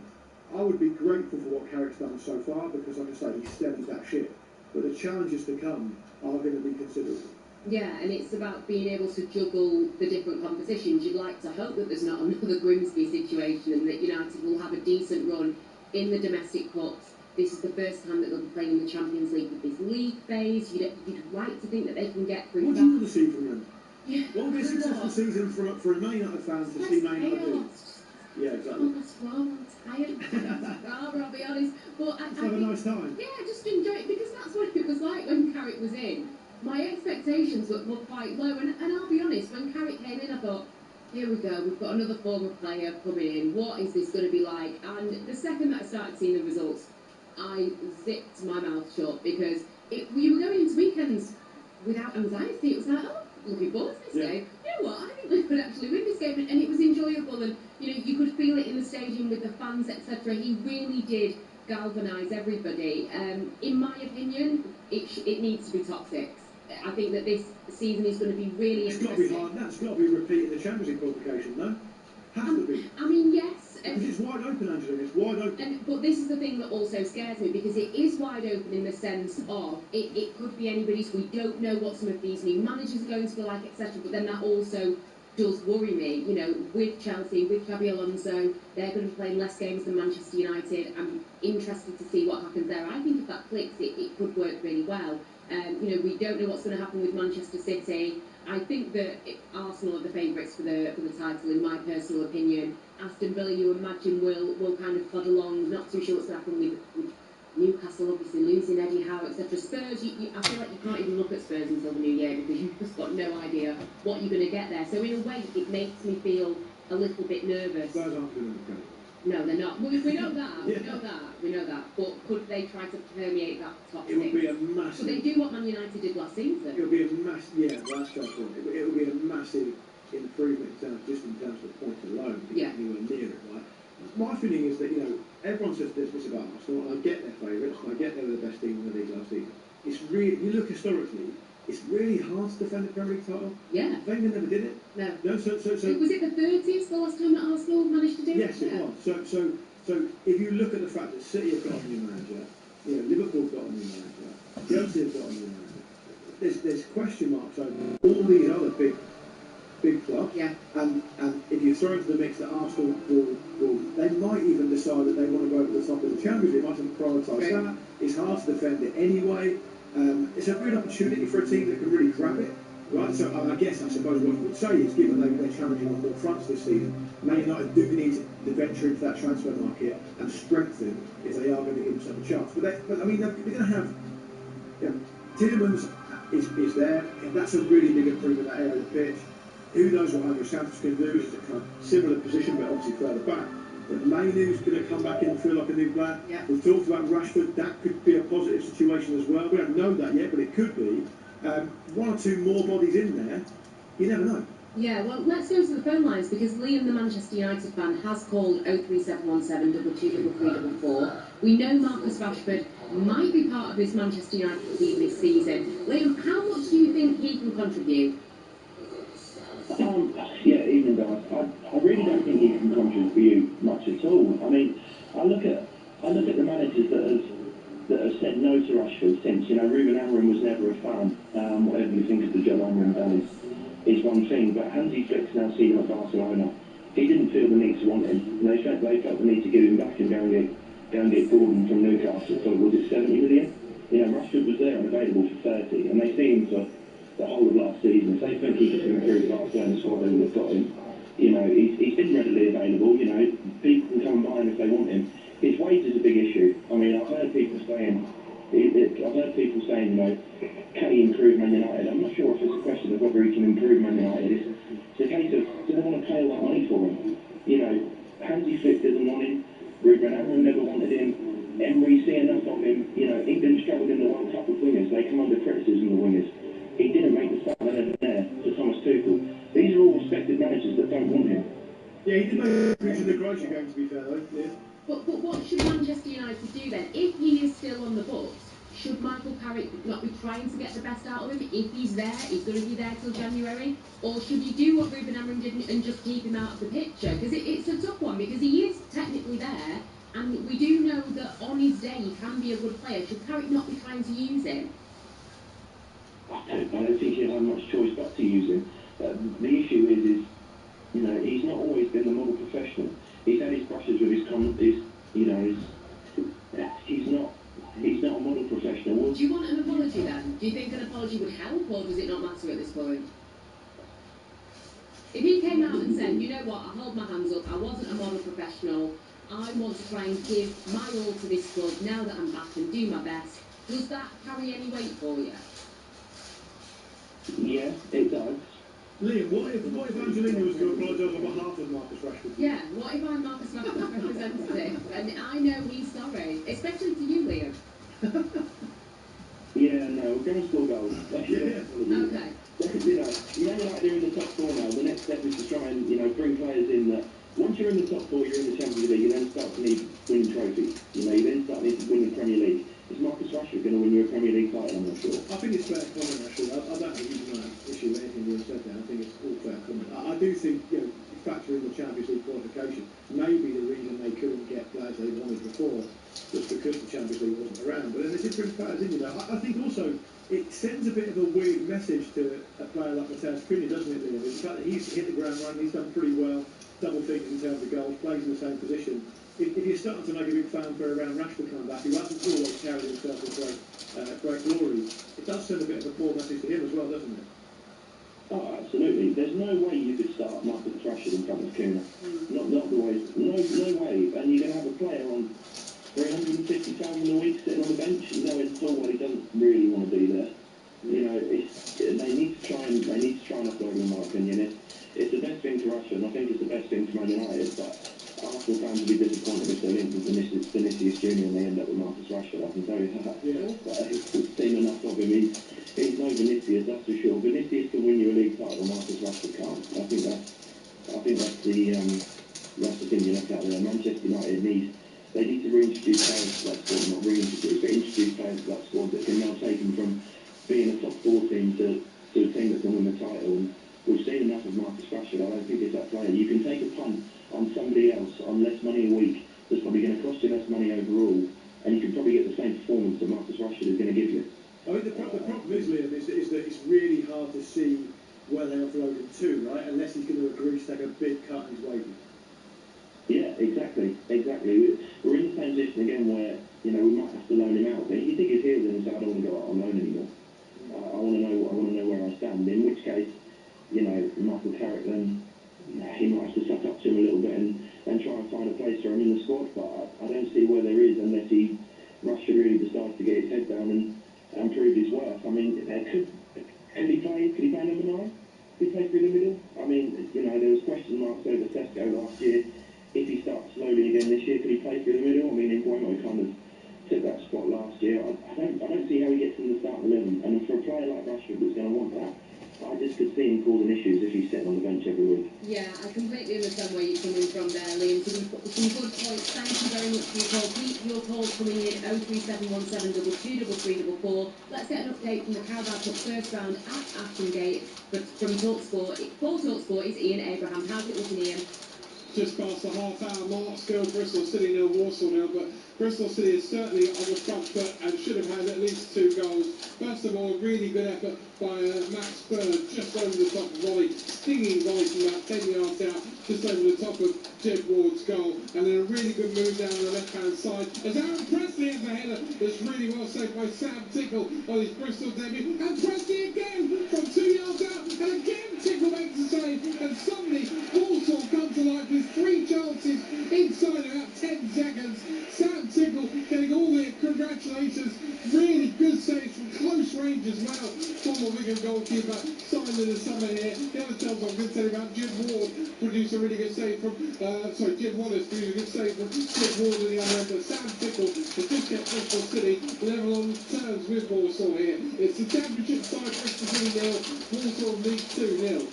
I would be grateful for what Carrick's done so far, because, like I say, he steadied that ship. But the challenges to come are going to be considerable. Yeah, and it's about being able to juggle the different competitions. You'd like to hope that there's not another Grimsby situation and that United will have a decent run in the domestic cups. This is the first time that they'll be playing in the Champions League with this league phase. You'd like to think that they can get through What that. do you want to see from them? Yeah. What would be a successful season for a Man United fan to see Man United do? Yeah, exactly. I'm tired. I'll be honest. But Just have a nice time. Yeah, just enjoy it, because that's what it was like when Carrick was in. My expectations were quite low, and I'll be honest, when Carrick came in, I thought, here we go, we've got another former player coming in. What is this going to be like? And the second that I started seeing the results, I zipped my mouth shut, because you were going into weekends without anxiety. It was like, oh, looking forward to this game. You know what? I think we could actually win this game, and it was enjoyable, and you could feel it in the stadium with the fans, etc. He really did galvanise everybody. In my opinion, it needs to be top 6. I think that this season is going to be really interesting. It's got to be hard. That's got to be repeating the Champions League qualification, no? Has to be. I mean, yes. Because it's wide open, Angela. It's wide open. But this is the thing that also scares me, because it is wide open in the sense of it could be anybody's. We don't know what some of these new managers are going to be like, etc. But then that also does worry me. With Chelsea, with Xabi Alonso, they're going to be playing less games than Manchester United. I'm interested to see what happens there. I think if that clicks, it could work really well. We don't know what's going to happen with Manchester City. I think that Arsenal are the favourites for the title, in my personal opinion. Aston Villa, you imagine, will kind of plod along. Not too sure what's going to happen with Newcastle obviously losing Eddie Howe, etc. Spurs, I feel like you can't even look at Spurs until the new year because you've just got no idea what you're going to get there. So in a way, it makes me feel a little bit nervous. Spurs aren't going to be. No, they're not. We know that. We know that. But could they try to permeate that top It would six? be a massive. But they do what Man United did last season. It would be a massive. Yeah, that's fair point. It would be a massive improvement in terms of the points alone. Yeah. Anywhere near it, right? My feeling is that everyone says this about Arsenal, and I get their favourites. I get they were the best team in the league last season. It's really, you look historically, it's really hard to defend the Premier League title. Yeah. Wenger never did it. No. So was it the 30th the last time that Arsenal managed to do it? Yes, it was. So if you look at the fact that City have got a new manager, Liverpool have got a new manager, Chelsea have got a new manager, there's question marks over all these other big clubs. Yeah. And if you throw into the mix that Arsenal will they might even decide that they want to go over the top of the Champions League. They might prioritise that. It's hard to defend it anyway. It's a good opportunity for a team that can really grab it. Right, so I suppose what you would say is, given they're challenging on all fronts this season, Man United do need to venture into that transfer market and strengthen if they are going to give themselves a chance. But I mean, they're going to have Tielemans is there. That's a really big improvement in that area of the pitch. Who knows what Andrew Santos can do? It's a kind of similar position, but obviously further back. But Mainu's going to come back in and feel like a new player. Yeah. We've talked about Rashford. That could be a positive situation as well. We don't know that yet, but it could be. One or two more bodies in there, you never know. Yeah, well, let's go to the phone lines because Liam, the Manchester United fan, has called 03717 223344. We know Marcus Rashford might be part of this Manchester United team this season. Liam, how much do you think he can contribute? Yeah, evening guys. I really don't think he can contribute much at all. I mean, I look at the managers that have said no to Rashford since, Ruben Amorim was never a fan. Whatever you think of the job Amorim done is one thing, but Hansi Flick's now seen him at Barcelona. He didn't feel the need to want him. They felt the need to give him back and go and get Gordon from Newcastle for, was it 70 million? Rashford was there and available for 30, and they see him for the whole of last season. If they think he can improve Barcelona's squad, they would have got him. He's been readily available. People can come and buy him if they want him. His wage is a big issue. I mean, I've heard people saying, can he improve Man United? I'm not sure if it's a question of whether he can improve Man United. It's a case of, do they want to pay all that money for him? Hansi Flick doesn't want him. Ruben Amorim never wanted him. Emery see enough of him. England struggled in the World Cup with wingers. They come under criticism, the wingers. He didn't make the start 11 there for Thomas Tuchel. These are all respected managers that don't want him. Yeah, he did make a in the Croatia game, to be fair, though. Yeah. But what should Manchester United do then? If he is still on the books, should Michael Carrick not be trying to get the best out of him? If he's there, he's going to be there till January? Or should you do what Ruben Amorim did and just keep him out of the picture? Because it's a tough one, because he is technically there, and we do know that on his day he can be a good player. Should Carrick not be trying to use him? I don't think he'll have much choice but to use him. The issue is he's not always been the model professional. He's had his brushes with he's not a model professional. Do you want an apology then? Do you think an apology would help, or does it not matter at this point? If he came out and said, you know what, I hold my hands up, I wasn't a model professional, I want to try and give my all to this club now that I'm back and do my best, does that carry any weight for you? Yeah, it does. Liam, what if Angelina was to apologise on behalf of Marcus Rashford? Yeah, what if I'm Marcus Rashford's representative and I know he's sorry, especially to you, Liam? Yeah, no, we're going to score goals. Okay. Like they're in the top four now. The next step is to try and bring players in that. Once you're in the top four, you're in the Champions League. You then start to need winning trophies. You then start to win the Premier League. Is Marcus Rashford going to win you a Premier League title? I'm not sure. I think it's fair comment, actually. I don't have a huge amount of issue with anything you said there. I think it's all fair comment. I do think, factor in the Champions League qualification, maybe the reason they couldn't get players they wanted before was because the Champions League wasn't around. But then there's different players in, I think also it sends a bit of a weird message to a player like Matthias Cunha, doesn't it, Liam? The fact that he's hit the ground running, he's done pretty well, double figures in terms of goals, plays in the same position. If you're starting to make a big fanfare around Rashford coming back, who hasn't always carried himself with great glory, it does send a bit of a poor message to him as well, doesn't it? Oh, absolutely. There's no way you could start Marcus Rashford in front of Cunha. Not the way. No way. And you're going to have a player on for 150,000 a week sitting on the bench, knowing full well he doesn't really want to be there. You know, they need to try and offload him, in my opinion. It's the best thing for Rashford, and I think it's the best thing for Man United, but Arsenal fans will be disappointed if they link with Vinicius Junior and they end up with Marcus Rashford, I can tell you that. Yeah. But we've seen enough of him. He's no Vinicius, that's for sure. Vinicius can win you a league title, Marcus Rashford can't. I think that's the thing you look out there. Manchester United need to reintroduce players to that squad, not reintroduce, but introduce players to that squad that can now take them from being a top 4 team to a team that can win the title. And we've seen enough of Marcus Rashford. I don't think it's that player. You can take a punt on somebody else on less money a week that's probably going to cost you less money overall, and you can probably get the same performance that Marcus Rashford is going to give you. I mean, the problem is, Liam, is that it's really hard to see where they offload him to, right? Unless he's going to agree to take a big cut in his wages. Yeah, exactly. We're in the same position again where, you know, we might have to loan him out. But he dig his heels in and say, I don't want to go out on loan anymore. I want to know where I stand. In which case, you know, Michael Carrick then, he might have to suck up to him a little bit and try and find a place for him in the squad. But I don't see where there is unless Rashford really decides to get his head down and prove his worth. I mean, could he play number 9? Could he play through the middle? I mean, you know, there was question marks over Sesko last year. If he starts slowly again this year, could he play through the middle? I mean, Mbeumo kind of took that spot last year. I don't see how he gets in the starting 11. And for a player like Rashford that's going to want that, I just could see him causing issues if he's sitting on the bench every week. Yeah, I completely understand where you're coming from there, Liam. Some good points. Thank you very much for your call. Keep your calls coming in 03717 223344. Let's get an update from the Carabao Cup first round at Ashton Gate. But from talkSPORT, for talkSPORT is Ian Abraham. How's it looking, Ian? Just past the half-hour mark, still Bristol City 0, Warsaw 0, but Bristol City is certainly on the front foot and should have had at least 2 goals. First of all, a really good effort by Max Bird, just over the top of volley, stinging volley from about 10 yards out, just over the top of Jed Ward's goal. And then a really good move down the left-hand side as Aaron Presley has a header that's really well saved by Sam Tickle on his Bristol debut. And Presley again from 2 yards out, and again Tickle makes the save, and suddenly Walsall comes to life with 3 chances inside about 10 seconds. Sam Tickle getting all the congratulations. Really good saves from close range as well. Former Wigan goalkeeper Simon in the summer here. The other tells I'm going to tell you about Jed Ward produced a really good save from, Jed Wallace produced a good save from Jed Ward at the other end. But Sam Tickle has just kept Bristol City level on terms with Walsall here. It's the championship side, Bristol City 0, Walsall League 2 0.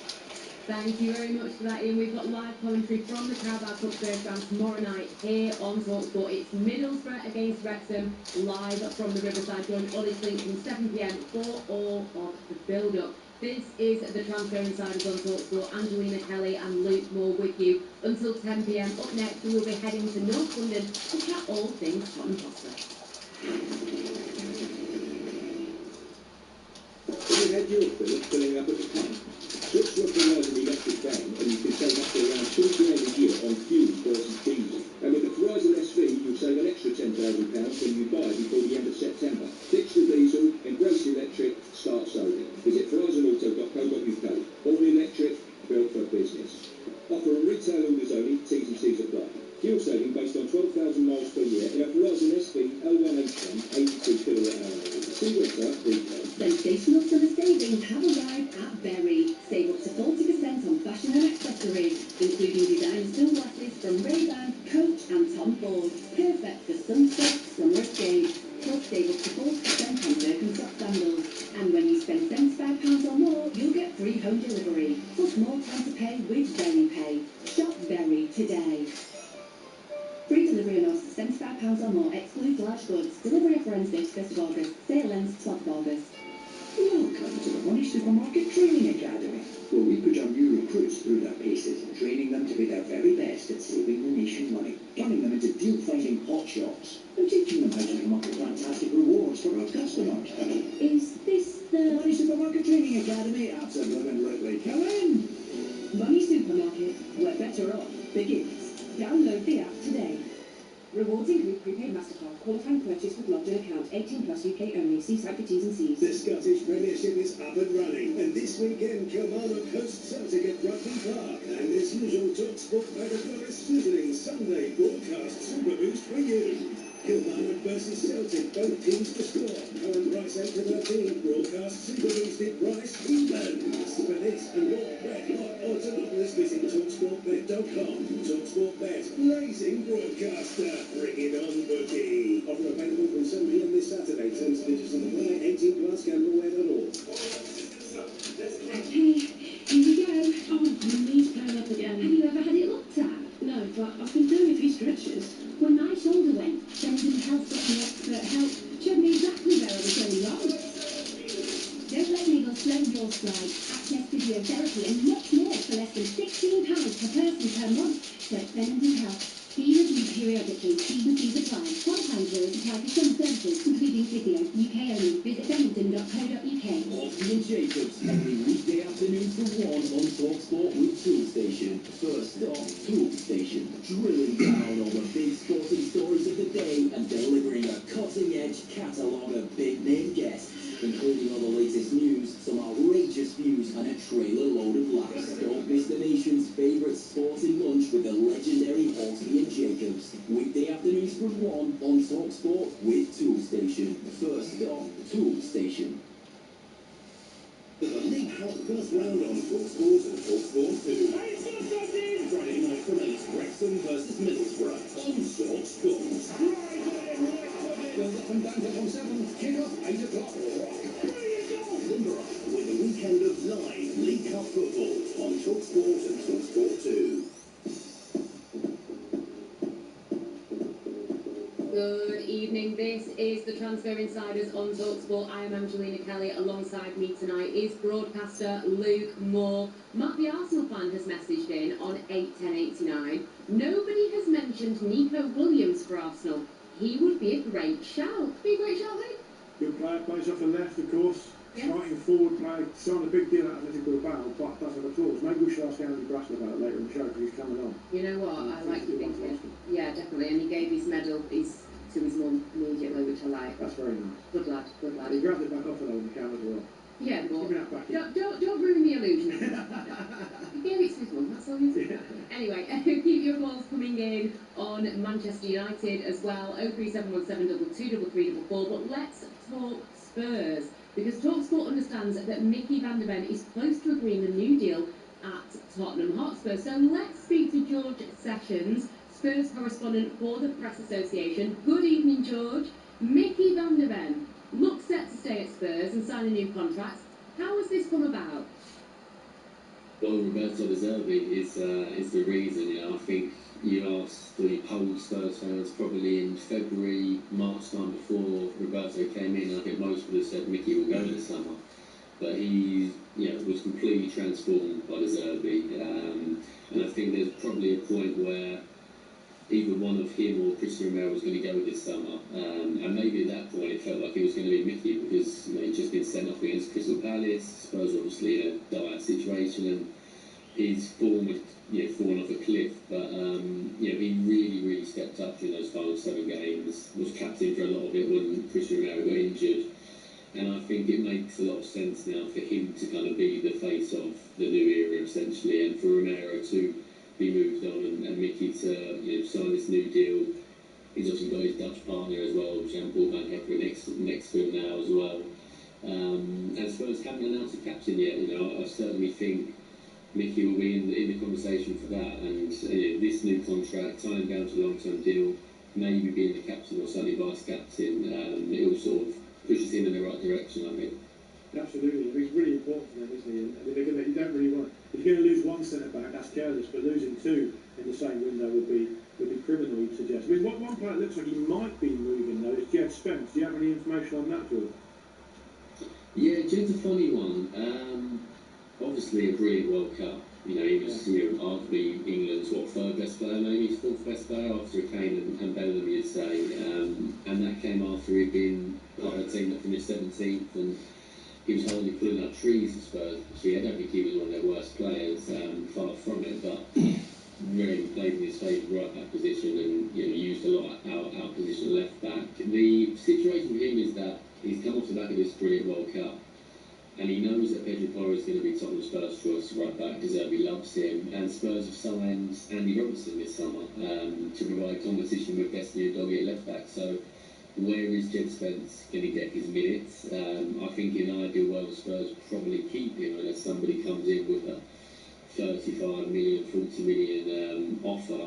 Thank you very much for that, Ian. We've got live commentary from the Carabao Cup first round tomorrow night here on talkSPORT. It's Middlesbrough against Wrexham, live from the Riverside. Join Ollie Flink from 7 p.m. for all of the build-up. This is the Transfer Insiders on talkSPORT. Angelina Kelly and Luke Moore with you until 10 p.m. Up next, we will be heading to North London to chat all things Tottenham Hotspur. Have you had your fill of filling up at the pump? Switch to a Verizon electric van and you can save up to around £2 grand a year on fuel versus diesel. And with the Verizon SV, you'll save an extra £10,000 when you buy before the end of September. Ditch the diesel, embrace electric, start saving. Visit verizonauto.co.uk. All electric, built for business. Offer on retail orders only, T's and C's apply. Fuel saving based on 12,000 miles per year in a Verizon SV L1H1 82 kilowatt-hour. See website retail. Sensational summer savings have arrived at Berry. Save up to 40% on fashion and accessories, including designer sunglasses from Ray-Ban, Coach and Tom Ford. Perfect for sunset, summer escape. Plus save up to 40% on Birkenstock sandals. And when you spend £75 or more, you'll get free home delivery. Plus more time to pay with Berry Pay. Shop Berry today. Free delivery amounts to £75 or more, excludes large goods. Delivery of Wednesday, 1st of August. Sale ends 12th of August. Welcome to the Money Supermarket Training Academy, where we put our new recruits through their paces, training them to be their very best at saving the nation money, turning them into deal-finding hotshots, and teaching them how to come up with fantastic rewards for our customers. Is this the Money Supermarket Training Academy? Absolutely. Come in! Money Supermarket, where better off begins? Download the app today. Rewards include prepaid MasterCard, qualifying purchase with logged in account, 18 plus UK only. See site for T's and C's. The Scottish Premiership is up and running, and this weekend Kilmarnock hosts Celtic at Rugby Park. And as usual, talkSPORT by the Glorious sizzling Sunday broadcast super boost for you. Kilmarnock versus Celtic, both teams to score. Current price 8 to 13. Broadcast super boosted price evens. For this and more red hot odds and offers, visit talksportbet.com. TalkSPORT blazing broadcaster. Bring it on, bookie. Offer available from 7 p.m. this Saturday. Terms and conditions on the play. 18 plus. Gambleware.org. Okay, here we go. Oh, my knee's playing up again. Have you ever had it looked at? No, but I've been doing a few stretches. When my shoulder went, Bendon Health got me expert help. Showed me exactly where I was going wrong. Don't let Legal slow your stride. Access physiotherapy and much more for less than £16 per person per month. Search Bendon Health. Fee reviewed periodically. T's and C's apply. Sometimes there is apply for some services, including physio. UK only. Visit bennington.co.uk. Horsey and Jacobs every weekday afternoon from 1 on talkSPORT with Tool Station. First stop, Tool Station. Drilling down all the big sporting stories of the day and delivering a cutting-edge catalogue of big-name guests, including all the latest news, some outrageous views, and a trailer load of laughs. Don't miss the nation's favourite sporting lunch with the legendary Horsey and Jacobs. Weekday afternoons from 1 on talkSPORT with Tool Station. First stop, Tool Station. The League Cup first round on talkSPORT and talkSPORT 2. Friday night from 8, Wrexham versus Middlesbrough on talkSPORT. Build up and banter from 7, kick off 8 o'clock. Limber up with a weekend of live League Cup football on talkSPORT and talkSPORT 2. Good evening, this is the Transfer Insiders on talkSPORT. I am Angelina Kelly. Alongside me tonight is broadcaster Luke Moore. Matt the Arsenal fan has messaged in on 81089. Nobody has mentioned Nico Williams for Arsenal. He would be a great shout. Be a great shout, Luke? Good player, plays off the left, of course. Yes. Striking forward play, signed a big deal out of Atletico Bilbao, but doesn't have a clause. Maybe we should ask Andy Brassel about it later in the show because he's coming on. You know what? I like you thinking. Yeah, definitely. And he gave his medal to his mum immediately, which I like. That's very nice. Good lad, good lad. He grabbed it back off her though in the camera as well. Yeah, but Give me that back. don't ruin the illusion. He gave it to his mum, that's all you said. Anyway, keep your calls coming in on Manchester United as well, 03717 223344. But let's talk Spurs, because talkSPORT understands that Mickey van der Ven is close to agreeing a new deal at Tottenham Hotspur. So let's speak to George Sessions, Spurs correspondent for the Press Association. Good evening, George. Mickey van der Ven looks set to stay at Spurs and sign a new contract. How has this come about? Well, Roberto De Zerbi is the reason. You know, I think you asked the polled Spurs fans probably in February, March time before Roberto came in. I think most would have said Mickey will go this summer, but he, was completely transformed by De Zerbi, and I think there's probably a point where either one of him or Christian Romero was going to go this summer, and maybe at that point it felt like it was going to be Mickey because he'd just been sent off against Crystal Palace. Spurs obviously in a dire situation, and his form had fallen off a cliff. But he really stepped up during those final 7 games. Was captain for a lot of it when Christian Romero got injured, and I think it makes a lot of sense now for him to kind of be the face of the new era essentially, and for Romero to be moved on and Mickey to sign this new deal. He's obviously got his Dutch partner as well, Jean-Paul van Hekker, next to him now as well. And Spurs haven't announced a captain yet. I certainly think Mickey will be in the conversation for that. And this new contract, tying down to a long-term deal, maybe being the captain or certainly vice captain, it will sort of pushes him in the right direction, I think. Absolutely, it's really important for them, isn't he? And you don't really want. If you're going to lose one centre back, that's careless. But losing 2 in the same window would be criminal, you'd suggest. I mean, one player that looks like he might be moving though is Jed Spence. Do you have any information on that, George? Yeah, Jed's a funny one. Obviously a brilliant World Cup. He was arguably England's 3rd best player, maybe 4th best player after Kane and Bellingham, you'd say. And that came after he'd been part of a team that finished 17th, and he was hardly pulling up trees for Spurs. Actually, I don't think he was one of their worst players, far from it, but really played in his favourite right back position and used a lot out position left back. The situation with him is that he's come off the back of this brilliant World Cup, and he knows that Pedro Porro is going to be Tottenham's first choice right back. De Zerbi loves him, and Spurs have signed Andy Robertson this summer to provide competition with Destiny Udogie at left back. So where is Jed Spence going to get his minutes? I think in an ideal world, Spurs probably keep him unless somebody comes in with a 35 million, 40 million offer.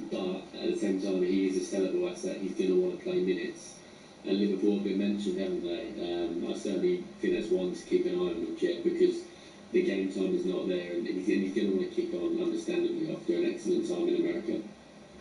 But at the same time, he is a sellable asset. He's going to want to play minutes. And Liverpool have been mentioned, haven't they? I certainly think that's one to keep an eye on with Jet, because the game time is not there, and he's going to want to kick on, understandably, after an excellent time in America.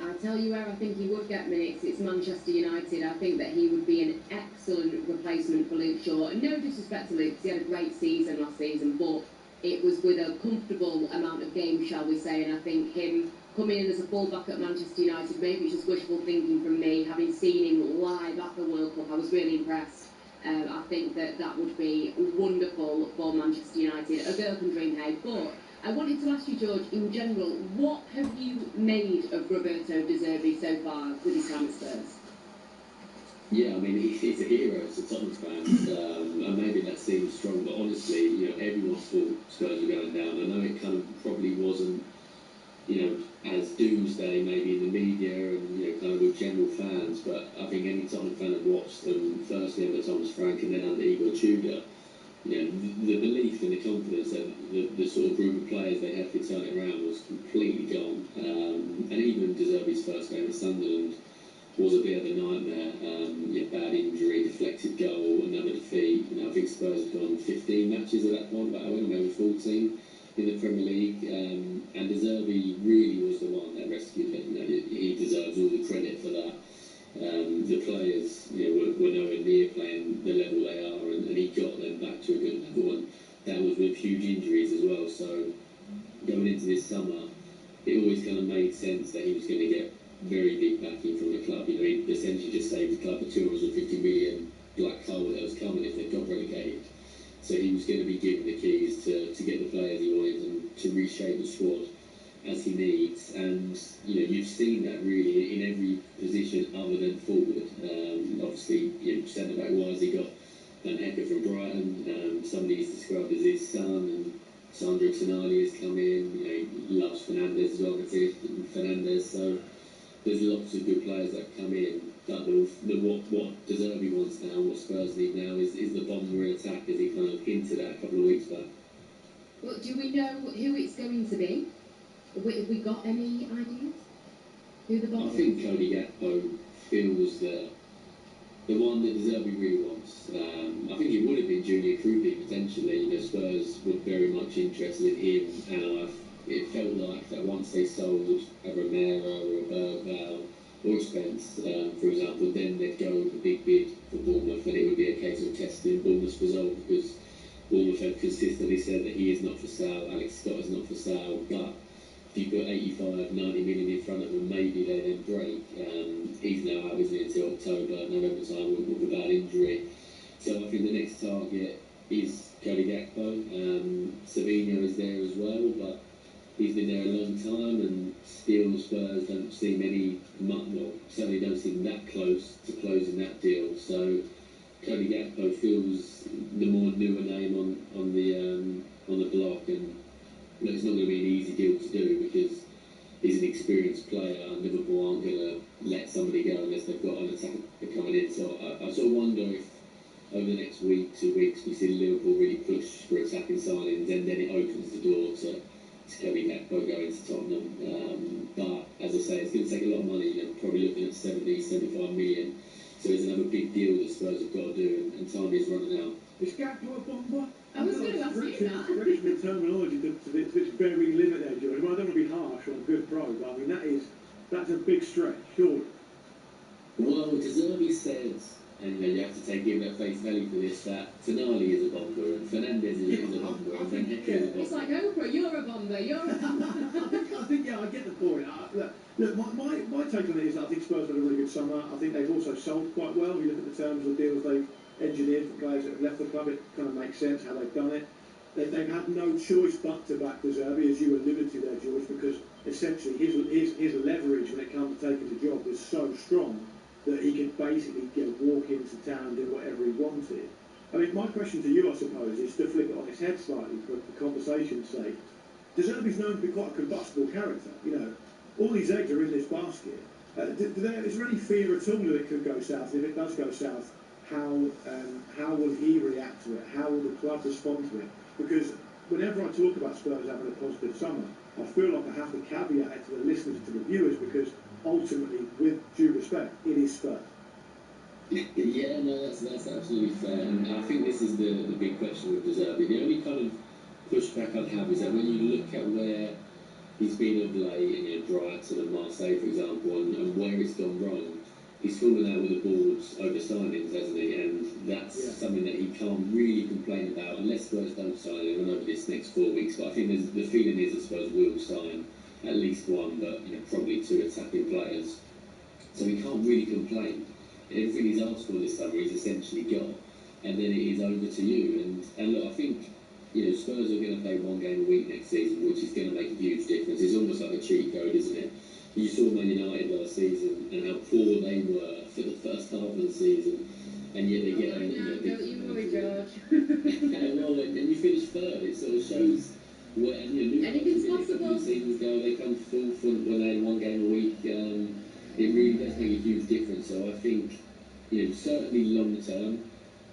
I'll tell you where I think he would get minutes. It's Manchester United. I think that he would be an excellent replacement for Luke Shaw. And no disrespect to Luke, because he had a great season last season, but it was with a comfortable amount of games, shall we say, and I think him coming in as a fullback at Manchester United, maybe it's just wishful thinking from me, having seen him live at the World Cup, I was really impressed. I think that that would be wonderful for Manchester United. A girl can dream, hey, but I wanted to ask you, George, in general, what have you made of Roberto De Zerbi so far with his time at Spurs? Yeah, I mean, he's a hero to Tottenham fans, and maybe that seems strong, but honestly, you know, everyone thought Spurs were going down. I know it kind of probably wasn't, you know, as doomsday maybe in the media and, you know, kind of with general fans, but I think any Tottenham fan that watched them, firstly under Thomas Frank and then under Igor Tudor, you know, the belief and the confidence that the sort of group of players they had to turn it around was completely gone. And even De Zerbi's first game at Sunderland was a bit of a nightmare. Bad injury, deflected goal, another defeat. You know, I think Spurs had gone 15 matches at that point, but I went maybe 14 in the Premier League. And De Zerbi really was the one that rescued it. You know, he deserves all the credit for that. The players, you know, were nowhere near playing the level they are, and he got them back to a good level, and that was with huge injuries as well. So going into this summer, it always kind of made sense that he was going to get very big backing from the club. You know, he essentially just saved the club a 250 million black hole that was coming if they got relegated. So he was going to be given the keys to get the players he wanted and to reshape the squad as he needs. And you know, you've seen that really in every position other than forward. Obviously, you know, centre back wise, he got Van Hecke from Brighton. Somebody he's described as his son, and Sandro Tonali has come in. You know, he loves Fernandes as well, Fernandes. So there's lots of good players that come in. But what De Zerbi wants now, what Spurs need now, is the bomber in attack, as he kind of hinted at a couple of weeks back. Well, do we know who it's going to be? Have we got any ideas? Who the bomber is? I think Cody Gakpo feels that the one that De Zerbi really wants. I think it would have been Junior Krupi potentially. You know, Spurs were very much interested in him, and it felt like that once they sold a Romero or a Bergvall or Spence, for example, then they'd go with a big bid for Bournemouth, and it would be a case of testing Bournemouth's resolve, because Bournemouth have consistently said that he is not for sale, Alex Scott is not for sale, but if you put 85, 90 million in front of them, maybe they then break. He's now out, isn't he, until October, November time with a bad injury. So I think the next target is Cody Gakpo. Savinho is there as well, but he's been there a long time, and still Spurs don't seem certainly don't seem that close to closing that deal. So Cody Gakpo feels the more newer name on the block, and you know, it's not going to be an easy deal to do, because he's an experienced player, and Liverpool aren't going to let somebody go unless they've got an attacker coming in. So I sort of wonder if over the next week, 2 weeks, we see Liverpool really push for attacking signings, and then it opens the door to Cody Gakpo going to Tottenham. But as I say, it's going to take a lot of money. You know, probably looking at 70, 75 million. So there's another big deal that Spurs have got to do, and time is running out. Is Gakpo a bomber? I was going to ask you that. Stretching the terminology to its very limit there, George. I don't want to be harsh on a good pro, but I mean that's a big stretch, surely. Well, De Zerbi says, and you know, you have to take him at face value for this, that Tonali is a bomber and Fernandes is a bomber and Van Hecke is a bomber. It's like Oprah, you're a bomber, you're a bomber. I think, I get the point. Look, my take on it is that I think Spurs had a really good summer. I think they've also sold quite well. If you look at the terms of the deals they've engineered for players that have left the club, it kind of makes sense how they've done it. They've had no choice but to back De Zerbi, as you alluded to there, George, because essentially his leverage when it comes to taking the job was so strong that he could basically walk into town and do whatever he wanted. I mean, my question to you, I suppose, is to flip it on its head slightly for the conversation's sake. De Zerbi's known to be quite a combustible character. You know, all these eggs are in this basket. Is there any fear at all that it could go south? If it does go south, how will he react to it? How will the club respond to it? Because whenever I talk about Spurs having a positive summer, I feel like I have to caveat it to the listeners, to the viewers, because ultimately, with due respect, it is Spurs. Yeah, no, that's absolutely fair. And I think this is the big question with De Zerbi. The only kind of pushback I'd have is that when you look at where he's been of late, and Brighton and Marseille, for example, and where it's gone wrong, he's fallen out with the boards over signings, hasn't he? And that's something that he can't really complain about unless Spurs don't sign him over this next 4 weeks. But I think the feeling is that Spurs will sign at least one, but probably two attacking players. So he can't really complain. Everything he's asked for this summer he's essentially got, and then it is over to you. And look, I think Spurs are going to play one game a week next season, which is going to make a huge difference. It's almost like a cheat code, isn't it? You saw Man United last season and how poor they were for the first half of the season, and yet they get don't you worry, George. well, and you finish third. It sort of shows where anything's possible. Seasons go, they come full front when they had one game a week. It really does make a huge difference. So I think, certainly long term,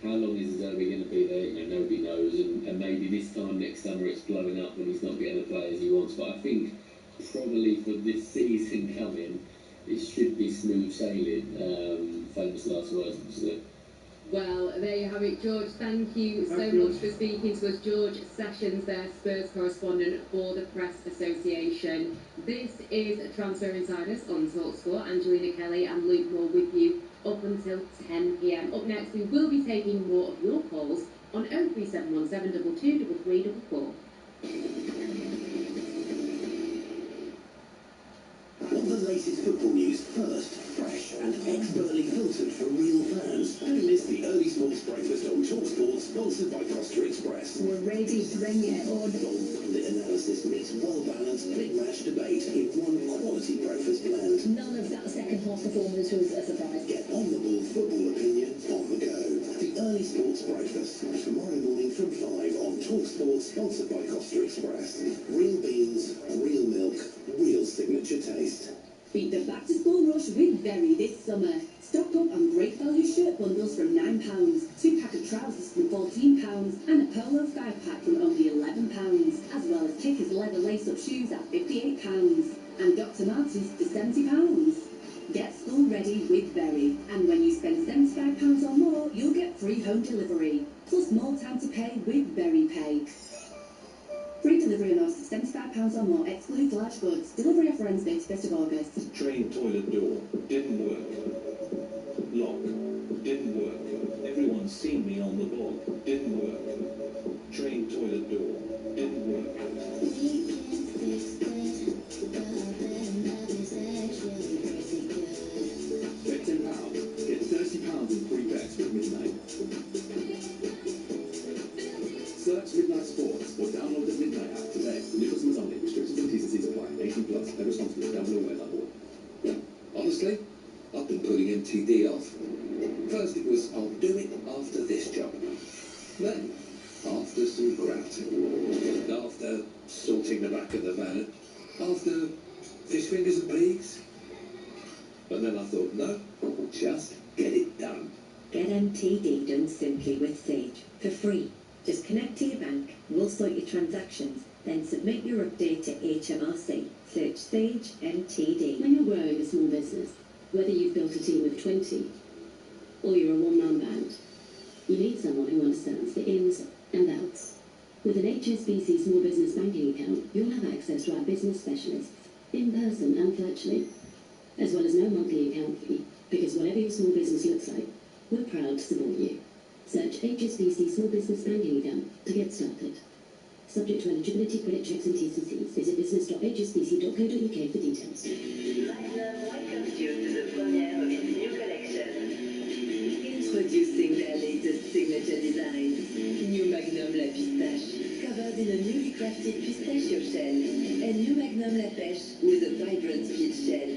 how long is Zerbi going to be there? Nobody knows, and maybe this time next summer it's blowing up when he's not getting the players he wants. But I think probably for this season coming, it should be smooth sailing. Famous last words, obviously. Well, there you have it, George. Thank you so much for speaking to us. George Sessions, their Spurs correspondent for the Press Association. This is Transfer Insiders on talkSPORT. Angelina Kelly and Luke Moore with you up until 10 p.m. Up next, we will be taking more of your calls on 03717 223344. Want the latest football news first, fresh and expertly filtered for real fans? Don't miss the Early Sports Breakfast on talkSPORT, sponsored by Costa Express. We're ready to bring it on. Pundit analysis meets well-balanced mid-match debate in one quality breakfast blend. None of that second half performance was a surprise. Get on-the-ball football opinion on the go. The Early Sports Breakfast, tomorrow morning from 5 on talkSPORT, sponsored by Costa Express. Real beans, real milk, real signature taste. Beat the back-to-school rush with Berry this summer. Stock up on great value shirt bundles from £9, 2-pack of trousers from £14, and a polo 5-pack from only £11, as well as Kickers leather lace-up shoes at £58, and Dr. Martens for £70. Get school ready with Berry, and when you spend £75 or more, you'll get free home delivery, plus more time to pay with Berry Pay. Free delivery on orders of £75 or more, excludes large goods. Delivery offer ends 31st of August. Train toilet door didn't work. Lock didn't work. Everyone's seen me on the ball. Didn't work. Train toilet door didn't work. Bet £10. Get £30 in free bets with Midnight. Search Midnight Sports or download the Midnight app today. New customers only. Restrictions and T's and C's apply. 18 plus. Never responsible. Gamble aware level. Honestly, I've been putting MTD off. First it was, I'll do it after this job. Then, after some graft. After sorting the back of the van. After fish fingers and peas. And then I thought, no, just get it done. Get MTD done simply with Sage for free. Just connect to your bank, we'll sort your transactions, then submit your update to HMRC. Search Sage MTD. When you're growing a small business, whether you've built a team of 20 or you're a one-man band, you need someone who understands the ins and outs. With an HSBC small business banking account, you'll have access to our business specialists, in person and virtually, as well as no monthly account fee, because whatever your small business looks like, we're proud to support you. Search HSBC Small Business Banking Account to get started. Subject to eligibility, credit checks and T's and C's. Visit business.hsbc.co.uk for details. Magnum welcomes you to the premiere of its new collection. Introducing their latest signature design. New Magnum La Pistache, covered in a newly crafted pistachio shell. And New Magnum La Pêche with a vibrant peach shell.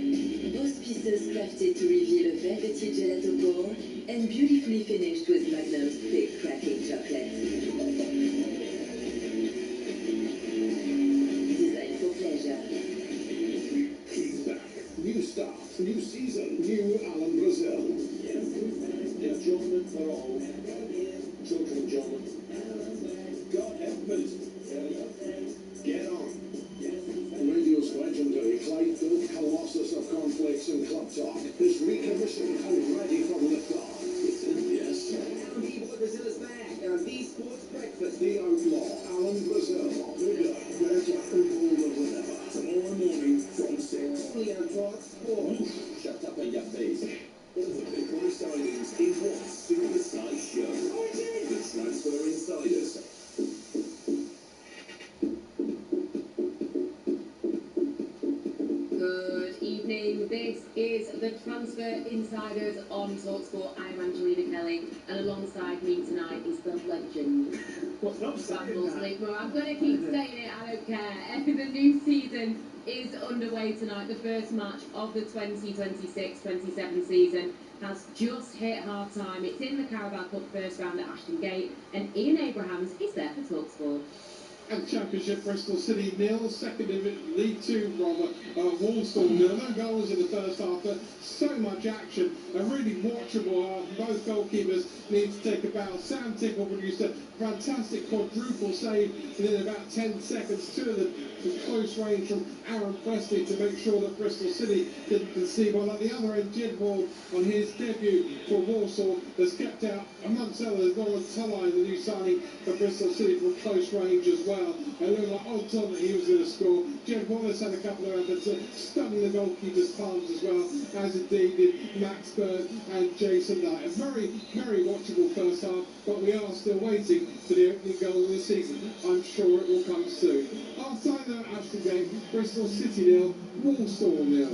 Both pieces crafted to reveal a velvety gelato core and beautifully finished with Magnum's thick cracking chocolate. Designed for pleasure. He's back. New start, new season, new Alan Brazil. Yes, John for all. Children, John. God help us. Get on. Radio's legendary Clyde-filled colossus of conflicts and club talk is recommissioned and ready for liftoff. Yes. People, Brazil is back on Sports Breakfast. The outlaw, Alan Brazil. Bigger, better, and bolder than ever. Tomorrow morning from 6. Only on talkSPORT. Shut up in your face. All the big boy signings in one super-sized show. The Transfer Insiders. Good evening. This is the Transfer Insiders on talkSPORT. I'm Angelina Kelly, and alongside me tonight is the legend. Stop saying that. I'm going to keep saying it, I don't care. The new season is underway tonight. The first match of the 2026-27 season has just hit half-time. It's in the Carabao Cup first round at Ashton Gate, and Ian Abrahams is there for talkSPORT. And Championship, Bristol City 0, Second Division League 2, Walsall 0. No goals in the first half, but so much action. A really watchable half. Both goalkeepers need to take a bow. Sam Tickle produced a fantastic quadruple save within about 10 seconds. Two of them from close range from Aaron Presley to make sure that Bristol City didn't concede. While at the other end, Jed Ward on his debut for Walsall has kept out, amongst others, Nolan Tully, the new signing for Bristol City, from close range as well. It looked like odds on that he was going to score. Jed Wallace had a couple of efforts, stunning the goalkeeper's palms as well, as indeed did Max Bird and Jason Knight. A very, very watchable first half, but we are still waiting for the opening goal of the season. I'm sure it will come soon. Half-time though at Ashton Gate, Bristol City 0, Walsall 0.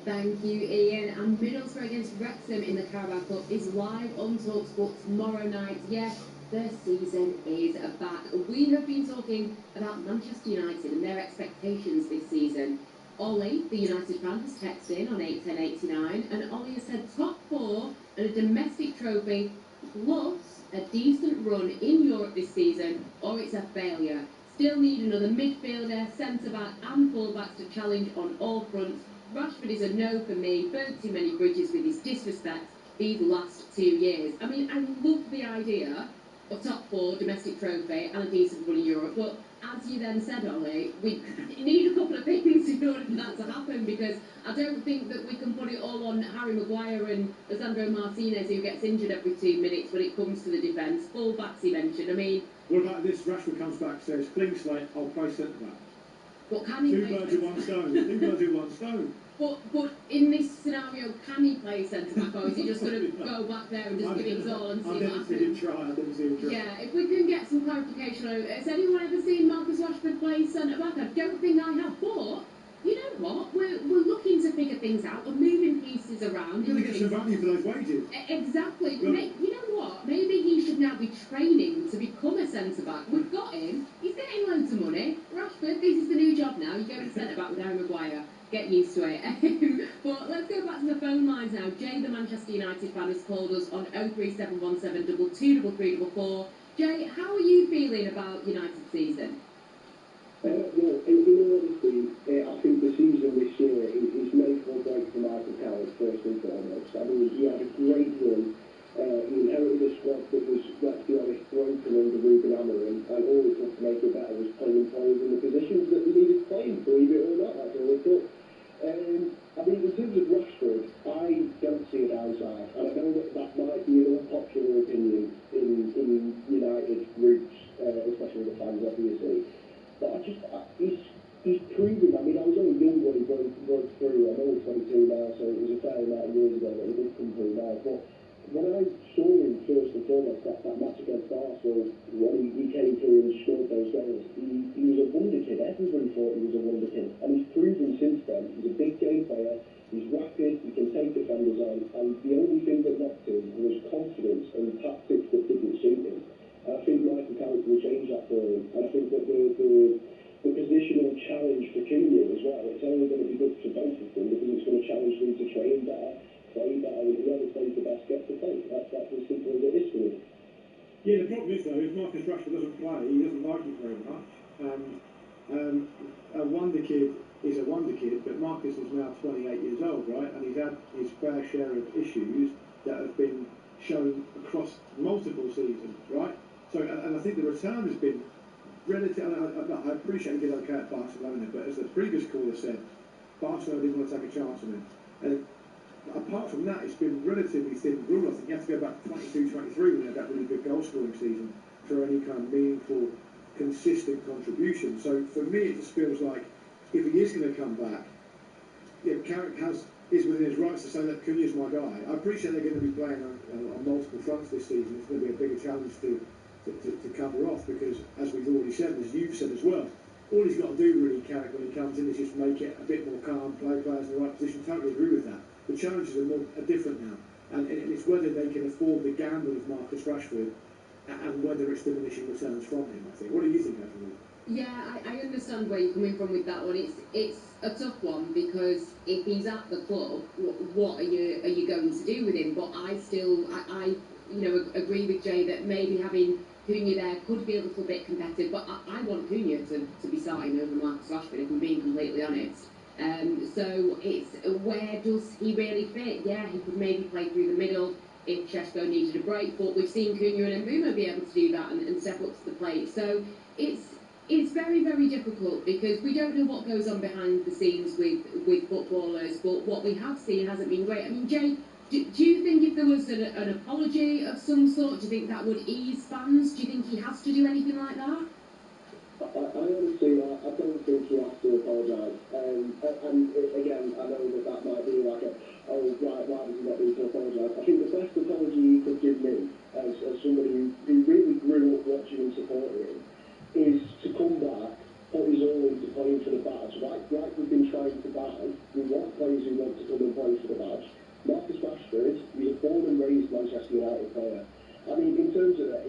Thank you, Ian. And Middlesbrough against Wrexham in the Carabao Cup is live on talkSPORT tomorrow night. Yes, the season is back. We have been talking about Manchester United and their expectations this season. Ollie, the United fan, has texted in on 81089, and Ollie has said top 4 and a domestic trophy, plus a decent run in Europe this season, or it's a failure. Still need another midfielder, centre-back and full-backs to challenge on all fronts. Rashford is a no for me. Burnt too many bridges with his disrespect these last 2 years. I mean, I love the idea of top 4, domestic trophy and a decent run in Europe, but as you then said, Ollie, we need a couple of things in order for that to happen, because I don't think that we can put it all on Harry Maguire and Lisandro Martinez, who gets injured every 2 minutes when it comes to the defence. Full backs he mentioned. I mean, what about this? Rashford comes back, says, clean slate, I'll play centre back. What can he Two birds with one stone. Two birds with one stone. But in this scenario, can he play centre back, or is he just going to go back there and just give it his all and see what happens? I didn't see him try. Yeah, if we can get some clarification on it. Has anyone ever seen Marcus Rashford play centre back? I don't think I have, but you know what? We're looking to figure things out. We're moving pieces around. You're going to get some value for those wages. Exactly. Right. You know what? Maybe he should now be training to become a centre back. We've got him. He's getting loads of money. Rashford, this is the new job now. You're going centre back with Harry Maguire. Get used to it. But let's go back to the phone lines now. Jay, the Manchester United fan, has called us on 03717 223344. Jay, how are you feeling about United's season? Well, in all honesty, I think the season this year is make or break for Michael Carrick, first and foremost. I mean, he had a great run. He inherited a squad that was, let's be honest, broken under Ruben Amorim, and all he took to make it better was playing players in the positions that he needed playing, believe it or not. That's all he took. I mean, in terms of Rashford, I don't see a downside, and I know that might be an unpopular opinion in United groups, especially the fans, obviously. But he's proven. I mean, I was only young when he broke through. I'm only 22 now, so it was a fair amount of years ago that he did come through now. But when I saw him first and foremost, that match against Arsenal, when he came through and scored those goals, he was a wonder kid. Everybody thought he was a wonder kid. And he's proven since then. He's a big game player. He's rapid. He can take defenders on. And the only thing that knocked him was confidence and tactics that didn't suit him. And I think Michael Carrick will change that for him. And I think that the positional challenge for Cunha as well, it's only going to be good for both of them, because it's going to challenge them to train better, play better, and whoever plays the best gets the play. That's as simple as it is for me. Yeah, the problem is though, if Marcus Rashford doesn't play, he doesn't like it very much. A wonder kid is a wonder kid, but Marcus is now 28 years old, right? And he's had his fair share of issues that have been shown across multiple seasons, right? So, and I think the return has been relative. I appreciate he did okay at Barcelona, but as the previous caller said, Barcelona didn't want to take a chance on him. And apart from that, it's been relatively thin rule. I think you have to go back to 22-23 when he had that really good goal scoring season for any kind of meaningful, consistent contribution. So for me, it just feels like if he is going to come back, Carrick is within his rights to say that Cunha's my guy. I appreciate they're going to be playing on multiple fronts this season. It's going to be a bigger challenge to cover off because, as we've already said, as you've said as well, all he's got to do really, Carrick, when he comes in is just make it a bit more calm, play players in the right position. Totally agree with that. The challenges are different now, and it's whether they can afford the gamble of Marcus Rashford and whether it's diminishing returns from him, I think. What do you think, Andrew? Yeah, I understand where you're coming from with that one. It's a tough one because if he's at the club, what are you going to do with him? But I agree with Jay that maybe having Cunha there could be a little bit competitive. But I want Cunha to be starting over Marcus Rashford, if I'm being completely honest. So it's where does he really fit? Yeah, he could maybe play through the middle if Šeško needed a break, but we've seen Cunha and Mbeumo be able to do that and step up to the plate. So it's very, very difficult because we don't know what goes on behind the scenes with footballers, but what we have seen hasn't been great. I mean, Jay, do you think if there was an apology of some sort, do you think that would ease fans? Do you think he has to do anything like that? I honestly, I don't think he has to apologise. And again, I know that might be like why does he not need to apologise? I think the best apology he could give me, as somebody who really grew up watching and supporting him, is to come back, put his all into playing for the badge. Like we've been trying to buy, we want players who want to come and play for the badge. Marcus Rashford, he's a born and raised Manchester United player. I mean, in terms of that,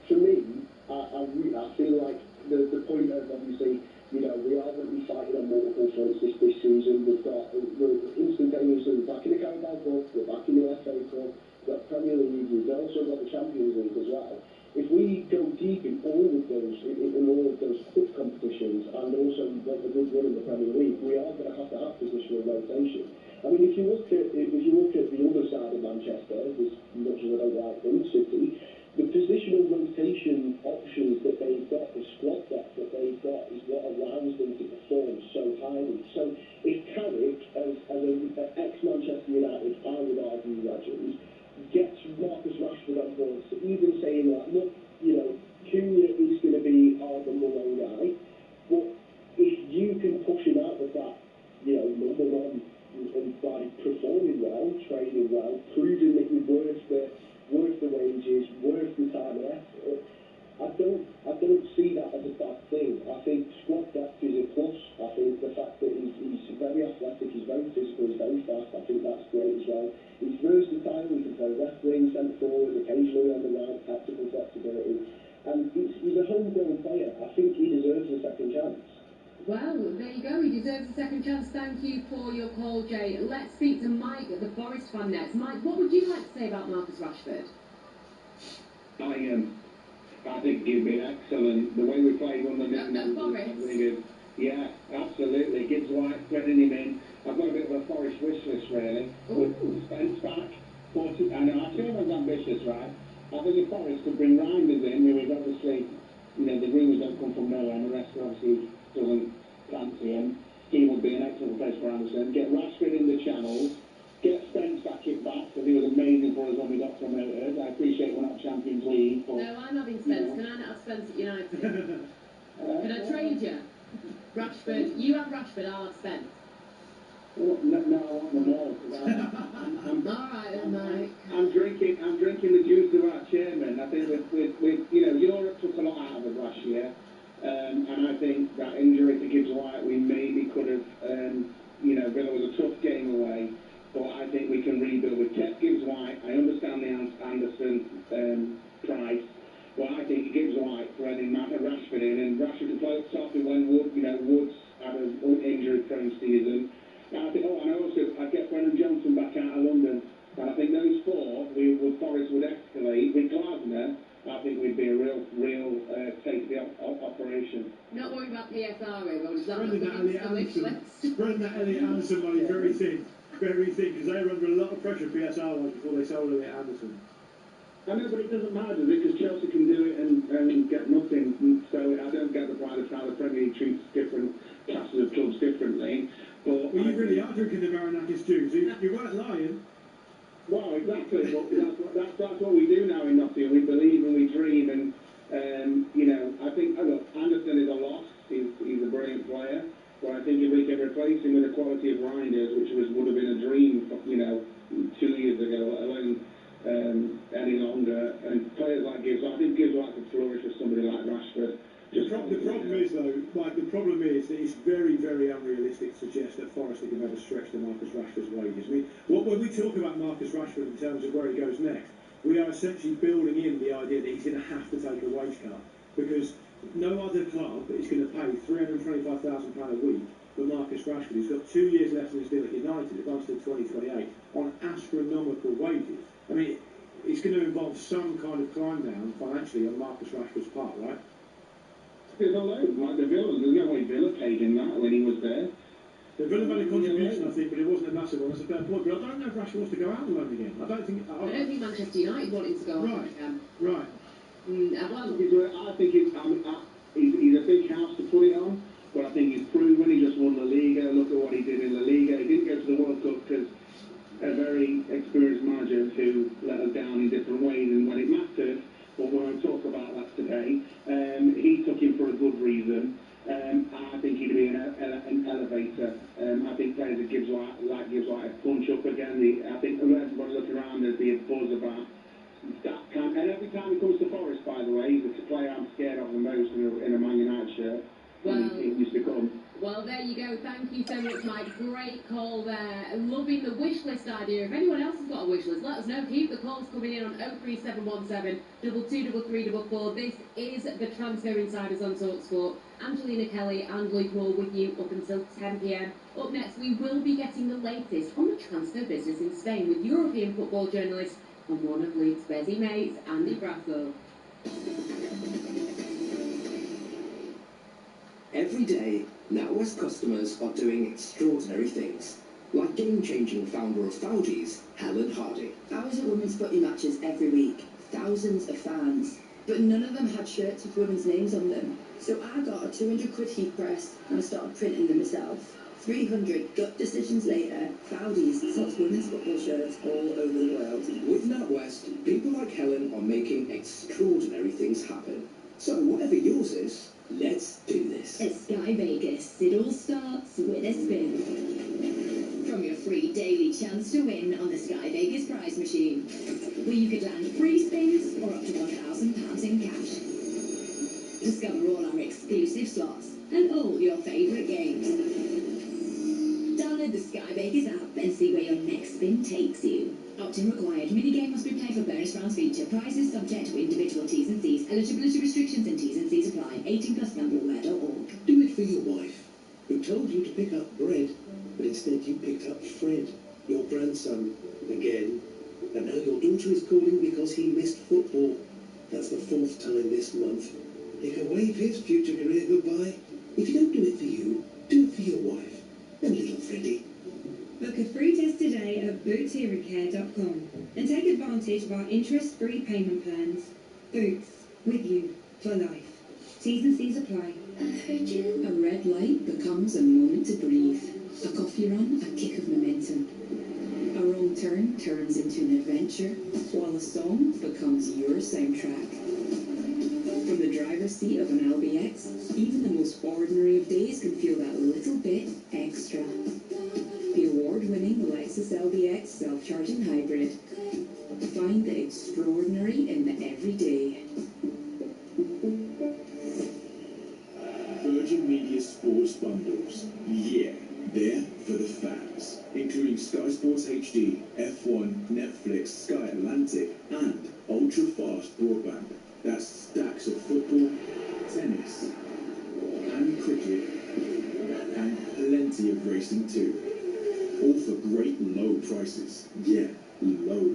for me, I feel like the point of obviously, we are going to be fighting on multiple fronts this season. We're instantaneously back in the Carabao Cup, we're back in the FA Cup, we've got Premier League, we've also got the Champions League as well. If we go deep in all of those cup competitions and also want a good run in the Premier League, we are going to have positional rotation. I mean, if you look at the other side of Manchester, as much as I don't like them, City, the positional rotation options that they've got, the squad depth that they've got, is what allows them to perform so highly. So if Carrick, as an ex-Manchester United, I would argue, legend, gets Marcus Rashford on board, so even saying that, look, Cunha is going to be our number one guy, but if you can push him out of that, number one, and by performing well, training well, proving that you're worth the wages, worth the time and effort, I don't see that as a bad thing. I think squad depth is a plus. I think the fact that he's very athletic, he's very physical, he's very fast, I think that's great as well. He's versatile, he can play left wing, centre forward, occasionally on the right, tactical flexibility. And he's a homegrown player. I think he deserves a second chance. Well, there you go. He deserves a second chance. Thank you for your call, Jay. Let's speak to Mike, the Forest fan next. Mike, what would you like to say about Marcus Rashford? I think he'd been excellent. The way we played on the Forest. Yeah, absolutely. Gibbs White threading him in. I've got a bit of a Forest wish list, really. With Spence back. I know, I feel as ambitious, right? I think if Forest could bring Reinders in, who is obviously, the rumours don't come from nowhere, and the rest obviously doesn't fancy him. He would be an excellent place for Anderson. Get Rashford in the channels. Get Spence back because he was amazing for us when we got promoted. I appreciate we're not Champions League, but... No, I'm having Spence. Can I not have Spence at United? Can I trade you? Rashford, you have Rashford, I'll have Spence. Well, no, I want them all. Alright then, Mike. I'm drinking the juice of our chairman. I think with Europe took a lot out of us last year. And I think that injury to Gibbs White, we maybe could have, Villa was a tough game away. But I think we can rebuild. We've kept Gibbs White. I understand the Anderson price. But I think Gibbs White threading Rashford in, and Rashford to play up top when Woods had an injury-prone season. And I think, and I also out of London. And I think those four, Forest would escalate. With Glasner, I think we'd be a real tasty operation. Not worrying about PSR, though. Is that Spreading that Elliot Anderson money very thin, because they were under a lot of pressure PSR-wise before they sold Elliot Anderson. I know, but it doesn't matter, does it? Because Chelsea can do it and get nothing. So I don't get the pride of how the Premier League treats different classes of clubs differently. But well, you really are drinking the Marinakis juice. You weren't lying. Well, exactly. But that's what we do now in Nottingham. We believe and we dream. And you know, I think look, Anderson is a loss. He's a brilliant player. But I think if we can replace him with the quality of Reinders, which would have been a dream, 2 years ago, let alone any longer, and players like Gibbs, I think Gibbs like to flourish with somebody like Rashford. The problem is though, Mike, the problem is that it's very, very unrealistic to suggest that Forest are going to ever stretch to Marcus Rashford's wages. I mean, when we talk about Marcus Rashford in terms of where he goes next, we are essentially building in the idea that he's going to have to take a wage cut, because no other club is going to pay £325,000 a week for Marcus Rashford, who's got 2 years left in his deal at United, advanced to 2028, on astronomical wages. I mean, it's going to involve some kind of climb down financially on Marcus Rashford's part, right? There's a load, like the Villa. There's no way Villa paid him that when he was there. The Villa made a contribution, I think, but it wasn't a massive one. That's a fair point. But I don't know if Rashford wants to go out on loan again. I don't think Manchester United want him to go on. Right. I think he's a big house to put it on, but I think he's proven. He just won La Liga. Look at what he did in La Liga. He didn't go to the World Cup because a very experienced manager who let us down in different ways and when it mattered. But we won't talk about that today. He took him for a good reason. I think he'd be an elevator. I think players that Gibbs like a punch up again. I think everybody looking around, there'd be a buzz about that. And every time he comes to Forest, by the way, he's the player I'm scared of the most in a Man United shirt. He used to come. Well, there you go. Thank you so much, Mike. Great call there. Loving the wish list idea. If anyone else has got a wish list, let us know. Keep the calls coming in on 03717 223344. This is the Transfer Insiders on talkSPORT. Angelina Kelly and Luke Moore with you up until 10 p.m. Up next, we will be getting the latest on the transfer business in Spain with European football journalist and one of Luke's busy mates, Andy Brassel. Every day, NatWest customers are doing extraordinary things, like game-changing founder of Foudies, Helen Hardy. I was at women's footy matches every week, thousands of fans, but none of them had shirts with women's names on them. So I got a 200 quid heat press and I started printing them myself. 300 gut decisions later, Foudies sells women's football shirts all over the world. With NatWest, people like Helen are making extraordinary things happen. So whatever yours is, let's do this. At Sky Vegas, it all starts with a spin. From your free daily chance to win on the Sky Vegas prize machine, where you could land free spins or up to £1,000 in cash. Discover all our exclusive slots and all your favourite games. Download the Sky Vegas app and see where your next spin takes you. Opt-in required. Minigame must be played for bonus rounds feature. Prizes subject to individual T's and C's. Eligibility restrictions and T's and C's apply. 18 plus numberware.org. Do it for your wife, who told you to pick up bread, but instead you picked up Fred, your grandson, again. And now your daughter is calling because he missed football. That's the 4th time this month. He can wave his future career goodbye. If you don't do it for you, do it for your wife and little Freddie. Book a free test today at bootshearingcare.com and take advantage of our interest-free payment plans. Boots, with you for life. T's and C's apply. A red light becomes a moment to breathe. A coffee run, a kick of momentum. A wrong turn turns into an adventure, while a song becomes your soundtrack. From the driver's seat of an LBX, even the most ordinary of days can feel that little bit extra. The award-winning Lexus LBX self-charging hybrid. Find the extraordinary in the everyday. Virgin Media Sports Bundles. Yeah, they're for the fans. Including Sky Sports HD, F1, Netflix, Sky Atlantic, and ultra-fast broadband. That's stacks of football, tennis, and cricket, and plenty of racing too. all for great low prices. Yeah, low.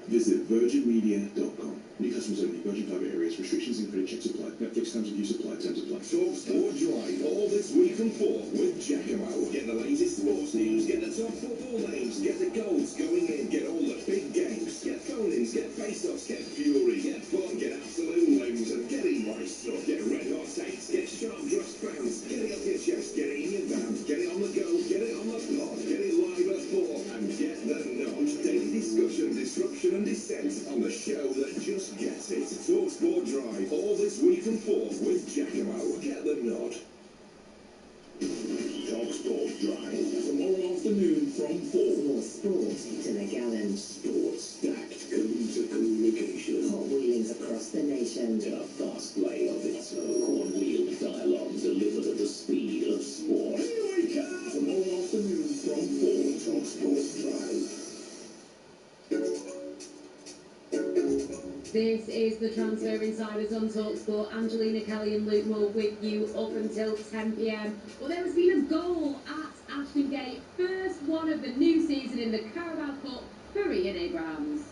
Visit virginmedia.com. New customers only. Virgin Private Areas. Restrictions include checks apply. Netflix terms of use apply. Terms apply. talkSPORT Drive all this week from 4 with Giacomo. Get the latest sports news, get the top football names, get the goals going in, get all the big games, get phone-ins, get face-offs, get fury, get fun, get absolute loads of getting right stuff, get red hot takes, get sharp dressed fans, get it off your chest, get it in your van, get it on the go, get it on the pod, get it live at 4, and get the nod. Daily discussion, disruption and dissent on the show that just gets it. talkSPORT Drive all this week from 4 with Giacomo. Get the nod. talkSPORT Drive tomorrow afternoon from 4. Sport to the gallon. Sports stacked cool-to-cool location. Hot wheelings across the nation. In a fast lane of its own. One-wheeled dialogue delivered at the speed of sport. Here we come! Tomorrow afternoon from 4. talkSPORT Drive. This is the Transfer Insiders on talkSPORT. Angelina Kelly and Luke Moore with you up until 10 p.m. Well, there has been a goal at Ashton Gate. First one of the new season in the Carabao Cup for Ian Abrahams.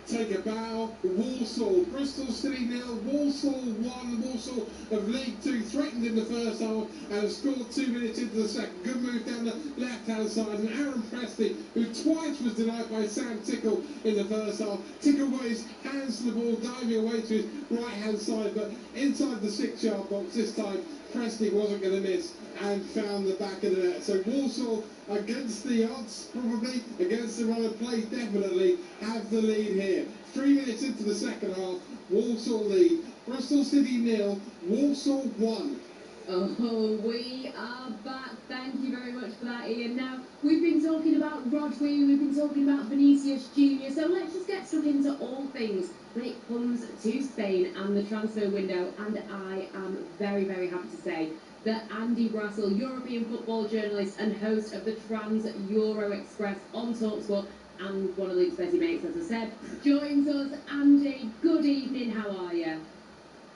Take a bow. Walsall, Bristol City 0, Walsall 1. Walsall of League 2 threatened in the first half and have scored 2 minutes into the second. Good move down the left-hand side. And Aaron Presty, who twice was denied by Sam Tickle in the first half. Tickle got his hands to the ball, diving away to his right-hand side, but inside the 6-yard box this time, Presty wasn't going to miss and found the back of the net. So Walsall, against the odds, probably, against the run of play, definitely have the lead here. 3 minutes into the second half, Walsall lead. Bristol City 0, Walsall 1. Oh, we are back. Thank you very much for that, Ian. Now, we've been talking about Rodri, we've been talking about Vinicius Jr., so let's just get stuck into all things when it comes to Spain and the transfer window. And I am very, very happy to say that Andy Brassel, European football journalist and host of the Trans Euro Express on talkSPORT, and one of Luke's best mates, as I said, joins us. Andy, good evening, how are you?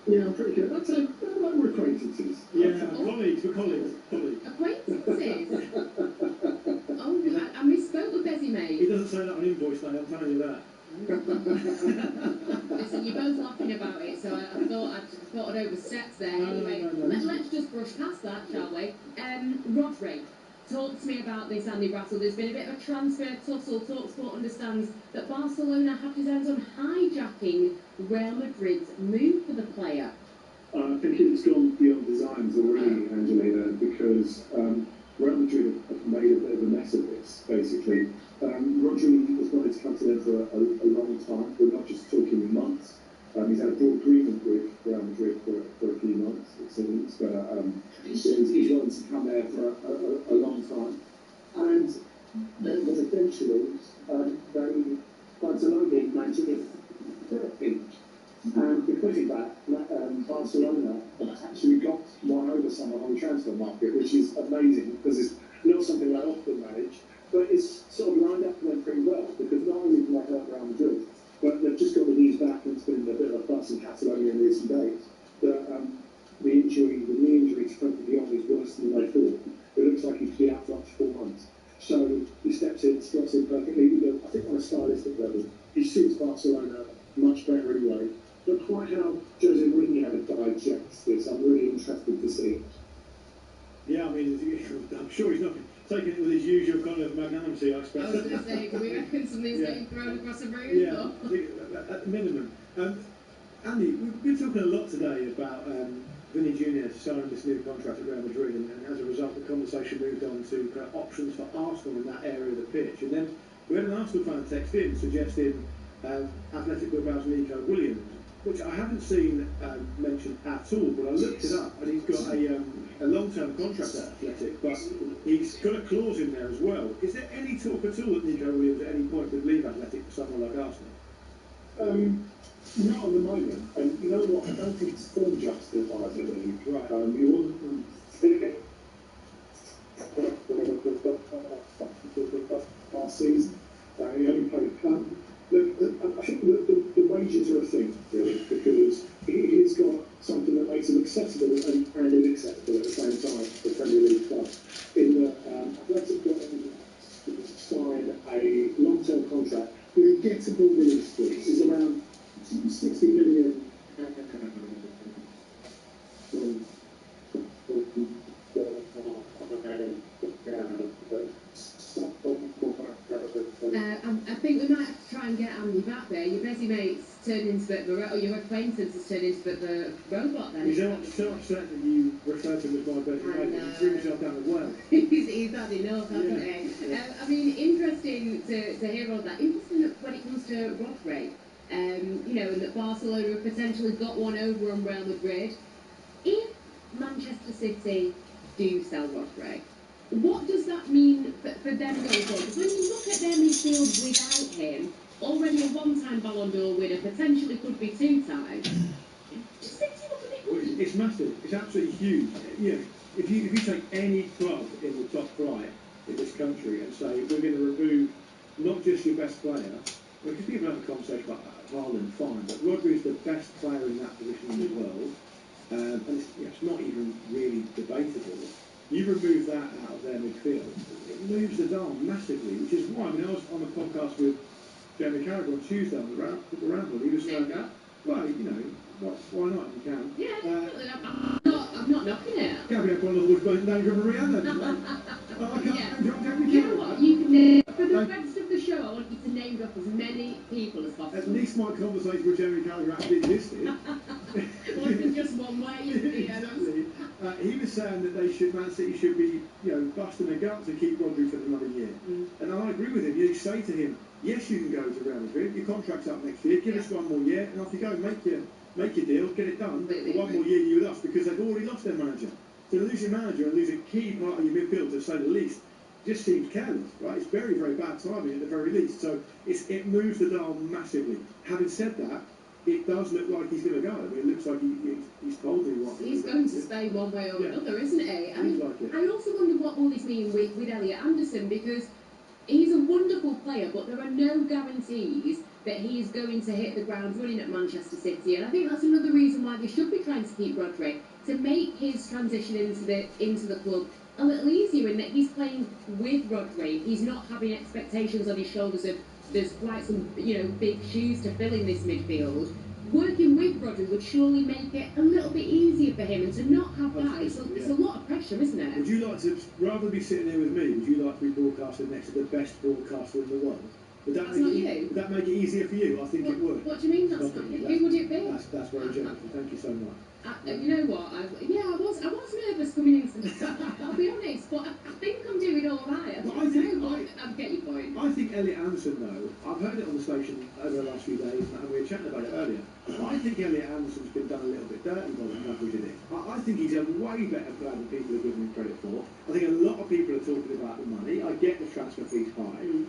Yeah, I'm pretty good. I'd say we're acquaintances. Yeah, colleagues. Acquaintances? Oh, I misspoke with Bezzy, mate. He doesn't say that on invoice, mate, I'm telling you that. Listen, you're both laughing about it, so I thought I'd overstepped there. Anyway, let's just brush past that, shall we? Rodri, talk to me about this, Andy Brassel. There's been a bit of a transfer tussle. talkSPORT understands that Barcelona have designs on hijacking Real Madrid's move for the player. I think it's gone beyond designs already, Angelina, because Real Madrid have made a bit of a mess of this, basically. Rodri has wanted to come to them for a long time. We're not just talking months. He's had a broad agreement with Real Madrid for a few months, it seems, but he's wanted to come there for a long time. And then eventually, Barcelona managed to get and because of that, Barcelona actually got one over someone on the transfer market, which is amazing because it's not something they often manage, but it's sort of lined up for them pretty well because not only can they help Real Madrid, but they've just got the news back, and it's been a bit of a fuss in Catalonia in recent days, that the knee injury to Frankie de Jong is worse than they thought. It looks like he could be out for up to 4 months. So he steps in, slots in perfectly. I think on a stylistic level, he suits Barcelona much better anyway. But quite how Jose Mourinho digests this, I'm really interested to see. Yeah, I mean, I'm sure he's not taking it with his usual kind of magnanimity, I expect. I was going to say, do we reckon something's getting thrown across the room? Yeah, I think at the minimum. Andy, we've been talking a lot today about Vinny Jr. signing this new contract at Real Madrid, and as a result, the conversation moved on to kind of options for Arsenal in that area of the pitch. And then we had an Arsenal fan text in suggesting Athletic Bilbao's Nico Williams, which I haven't seen mentioned at all, but I looked it up, and he's got a long-term contract at Athletic, but he's got a clause in there as well. Is there any talk at all that Nico Williams at any point would leave Athletic for someone like Arsenal? Not at the moment, and you know what, I don't think it's form justified, I believe. Right. He wasn't last season. He only played a cup. Look, I think the wages are a thing, really, because he's got something that makes him accessible and inaccessible at the same time, the Premier League club. In the Athletic got big long-term contract with a gettable release fee. This is around 60 million. I think we might have to try and get Andy back there. Your busy mate's turned into a bit of a, or your acquaintance has turned into a bit of a robot then. He's so upset that you refer to him as my best mate. He threw himself down the well. He's had enough, hasn't he? I mean, interesting to hear all that. Interesting that when it comes to Rodri, you know, and that Barcelona have potentially got one over on Real Madrid. If Manchester City do sell Rodri, what does that mean for them going forward? Because when you look at their midfield without him, already a one-time Ballon d'Or winner, potentially could be two-time. Just makes you look a bit weak. It's massive. It's absolutely huge. You know, if you take any club in the top flight in this country and say we're going to remove not just your best player, because people have a conversation about Haaland, fine, but Rodri is the best player in that position in the world, and it's not even really debatable. You remove that out of their midfield, it moves the dial massively, which is why, I mean, I was on a podcast with Jamie Carragher on Tuesday on the Ramble. He was saying, well, you know, why not? You can. Yeah, I'm not knocking it. Gabby O'Connell was going down from Rihanna. You know what? You can for the rest of the show, I want you to name drop as many people as possible. At least my conversation with Jamie Carragher actually existed. Wasn't just one way. Exactly. He was saying that Man City should be, you know, busting their gut to keep Rodri for another year. And I agree with him. You say to him, yes, you can go to Real Madrid. Your contract's up next year. Give us one more year, and off you go. Make your deal, get it done. But one more year you with us, because they've already lost their manager. So to lose your manager and lose a key part of your midfield, to say the least, just seems careless, right? It's very, very bad timing at the very least. So it moves the dial massively. Having said that, it does look like he's going to go. I mean, it looks like he's told me what he's going to stay one way or another, isn't he? I mean, like I also wonder what all this means with Elliot Anderson, because he's a wonderful player, but there are no guarantees that he is going to hit the ground running at Manchester City, and I think that's another reason why they should be trying to keep Rodri, to make his transition into the club a little easier, in that he's playing with Rodri. He's not having expectations on his shoulders of there's quite some, you know, big shoes to fill in this midfield. Working with Rodri would surely make it a little bit easier for him, and to not have that, it's a lot of pressure, isn't it? Would you like to, rather than be sitting here with me, would you like to be broadcasting next to the best broadcaster in the world? Would that make it easier for you? I think it would. What do you mean that's not you? Who would it be? That's very generous. Thank you so much. You know what? I was nervous coming into this. I'll be honest, but I think I'm doing all right. I get your point. I think Elliot Anderson, though, I've heard it on the station over the last few days, and we were chatting about it earlier. I think Elliot Anderson's been done a little bit dirty by the country, did it? I think he's a way better player than people are giving him credit for. I think a lot of people are talking about the money. I get the transfer fees high.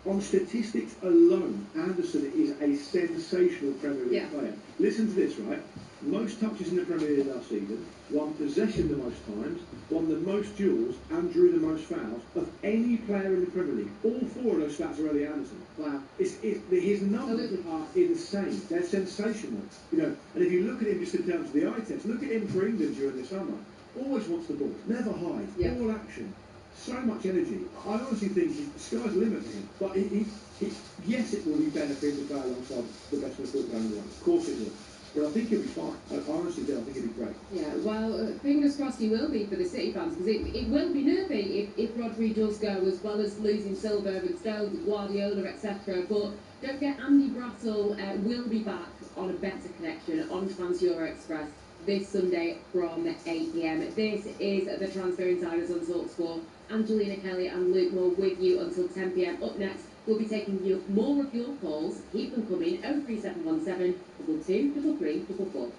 On statistics alone, Anderson is a sensational Premier League player. Listen to this, right? Most touches in the Premier League last season, won possession the most times, won the most duels, and drew the most fouls of any player in the Premier League. All four of those stats are Elliot Anderson. Wow. His numbers are insane. They're sensational. You know, and if you look at him just in terms of the eye test, look at him for England during the summer. Always wants the ball, never hides, all action. So much energy. I honestly think the sky's the limit for him. But yes, it will be beneficial to play alongside the best midfielder in the world. Of course it will. But I think he'll be fine. I honestly do. I think he'll be great. Yeah, well, fingers crossed he will be for the City fans, because it will be nervy if Rodri does go, as well as losing Silva and Stones, Guardiola, etc. But don't forget, Andy Brattle will be back on a better connection on Trans Euro Express this Sunday from 8 PM. This is the Transfer Insiders on talkSPORT. Angelina Kelly and Luke Moore with you until 10 PM. Up next, we'll be taking more of your calls. Keep them coming. 03717 22 33 44.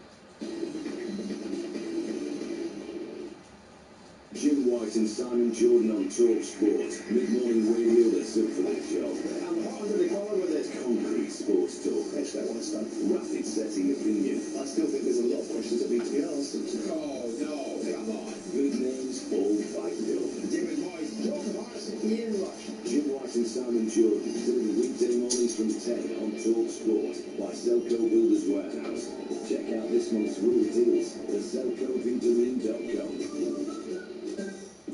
Jim White and Simon Jordan on talkSPORT. Mid-morning radio that's up for the job. And hot under the collar with this concrete sports talk. Next I want to start rapid setting opinion. I still think there's a lot of questions that need to be asked. Oh, no, come on. Big names, all backed up. Jim and White, Jordan Morrison, Ian Rush. Jim White and Simon Jordan, delivered weekday mornings from 10 on talkSPORT by Selco Builders Warehouse. Check out this month's real deals at selcovitamine.com.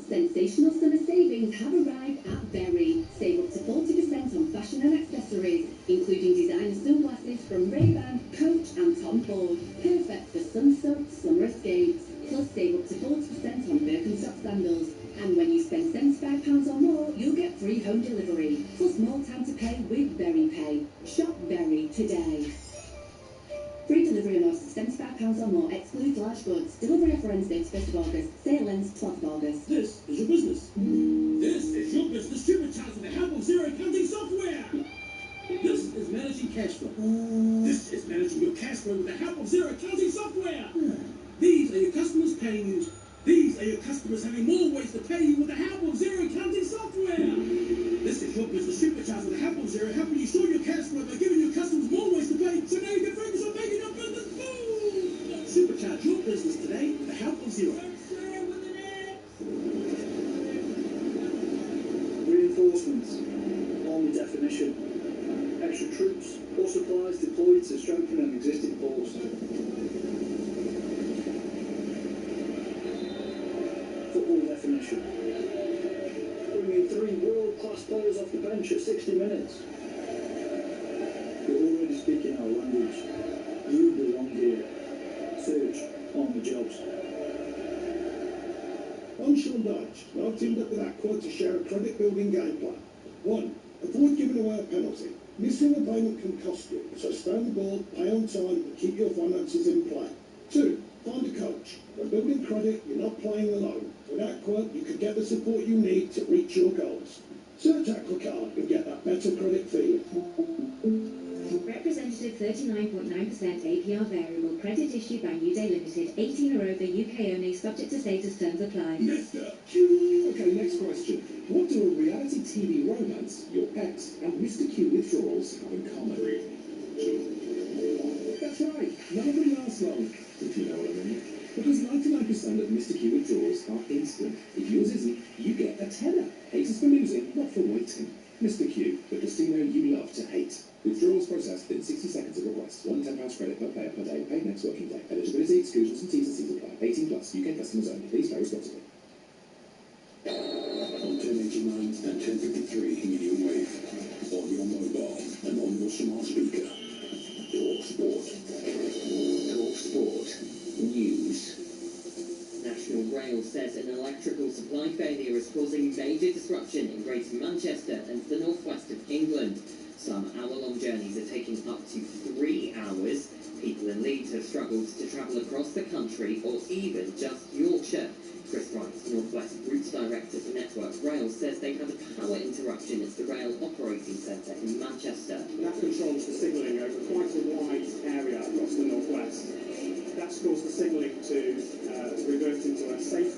Sensational summer savings have arrived at Berry. Save up to 40% on fashion and accessories, including designer sunglasses from Ray-Ban, Coach and Tom Ford. Perfect for sun-soaked summer escapes. Plus save up to 40% on Birkenstock sandals. And when you spend £75 or more, you'll get free home delivery. Plus more time to pay with Berry Pay. Shop Berry today. Free delivery on orders £75 or more. Excludes large goods. Delivery offer ends 1st of August. Sale ends 12th of August. This is your business. This is your business supercharged with the help of zero accounting software. This is managing cash flow. This is managing your cash flow with the help of zero accounting software. These are your customers paying you. These are your customers having more ways to pay you with the help of zero accounting software. This is your business supercharged with the help of zero, helping you store your cash flow by giving your customers more ways to pay, so now you can focus on making your business boom. Supercharge your business today with the help of zero. Reinforcements, army definition, extra troops or supplies deployed to strengthen an existing force. Football definition, bringing 3 world-class players off the bench at 60 minutes. You're already speaking our language. You belong here. Search Army Jobs. I'm Sean Dyche, and I've teamed up with Aqua to share a credit-building game plan. 1. Avoid giving away a penalty. Missing a payment can cost you, so stay on the ball, pay on time, and keep your finances in play. 2. Find a coach. When building credit, you're not playing alone. With Aqua, you can get the support you need to reach your goals. Search Aqua Card and get that better credit feeling. Representative 39.9% APR variable credit issued by New Day Limited, 18 or over, UK only, subject to status, terms apply. Mr. Q. Okay, next question. What do a reality TV romance, your ex, and Mr. Q withdrawals have in common? That's right. Nobody lasts long, if you know what I mean. Because 99% of Mr. Q withdrawals are instant. If yours isn't, you get a tenner. Haters for losing, not for waiting. Mr. Q, the casino you love to hate. Withdrawals processed within 60 seconds of request. £1 £10 credit per player per day. Paid next working day. Eligibility, exclusions and T's and C's apply. 18 plus. UK customers only. Please play responsibly. On 1089 and 1053 medium wave. On your mobile and on your smart speaker. talkSPORT. talkSPORT News. National Rail says an electrical supply failure is causing major disruption in Greater Manchester and the northwest of England. Some hour-long journeys are taking up to 3 hours. People in Leeds have struggled to travel across the country or even just Yorkshire. Chris Wright, Northwest Routes Director for Network Rail, says they've had a power interruption at the Rail Operating Centre in Manchester. That controls the signalling over quite a wide area across the northwest. That's caused the signalling to revert into a safe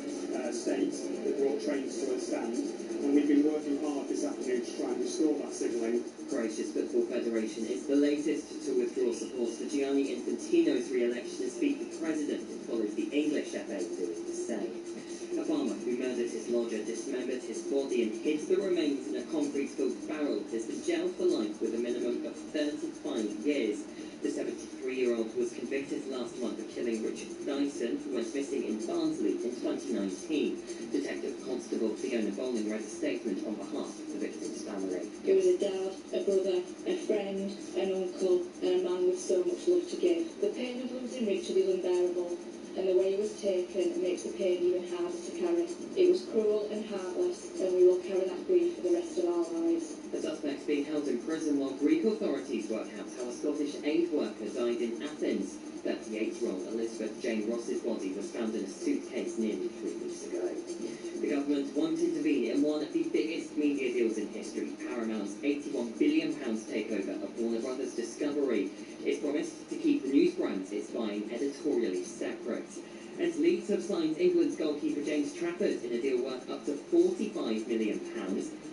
state that brought trains to a stand. And we've been working hard this afternoon to try and restore that signalling. Croatia's Football Federation is the latest to withdraw support for Gianni Infantino's re-election as FIFA president. It follows the English FA doing the same. A farmer who murdered his lodger dismembered his body and hid the remains in a concrete-filled barrel has been jailed for life with a minimum of 35 years. The 73-year-old was convicted last month of killing Richard Dyson, who went missing in Barnsley in 2019. Detective Constable Fiona Bowling read a statement on behalf of the victim's family. He was a dad, a brother, a friend, an uncle, and a man with so much love to give. The pain of losing Richard is unbearable, and the way he was taken makes the pain even harder to carry. It was cruel and heartless, and we will carry that grief for the rest of our lives. The suspect's being held in prison while Greek authorities work out how a Scottish aid worker died in Athens. 38-year-old Elizabeth Jane Ross's body was found in a suitcase nearly 3 weeks ago. The government won't intervene in one of the biggest media deals in history, Paramount's £81 billion takeover of Warner Brothers Discovery. It's promised to keep the news brands it's buying editorially separate. And Leeds have signed England's goalkeeper James Trafford in a deal worth up to £45 million.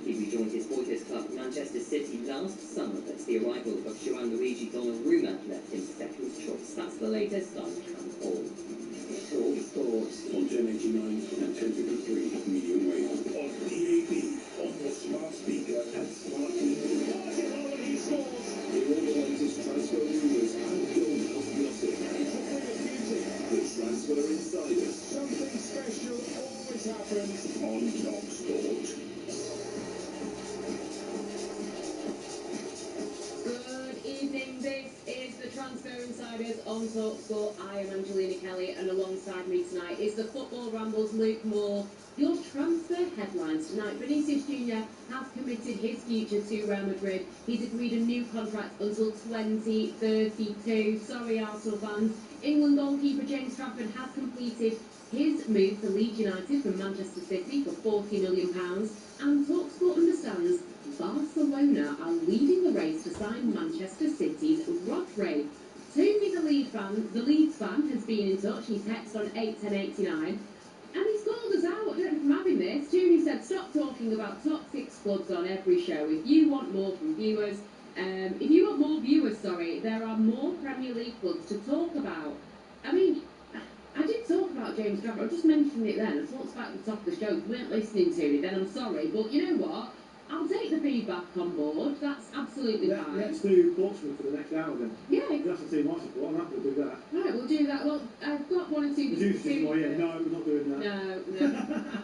He rejoined his boys' club Manchester City last summer as the arrival of Gianluigi Donnarumma left him second choice. That's the latest on Hall. talkSPORT. On 1089 and 1053 medium wave. On DAB, on your smart speaker and smart TV. Hear all the latest transfer rumours and goal gossip. The Transfer Insiders. Something special always happens on talkSPORT. from talkSPORT. I am Angelina Kelly, and alongside me tonight is the Football Ramble's Luke Moore. Your transfer headlines tonight. Vinicius Jr. has committed his future to Real Madrid. He's agreed a new contract until 2032. Sorry, Arsenal fans. England goalkeeper James Trafford has completed his move to Leeds United from Manchester City for £40 million. And talkSPORT understands Barcelona are leading the race to sign Manchester City's Rodri. Toomey, the Leeds fan, has been in touch. He's texted on 81089. And he's called us out. I don't know if I'm having this. Toomey said, stop talking about top 6 clubs on every show. If you want more viewers, there are more Premier League clubs to talk about. I mean, I did talk about James Trafford. I just mentioned it then. I talked about it at the top of the show. If you weren't listening to me, then I'm sorry. But you know what? I'll take the feedback on board. That's absolutely fine. Let's do Portsmouth for the next hour then. Yeah. That's the team I support. I'm happy to do that. Right, we'll do that. Well, I've got one or two... No, we're not doing that. No,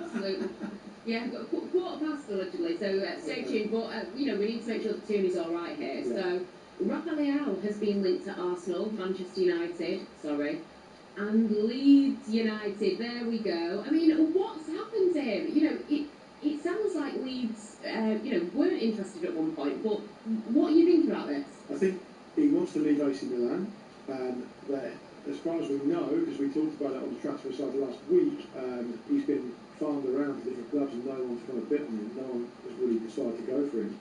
absolutely. Yeah, I've got a quarter past allegedly, so stay tuned. But, we need to make sure the tune is all right here. Yeah. So, Rafael has been linked to Arsenal, Manchester United, and Leeds United. There we go. I mean, what's happened to him? It sounds like Leeds, weren't interested at one point, but what are you thinking about this? I think he wants to leave AC Milan, and as far as we know, because we talked about it on the transfer side last week, he's been farmed around to different clubs and no one's kind of bit on him. No one has really decided to go for him.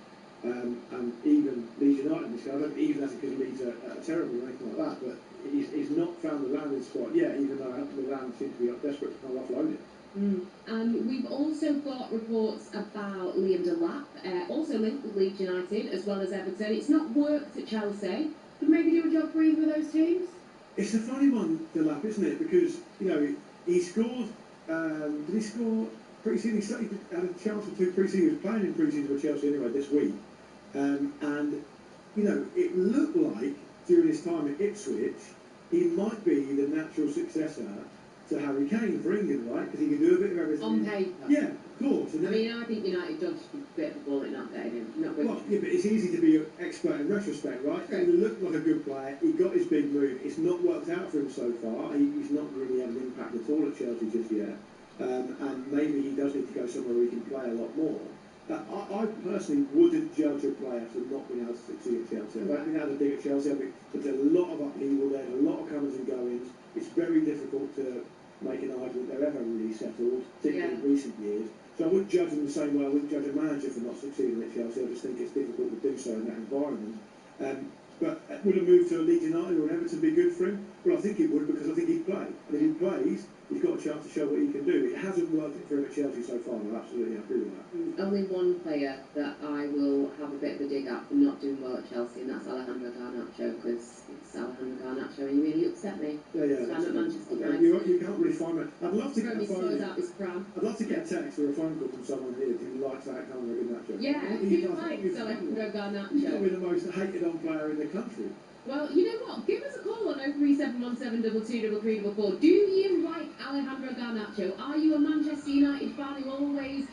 And even Leeds United, I don't even have to because Leeds are terrible or anything like that, but he's not found the landing spot yet, even though Milan seems to be desperate to kind of offload it. And we've also got reports about Liam Delap, also linked with Leeds United as well as Everton. It's not worked at Chelsea. Could maybe do a job for either of those teams? It's a funny one, Delap, isn't it? Because, he scored, did he score pre-season? He had a chance for 2 pre-season. He was playing in pre-season for Chelsea anyway this week. And, it looked like during his time at Ipswich, he might be the natural successor to Harry Kane for England, right? Because he can do a bit of everything. On paper. Yeah, of course. I think United dodged a bit of a bullet that day. Well, yeah, but it's easy to be an expert in retrospect, right? He looked like a good player. He got his big move. It's not worked out for him so far. He's not really had an impact at all at Chelsea just yet. And maybe he does need to go somewhere where he can play a lot more. I personally wouldn't judge a player for not being able to succeed at Chelsea. If I've been able to dig at Chelsea, there's a lot of upheaval there, a lot of comings and goings. It's very difficult to make an argument they're ever really settled, particularly in recent years. So I wouldn't judge them the same way I wouldn't judge a manager for not succeeding at Chelsea. I just think it's difficult to do so in that environment. But would a move to a Leeds United or an Everton be good for him? Well, I think it would, because I think he'd play. And if he plays, he's got a chance to show what he can do. It hasn't worked for him at Chelsea so far, and I absolutely agree with that. Only one player that I will have a bit of a dig at for not doing well at Chelsea, and that's Alejandro Garnacho, because it's Alejandro Garnacho, and he really upset me. Yeah. I'm at Manchester United. You can't really find me. I'd love to get a phone. I'd love to get a text or a phone call from someone here who likes Alejandro Garnacho. Yeah, who likes Alejandro Garnacho? He's probably the most hated on player in the country. Well, you know what? Give us a call on 03717 223344. Do you like Alejandro Garnacho? Are you a Manchester United fan who always,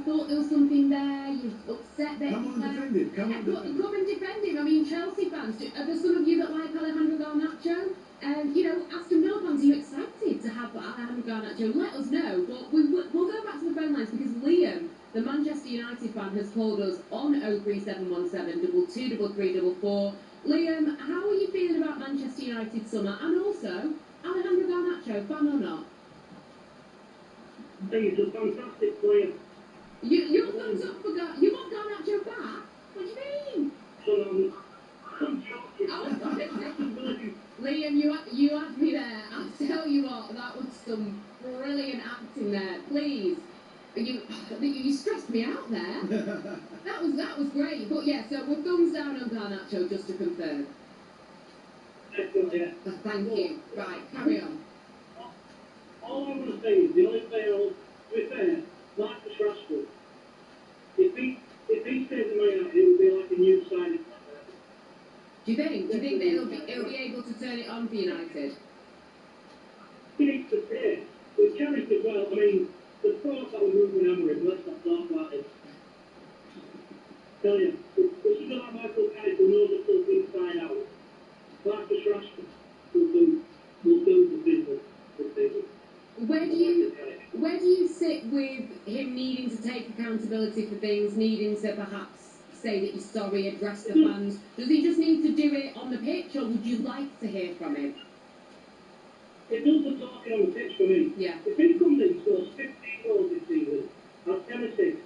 thought there was something there? You're upset that Come and defend him. I mean, Chelsea fans, are there some of you that like Alejandro Garnacho? Aston Villa fans, are you excited to have Alejandro Garnacho? Let us know. But we'll go back to the phone lines because Liam, the Manchester United fan, has called us on 03717 223344. Liam, how are you feeling about Manchester United summer? And also, Alejandro Garnacho, fan or not? He's a fantastic player. Your thumbs up for you want Garnacho back? What do you mean? I'm joking. Liam, you had me there. I'll tell you what, that was some brilliant acting there. Please. You stressed me out there. That was great. But yeah, so we're thumbs down on Garnacho, just to confirm. Excellent, yeah. Thank you. Right, carry on. All I want to say is the only player, to be fair, Marcus Rashford. If he stays in Man United, it would be like a new signing. Do you think that he'll be able to turn it on for United? He needs to stay. With Carrick as well, I mean, the thought that we're moving Amorim, let's not talk about it. Tell you, this is not Michael Carrick who knows the club inside out. Marcus Rashford. we'll build the business. Where do you sit with him needing to take accountability for things, needing to perhaps say that he's sorry, address the fans? Does he just need to do it on the pitch, or would you like to hear from him? It does the talking on the pitch for me. Yeah. If he comes in and scores 15 goals this season, that's 10 assists.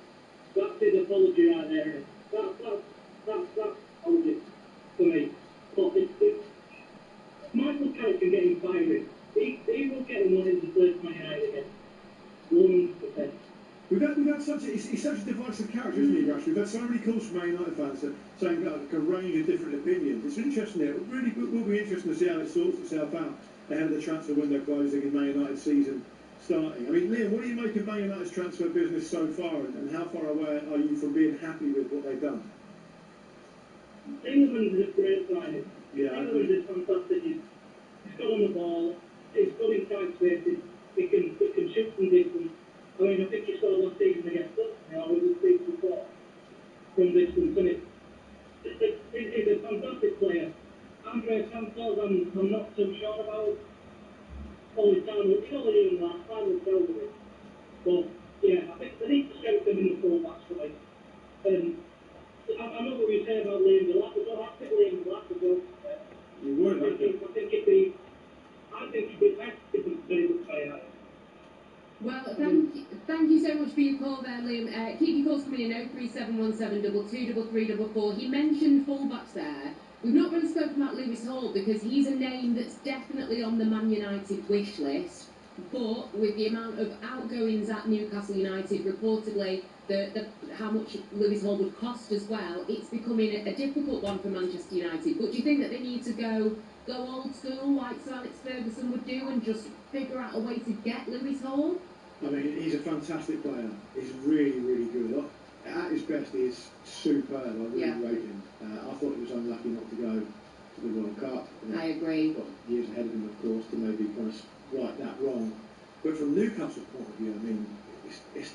That's his apology right there. That's apology for me. But if Michael Carrick can get him firing, he will get him wanting to play for Man United again. 100%. We've had such a, he's such a divisive character, isn't he, Rush? We've had so many calls from Man United fans saying like a range of different opinions. It's interesting. It really will be interesting to see how it sorts itself out ahead of the transfer window closing and Man United season starting. I mean, Liam, what do you make of Man United's transfer business so far, and how far away are you from being happy with what they've done? England is a great signing. Yeah, England is fantastic. He's good on the ball. He's good in tight spaces. He can shoot from distance. I mean, I think you saw last season against us. You know, with the 3-4 from distance, and he's a fantastic player. Andre Santos, I'm not too sure about. Only time, he's only doing that. Time will tell with it. But yeah, I think they need to strengthen in the full-backs for me. And I know what you say about Liam Delap, but I pick Liam Delap as well. You would, I think it'd be a very good player. Well, thank you so much for your call there, Liam. Keep your calls coming in 03717 223344. He mentioned fullbacks there. We've not really spoken about Lewis Hall because he's a name that's definitely on the Man United wish list. But with the amount of outgoings at Newcastle United, reportedly, how much Lewis Hall would cost as well, it's becoming a difficult one for Manchester United. But do you think that they need to go old school like Sir Alex Ferguson would do and just figure out a way to get Lewis Hall? I mean, he's a fantastic player. He's really, really good. At his best, he's superb. I really rate him. I thought he was unlucky not to go to the World Cup. I agree. Got years ahead of him, of course, to maybe kind of right that wrong. But from Newcastle's point of view, I mean,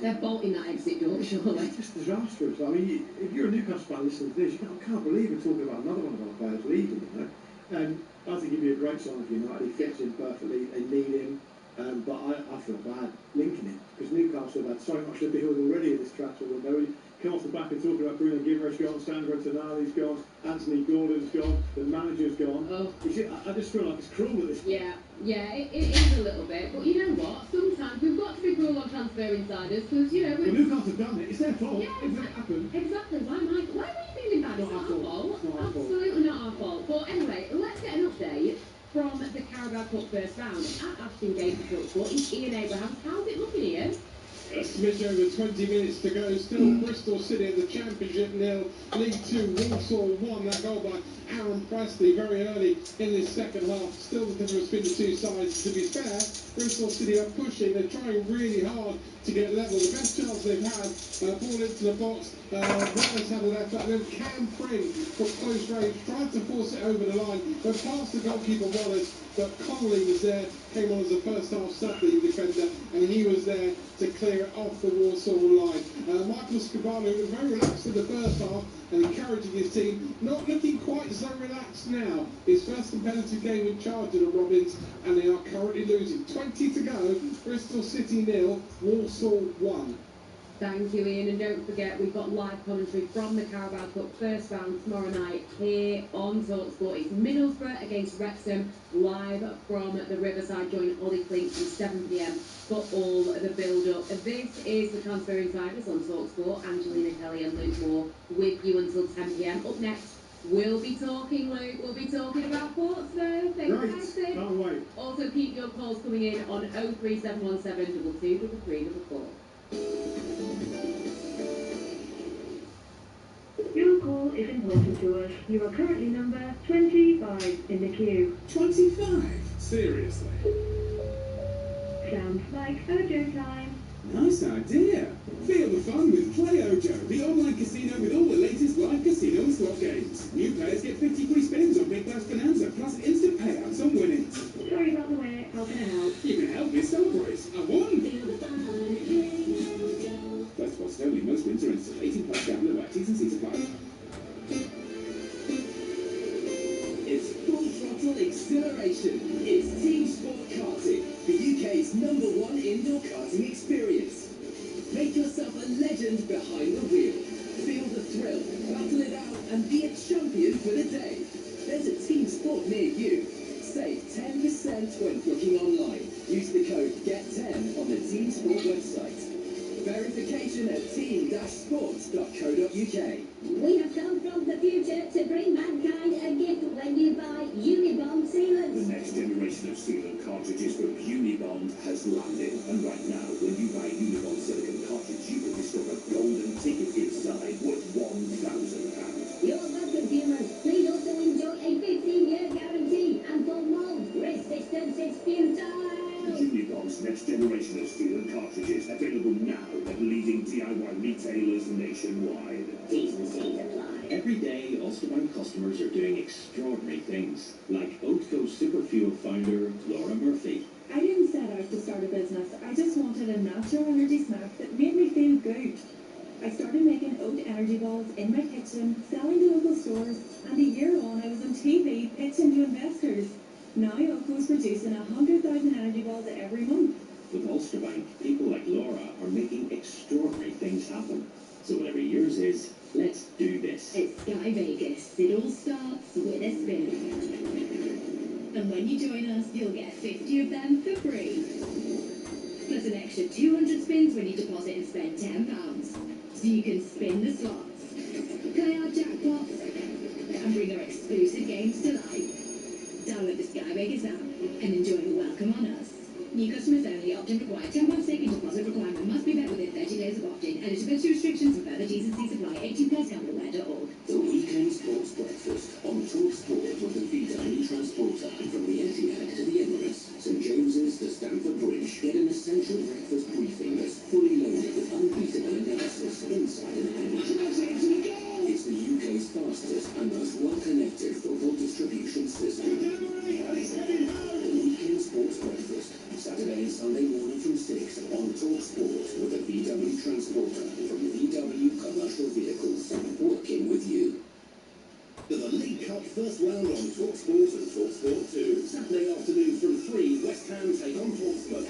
they're bolting that exit door, surely. It's just disastrous. I mean, if you're a Newcastle fan listening to this, I can't believe we're talking about another one of our players leaving, you know. And I think he'd be a great sign for United. He fits in perfectly. They need him. But I feel bad linking him because Newcastle have had so much to deal with already in this transfer window. We come off the back and talking about Bruno Guimaraes gone, Sandro Tonali's gone, Anthony Gordon's gone, the manager's gone. Oh. I just feel like it's cruel at this point. Yeah, it is a little bit. But you know what? Sometimes we've got to be cruel on transfer insiders because, you know... Well, Newcastle have done it. It's their fault. Yeah, It happened. Exactly. Why were you feeling bad? It's not our fault. Absolutely not our fault. But anyway, let's get an update from the Carabao Cup first round. At Ashton Gate for talkSPORT, it's Ian Abrahams. How's it looking, Ian? A smidge over 20 minutes to go. Still Bristol City in the Championship 0, League 2, Walsall 1. That goal by Aaron Presley very early in this second half. Still the difference between the two sides. To be fair, Bristol City are pushing. They're trying really hard to get level. The best chance they've had, ball into the box. Wallace had a left back. Then Cam Pring from close range tried to force it over the line, but past the goalkeeper Wallace. But Conley was there, came on as a first half sub-league defender, and he was there to clear it off the Walsall line. Michael Scavallo was very relaxed in the first half and encouraging his team, not looking quite so relaxed now. His first competitive game in charge of the Robins, and they are currently losing. 20 to go, Bristol City 0, Walsall 1. Thank you, Ian, and don't forget we've got live commentary from the Carabao Cup first round tomorrow night here on talkSPORT. It's Middlesbrough against Wrexham, live from the Riverside. Join Ollie Clink at 7 p.m. for all the build-up. This is the Transfer Insiders on talkSPORT. Angelina Kelly and Luke Moore with you until 10 p.m. Up next, we'll be talking, Luke. We'll be talking about Portsmouth. Exciting. Can't wait. Also, keep your calls coming in on 03717 223344. Your call is important to us. You are currently number 25 in the queue. 25? Seriously? Sounds like Ojo time. Nice idea. Feel the fun with Play Ojo, the online casino with all the latest live casino and slot games. New players get 50 free spins on Big Bash Bonanza, plus instant payouts on winnings. Sorry about the wait. How can I help? You can help me celebrate. I won! First Boss only, most wins are instant. 18 plus gambler by T's and C's apply. It's full throttle acceleration generation. It's Team Sport Karting, the UK's #1 indoor karting experience. Make yourself a legend behind the wheel. Feel the thrill, battle it out, and be a champion for the day. There's a Team Sport near you. Save 10% when booking online. Use the code GET10 on the Team Sport website. Verification at team-sport.co.uk. We have come from the future to bring mankind a gift when you buy Unibond sealants. The next generation of sealant cartridges from Unibond has landed. And right now, when you buy Unibond silicone cartridge, you will discover a golden ticket inside worth £1,000. You're welcome, humans. Please also enjoy a 15-year guarantee. And for mold resistance, it's futile. Unibond's next generation of sealant cartridges available now at leading DIY retailers nationwide. T's and C's apply. Every day, Ulster Bank customers are doing extraordinary things, like Oatco Superfuel founder Laura Murphy. I didn't set out to start a business. I just wanted a natural energy snack that made me feel good. I started making oat energy balls in my kitchen, selling to local stores, and a year on I was on TV pitching to investors. Now Oatco's producing 100,000 energy balls every month. With Ulster Bank, people like Laura are making extraordinary things happen. So whatever yours is, let's do this. At Sky Vegas, it all starts with a spin. And when you join us, you'll get 50 of them for free. Plus an extra 200 spins when you deposit and spend £10. So you can spin the slots, play our jackpots, and bring our exclusive games to life. Download the Sky Vegas app and enjoy the welcome on us. New customers only. Opt-in required. £10 taken. Deposit requirement must be met within 30 days of opt-in. Eligibility restrictions and further T's and C's apply. 18+ gambleware.org. The weekend sports breakfast on talkSPORT with the VW Transporter from the Etihad to the Emirates, St James's to Stamford Bridge. Get an essential breakfast briefing that's fully loaded with unbeatable analysis, inside and out. It's the UK's fastest and most well-connected football distribution system. The weekend sports breakfast, Saturday and Sunday morning from 6 on talkSPORT with the VW Transporter from VW Commercial Vehicles, working with you. The League Cup first round on talkSPORT and talkSPORT 2. Saturday afternoon from 3, West Ham take on Portsmouth.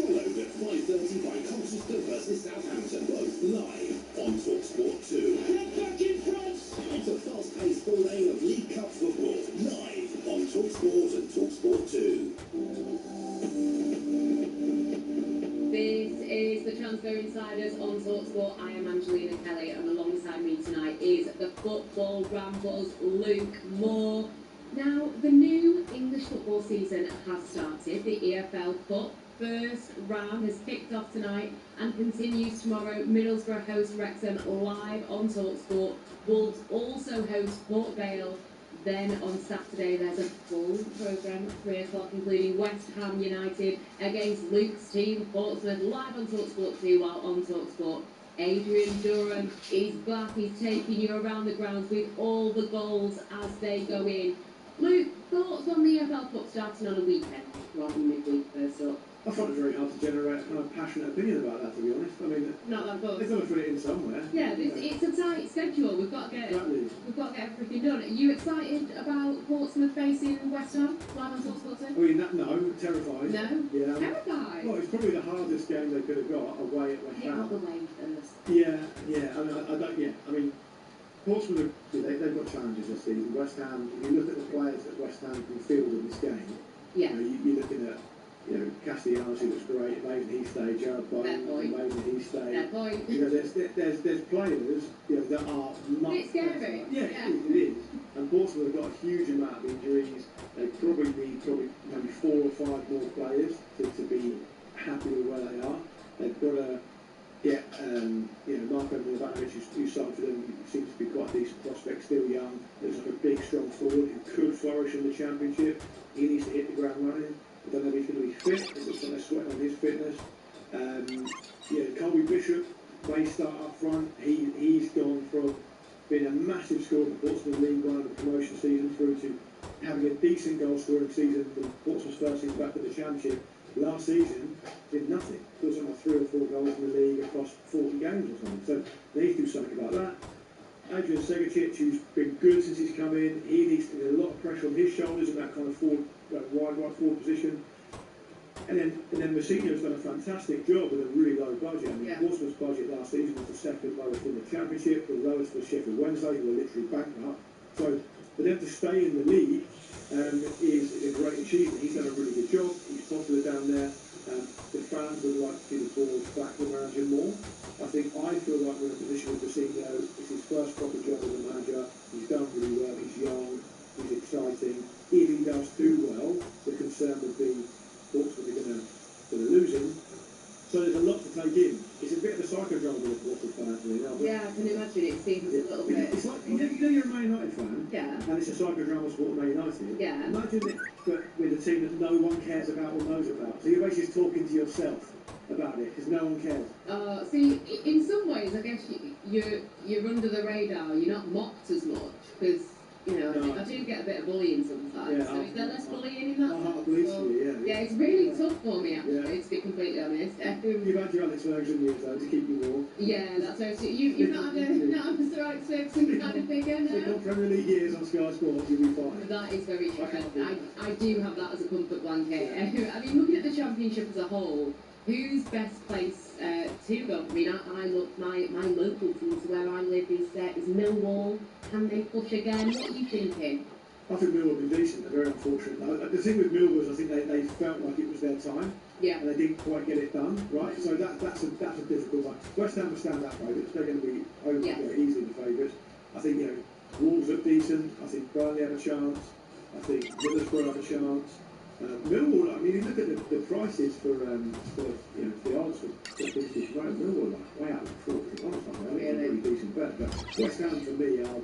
Followed at 5:30 by Colchester versus Southampton, both live on talkSPORT 2. Get back in front! It's a fast-paced full day of League Cup football, live on talkSPORT and talkSPORT 2. This is the Transfer Insiders on talkSPORT. I am Angelina Kelly, and alongside me tonight is the Football Rambles, Luke Moore. Now, the new English football season has started. The EFL Cup first round has kicked off tonight and continues tomorrow. Middlesbrough host Wrexham live on talkSPORT. Wolves also host Port Vale. Then on Saturday there's a full programme at 3 o'clock, including West Ham United against Luke's team Portsmouth, live on talkSPORT 2, while on talkSPORT Adrian Durham is back. He's taking you around the grounds with all the goals as they go in. Luke, thoughts on the EFL Cup starting on a weekend rather than midweek first up? I find it very hard to generate a kind of passionate opinion about that, to be honest. I mean, Not that good. they've got to put it in somewhere. Yeah, it's a tight schedule. We've got to get everything done. Are you excited about Portsmouth facing West Ham live on talkSPORT 2? I mean, no, terrified. No? Yeah. Terrified? Well, it's probably the hardest game they could have got away at West Get Ham. out the way first. Yeah. I mean, Portsmouth, they've got challenges this season. West Ham, if you look at the players that West Ham can field in this game, yeah. You're looking at, Castellanos, who looks great, amazing he stayed, Jared Bowen, amazing he stayed. There's players that are not. It's scary. Yeah, it is. And Portsmouth have got a huge amount of injuries. They probably need maybe 4 or 5 more players to be happy with where they are. They've got to get Marco Milivanovic, who signed for them, seems to be quite a decent prospect, still young. Looks like a big, strong forward who could flourish in the Championship. He needs to hit the ground running. I don't know if he's going to be fit. It looks like they're sweating on his fitness. Colby Bishop may start up front. He's gone from being a massive scorer for Portsmouth League One in the promotion season through to having a decent goal scoring season for Portsmouth's first season back in the Championship. Last season, did nothing. It was like 3 or 4 goals in the league across 40 games or something. So they need to do something about that. Adrian Segacic, who's been good since he's come in, he needs to get a lot of pressure on his shoulders in that kind of forward, wide right forward position. And then Mousinho's done a fantastic job with a really low budget. I mean, Portsmouth's budget last season was the second lowest in the Championship, the lowest for Sheffield Wednesday, who were literally bankrupt. So for them to stay in the league is a great achievement. He's done a really good job. He's popular down there. The fans would like to see the balls back the manager more. I feel like we're in a position with Mousinho. It's his first proper job as a manager. He's done really well. He's young. He's exciting. If he does do well, the concern would be Portsmouth are going to lose him. So there's a lot to take in. It's a bit of a psychodrama with Portsmouth fans, really. Yeah, I can imagine it seems a little bit. It's like, you know you're a Man United fan? Yeah. And it's a psychodrama sport of Man United? Yeah. Imagine it, but with a team that no one cares about or knows about. So you're basically talking to yourself about it, because no one cares. See, in some ways, I guess you're under the radar. You're not mocked as much, because, you know, I do get a bit of bullying sometimes. Yeah, so is there less bullying in that sense? I believe so, yeah. Yeah, it's really tough for me, actually, to be completely honest. You've had your Alex Ferguson years, though, to keep you warm. Yeah, that's right. You've not had a Sir Alex Ferguson kind of figure, no? You've got Premier League years on Sky Sports, you'll be fine. That is very true. I do have that as a comfort blanket. I mean, looking at the Championship as a whole, who's best placed to go? I mean, I look, my local team to where I live is Millwall. Can they push again? What are you thinking? I think Millwall will be decent. They're very unfortunate. The thing with Millwall is I think they felt like it was their time. Yeah. And they didn't quite get it done, right? So that's a difficult one. West Ham will stand out favourites. They're going to be easily the favourites. I think, Wolves look decent. I think Burnley have a chance. I think Middlesbrough have a chance. Millwall, I mean, you look at the prices for the odds for this round, Millwall are way out of the 40. Honestly, I think it's a pretty decent bet. But West Ham, for me, are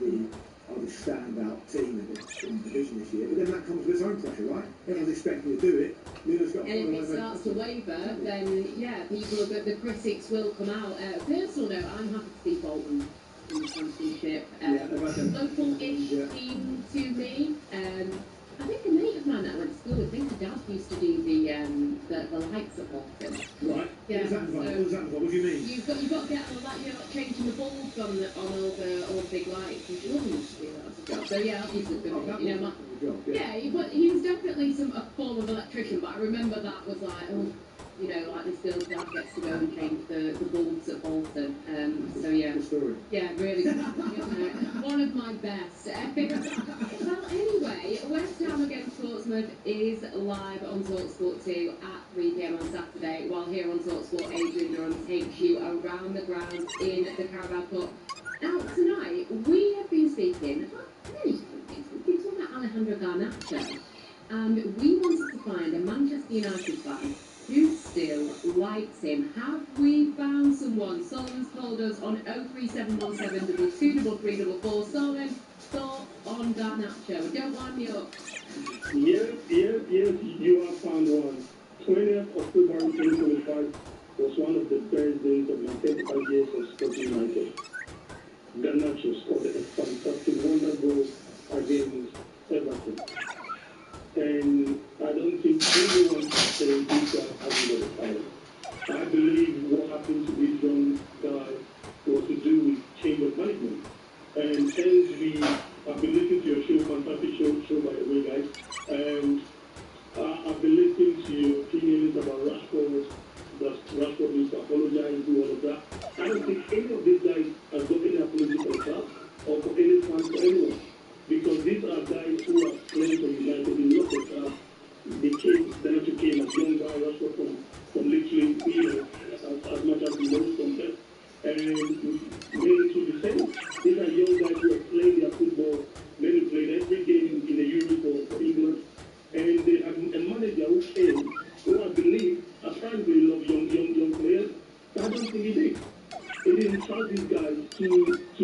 the standout team in the division this year. But then that comes with its own pressure, right? Everyone's expecting to do it. Miller's got and if it starts to waver, then the critics will come out. Personal note, I'm happy to see Bolton in the Championship. Local-ish team to me. I think a mate of mine that I went to school with, I think my dad used to do the lights at Bolton. Right. Yeah. What does that involve? What do you mean? You've got to get on like changing the bulbs on all the big lights. You should used to do that as a job. So yeah, obviously he was definitely a form of electrician, but I remember that was like, like this girl's dad gets to go and change the bulbs at Bolton. So yeah. Good story. Yeah, really good. One of my best. Well, anyway, West Ham against Portsmouth is live on talkSPORT 2 at 3 PM on Saturday, while here on talkSPORT, Adrian Durham takes you around the grounds in the Carabao Cup. Now, tonight, we have been speaking about many things. We've been talking about Alejandro Garnacho, and we wanted to find a Manchester United fan who still likes him. Have we found someone? Solomon told us on 03717 23344. Solomon, thought on Garnacho. Don't wind me up. Yes, you have found one. 20th October 2025 was one of the best days of my 35 years of Sporting United. Garnacho scored a fantastic wonder goal against Everton. And I don't think anyone can say this guy hasn't got a talent. I believe what happened to this young guy was to do with change of management. And hence I've been listening to your show, fantastic show by the way, guys. And I've been listening to your opinions about Rashford. That Rashford needs to apologize, do all of that. I don't think any of these guys have got any apology for themselves or for any fans for anyone. Because these are guys who are playing for United in lots of clubs. Garnacho came as young guy, Rashford from literally, as much as he knows from them. And many to the same. These are young guys who are playing their football. Many played every game in the Euro for England. And they have a manager who came, who I believe, as far as they love young players, I don't think he did. He didn't trust these guys to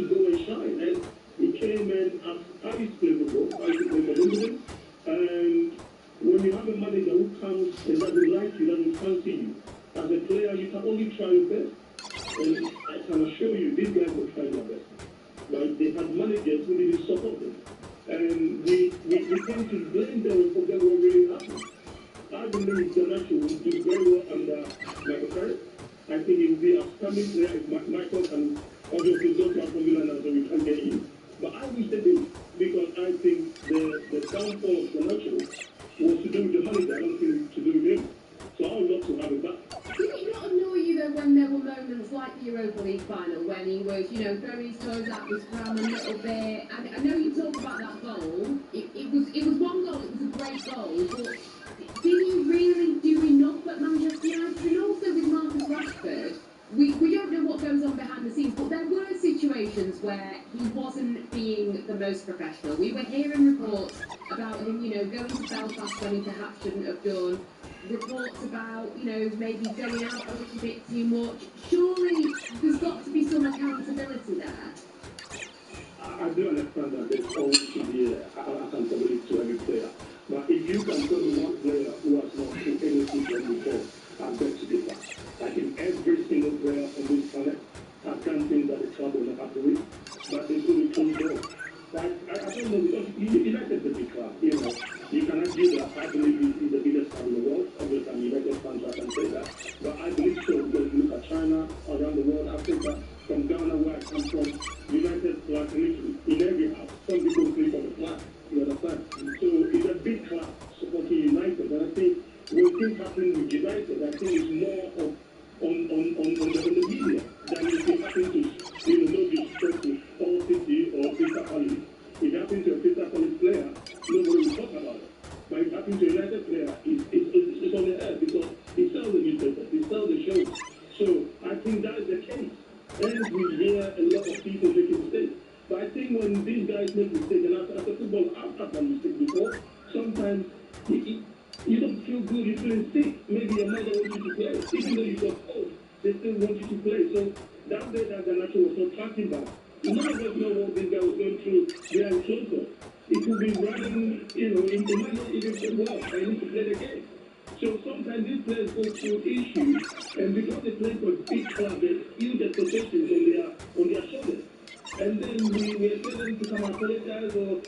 go and shine. And he came and asked how to play football, how to play for Wimbledon. And when you have a manager who comes and doesn't like you, doesn't fancy you, as a player, you can only try your best. And I can assure you, these guys will try their best. Right? They had managers who didn't support them. And we tend to blame them and forget what really happened. I believe Garnacho will do very well under Michael Carrick. I think he will be a outstanding player if Michael can Obviously, don't have Villa now, so we can't get in. But I wish they did, because I think the downfall of Ganacho was to do with the holiday. I don't think to do with him. So I would love to have it back. Did it not annoy you though when there were moments like the Europa League final when he was, throwing his toes out his pram a little bit? And I know you talk about that goal. It was one goal. It was a great goal, but did he really do enough at Manchester United? And also with Marcus Rashford, we don't know what goes on behind the scenes, but there were situations where he wasn't being the most professional. We were hearing reports about him, going to Belfast when he perhaps shouldn't have done. Reports about, maybe going out a little bit too much. Surely there's got to be some accountability there. I do understand that there's always should be accountability to every player. But if you can tell me one player who has not put anything from before, I beg to differ. I think every single player on this planet has done things that the club will not have to win. But they still become goals. I don't know, because United is a big club, You can argue that I believe he's the biggest club in the world. Obviously, I'm United fan, so I can say that. But I believe so, because you look at China, around the world, Africa, from Ghana, where I come from, United flag literally in every house. Some people sleep on the flag, you understand? So it's a big club supporting United. And I think when things happen with United, I think it's more of on the media than if it happened to, no disrespect to all City or Crystal Palace. If it happened to a Crystal Palace player, nobody will talk about it. But if it happened to a United player, it's on the air because it sells the newspapers, it sells the shows. So I think that is the case. And we hear a lot of people making mistakes. But I think when these guys make mistakes, and as a football, I've done mistakes before, sometimes you don't feel good, you feel sick. Maybe your mother wants you to play. Even though you got old, they still want you to play. So that day that Ganacho was not tracking back, none of us know what this guy was going through behind closed doors. It could be running, it might not even say, well, I need to play the game. So sometimes these players go through issues, and because they play for a big club, there's huge expectations on their shoulders. And then we expect them to come apologize or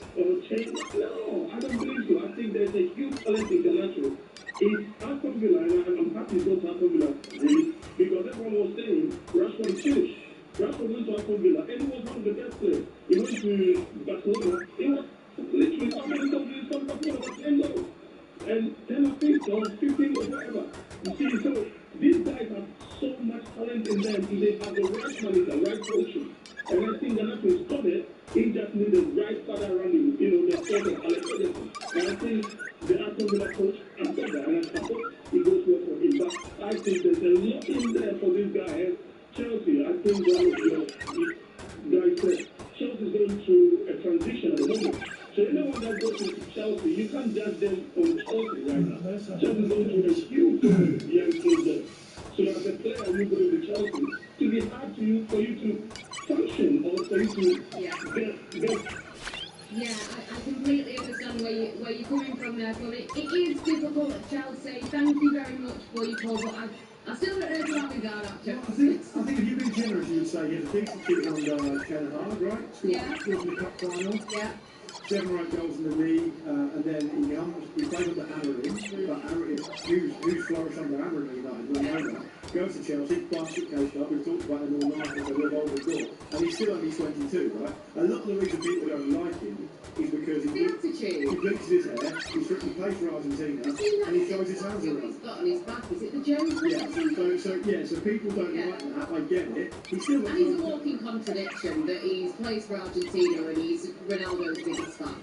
change. No, I don't believe so. I think there's a huge talent in Ganacho. It's Aston Villa, and I'm happy to go to Aston Villa, really, because everyone was saying Rashford is finished. Rashford went to Aston Villa, and he was one of the best players. He went to Barcelona, he was literally some about 10 goals. And 10 assists or 15 or whatever. You see, so these guys have so much talent in them if they have the right manager, right coaching. And I think Ganacho is got it. He just needs the right father around him, the sort of Alex Ferguson. And I think the Aston Villa coach has got that, and I support it goes well for him. But I think there's a lot in there for this guy. Chelsea, I think one of your guys said, Chelsea is going through a transition at the moment. So anyone that goes into Chelsea, you can't judge them on Chelsea right now. Chelsea is going through a huge young kids there. So as a player, you go into Chelsea, to be hard for you to function or for you to get. Yeah, I completely understand where you're coming from there, but it is difficult at Chelsea. Thank you very much for your call, but I still don't know about Garnacho. I think if you've been generous, you would say he had a decent season under Ken Hart, right? Yeah. Scored in the cup final. Yeah. 7 or 8 goals in the league, and then he played under Amorim, but who's flourished under Amorim United, we know that. Goes to Chelsea, basket case up, we've talked about him all night as a revolver door, and he's still only 22, right? A lot of the reason people don't like him is because he bleaches his hair, he plays for Argentina, and he throws his hands around. He's got on his back, is it the Jones? Yeah, so people don't like that, I get it. He's a walking contradiction that he plays for Argentina and he's Ronaldo's biggest fan.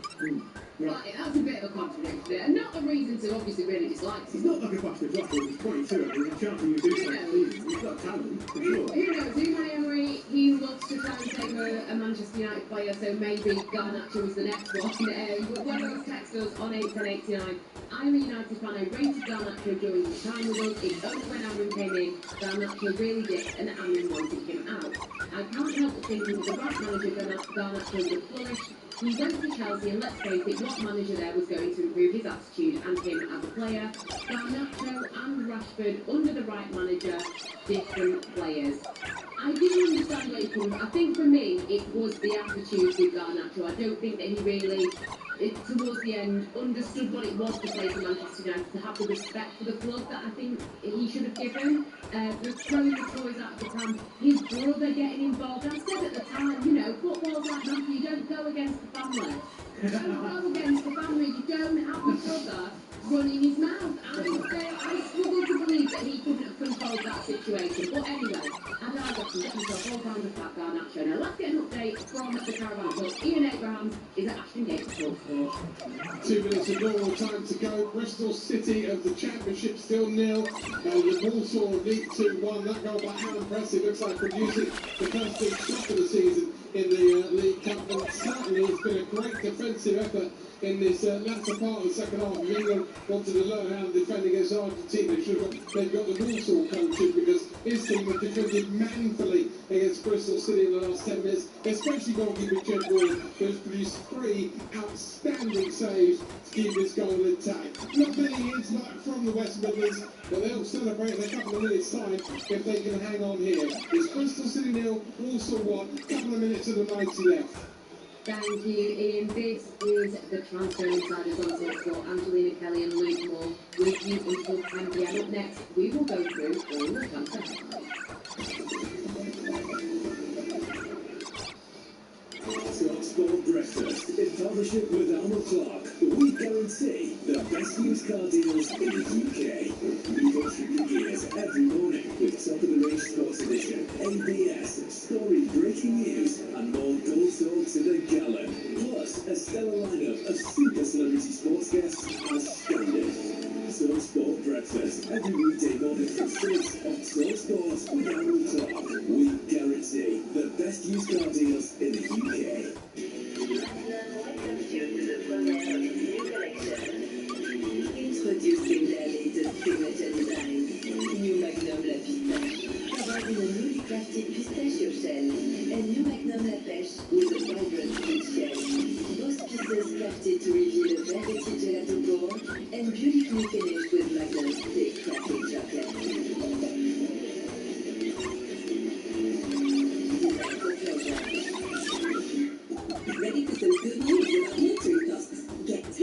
Right, that's a bit of a contradiction there. Not a reason to obviously really dislike him. He's not like a bastard rocker, he's 22, I mean, there's a chance he would do something. He's got talent, for sure. Who knows? Unai Emery, he loves to try and take a Manchester United player, so maybe Garnacho is the next one. One of us text us on 81089. I'm a United fan, I rated Garnacho during his time with us. It's only when Amorim came in, Garnacho really dipped and Amorim wanted him out. I can't help but think with the right manager, Garnacho would flourish. He went to Chelsea, and let's face it, what manager there was going to improve his attitude and him as a player? Garnacho and Rashford, under the right manager, different players. I do understand where you're coming from. I think for me, it was the attitude with Garnacho. I don't think that he really, towards the end, understood what it was to play for Manchester United, to have the respect for the club that I think he should have given. We're throwing the toys out of the pram, his brother getting involved. I said at the time, you know, football's like nothing, you don't go against the family. You don't go against the family, you don't have your brother running his mouth. I struggle to believe that he couldn't have controlled that situation. But anyway, I digress and get myself all down the fat Garnacho. Now let's get an update from the Caravan Club. Ian Abrahams is at Ashton Gate for talkSPORT. 2 minutes of normal time to go. Bristol City of the Championship still nil. The Walsall lead 2-1. That goal by Alan Pressey looks like producing the first big shot of the season in the League Cup. And certainly it's been a great defensive effort in this latter part of the second half. England wanted to learn how to defend against Argentina. They've got the Walsall coaches because his team have defended manfully against Bristol City in the last 10 minutes, especially goalkeeper Jed Ward, who has produced 3 outstanding saves to keep his goal intact. Not many hits like from the West Midlands, but they'll celebrate in a couple of minutes' time if they can hang on here. It's Bristol City 0, Walsall 1, couple of minutes of the 90 left. Thank you, Ian. This is the Transfer Insiders on talkSPORT. Angelina Kelly and Luke Moore with you until 10 PM. Up next, we will go through all the transfer headlines. talkSPORT Breakfast in partnership with Arnold Clark. We guarantee the best used car deals in the UK. We go through the gears every morning with top-of-the-range sports edition, ABS, story breaking news, and more goal sold to the gallon. Plus, a stellar lineup of super celebrity sports guests as standard. talkSPORT Breakfast every weekday morning from 6 on talkSPORT with Arnold Clark. We guarantee the best used car deals in the UK. Introducing their latest signature design, New Magnum La Pistache. Covered in a newly crafted pistachio shell, and New Magnum La Pêche with a vibrant peach shell. Both pieces crafted to reveal a velvety gelato core and beautifully finished with Magnum's thick cracking chocolate. Designed for pleasure. Ready for some good news about motoring costs? Get 10%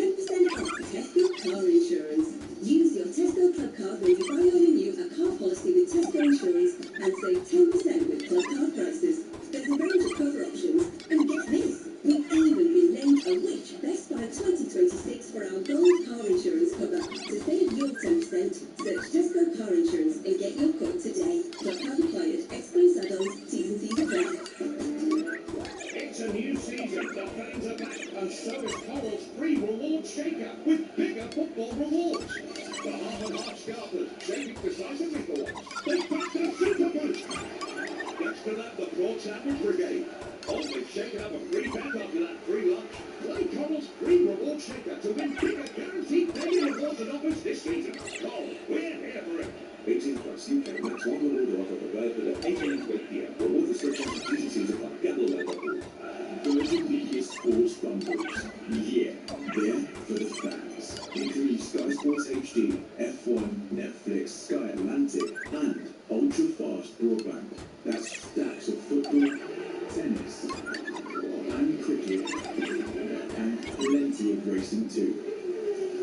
off Tesco car insurance. Use your Tesco Club card when you buy or renew a car policy with Tesco Insurance and save 10% with Club card prices. There's a range of cover options, and get this, we've even been named a Which Best Buy 2026 for our gold car insurance cover. To save your 10%, search Tesco car insurance and get your quote today. Club card required. Excludes add-ons. T's and C's apply. It's a new season, the fans are back, and so is Coral's free reward shaker with bigger football rewards. The half and half scarpers, shaping decisively for once. They back the Super Boost. Next to that, the Prawn Sandwich Brigade. Oh, they've shaken up a free bet after that free lunch. Play Coral's free reward shaker to win bigger guaranteed daily rewards and offers this season. Coral, we're here for it. 18 plus UK max one reward offer available at 8 AM to 8 PM. Reward restrictions and T's apply. Gamble.org. Virgin Media Sports Bundles. Yeah, they're for the fans. Including Sky Sports HD, F1, Netflix, Sky Atlantic, and ultra-fast broadband. That's stacks of football, tennis, and cricket, and plenty of racing too.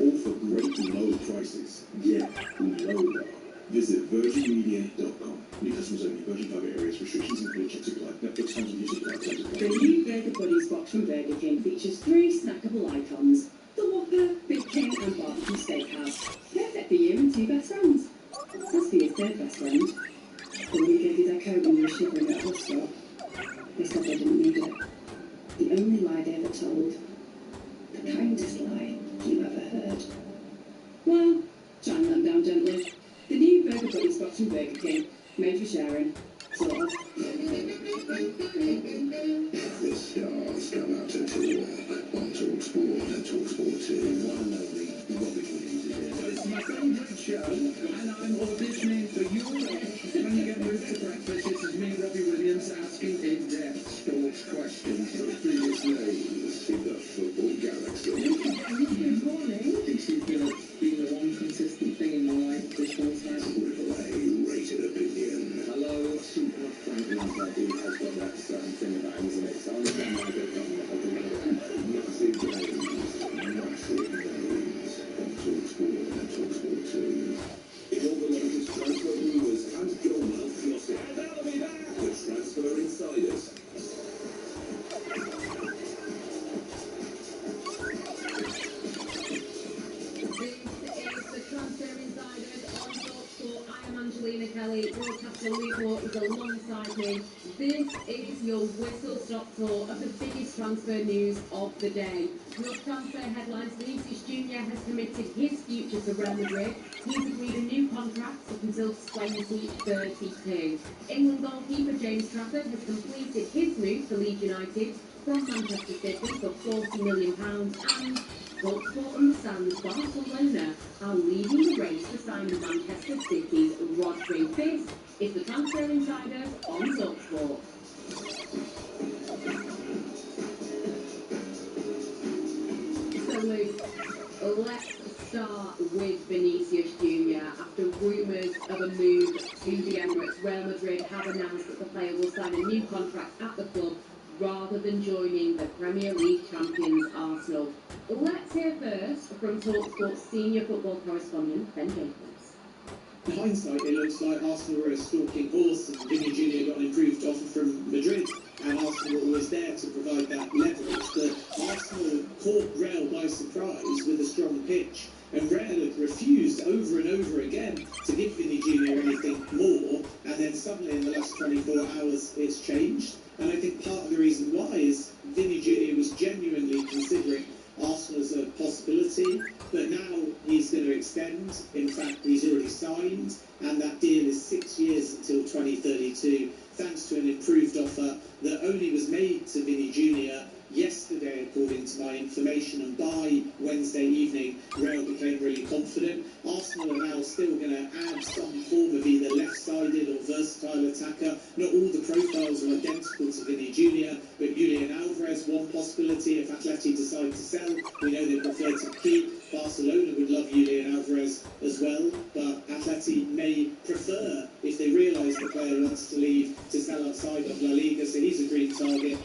All for great low prices. Yeah, low. Visit virginmedia.com. New customers only. Virgin target areas. Restrictions include checks apply. Netflix terms and use apply. The new Burger Buddies box from Burger King features 3 snackable icons: the Whopper, Big King, and Barbecue Steakhouse. Perfect for you and 2 best friends. As for your 3rd best friend, when we gave you their code when you were shivering at a bus stop, they said they didn't need it. The only lie they ever told. The kindest lie you ever heard. Well, try and let them down gently. The new Burger Buddies box from Burger King, made for sharing, sort of. The stars come out to talk on talkSPORT and talkSPORT 2. One and only Robbie Williams is here. It's my favourite show, and I'm auditioning for your role. When you get moved to breakfast, this is me, Robbie Williams, asking in-depth sports questions. Previously, in the football galaxy. Good morning. I think she's been the one consistent thing in my life this whole time. With a rated opinion. Hello, Super Frank Lampard has got that certain thing about him, isn't it? So I understand why they've done that. Massive games on talkSPORT and talkSPORT 2. In all the latest transfer rumours and Luke is alongside me. This is your whistle-stop tour of the biggest transfer news of the day. Your transfer headlines: Vinicius Jr. has committed his future to Real Madrid. He's agreed a new contract up until 2032. England goalkeeper James Trafford has completed his move to Leeds United from Manchester City for £40 million, and talkSPORT understands Barcelona are leading the race to sign Manchester City's Rodri. This is the Transfer Insiders on talkSPORT. So Luke, let's start with Vinicius Jr. After rumours of a move to the Emirates, Real Madrid have announced that the player will sign a new contract at the club rather than joining the Premier League champions Arsenal. Let's hear first from talkSPORT senior football correspondent Ben Jacobs. In hindsight, it looks like Arsenal were a stalking horse and Vinny Jr. got an improved offer from Madrid, and Arsenal was there to provide that leverage. But Arsenal caught Real by surprise with a strong pitch, and Real had refused over and over again to give Vinny Jr. anything more, and then suddenly in the last 24 hours it's changed. And I think part of the reason why is Vinny Jr. was genuinely considering Arsenal as a possibility, but now he's going to extend. In fact, he's already signed, and that deal is 6 years until 2032, thanks to an improved offer that only was made to Vinny Jr. yesterday, according to my information, and by Wednesday evening, Real became really confident. Arsenal are now still going to add some form of either left-sided or versatile attacker. Not all the profiles are identical to Vinny Jr., but Julian Alvarez, one possibility if Atleti decide to sell. We know they prefer to keep. Barcelona would love Julian Alvarez as well, but Atleti may prefer, if they realise the player wants to leave, to sell outside of La Liga, so he's a green target.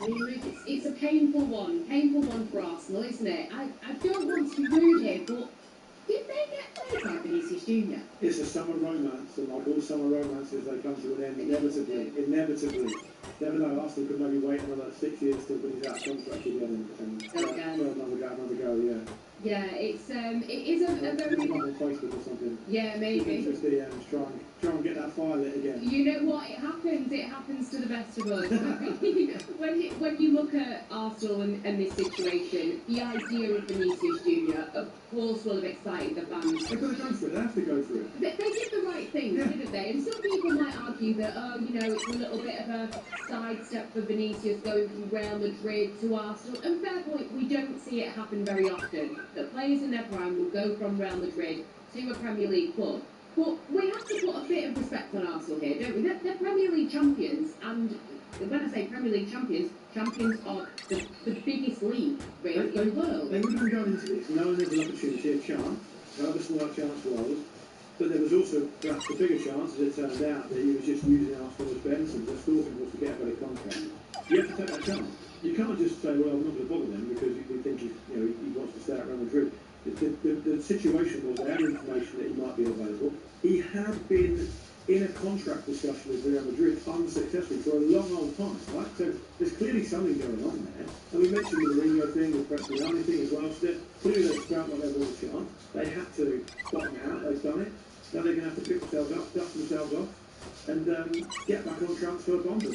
I mean, it's a painful one for Arsenal, isn't it? I don't want to be rude here, but did they get played by Vinicius Jr.? It's a summer romance, and like all summer romances, they come to an end inevitably. Never know, Arsenal could maybe wait another 6 years till he's out of contract again and another go, yeah. Yeah, it is a very... on Facebook or something. Yeah, maybe. Interesting, try and get that fire lit again. You know what? It happens to the best of us. when you look at Arsenal and this situation, the idea of Vinicius Jr. of course will have excited the fans. They've got to go for it. They have to go for it. They did the right thing, didn't they? And some people might argue that, it's a little bit of a sidestep for Vinicius going from Real Madrid to Arsenal. And fair point, we don't see it happen very often. That players in their prime will go from Real Madrid to a Premier League club. But we have to put a bit of respect on Arsenal here, don't we? They're Premier League champions, and when I say Premier League champions of the biggest league, really, in the world. They would have been going into this knowing there was an opportunity, a chance, however small that chance was, but there was also perhaps a bigger chance, as it turned out, that he was just using Arsenal as Benson. The thought was to get a better contract. You have to take that chance. You can't just say, well, I'm not going to bother them because you think he wants to stay at Real Madrid. The situation was they had information that he might be available. He had been in a contract discussion with Real Madrid unsuccessfully for a long old time, right? So there's clearly something going on there. And we mentioned the Mourinho thing, the Preston thing as well. So clearly they felt like there was a chance. They had to bottom out. They've done it. Now they're going to have to pick themselves up, dust themselves off, and get back on transfer bundle.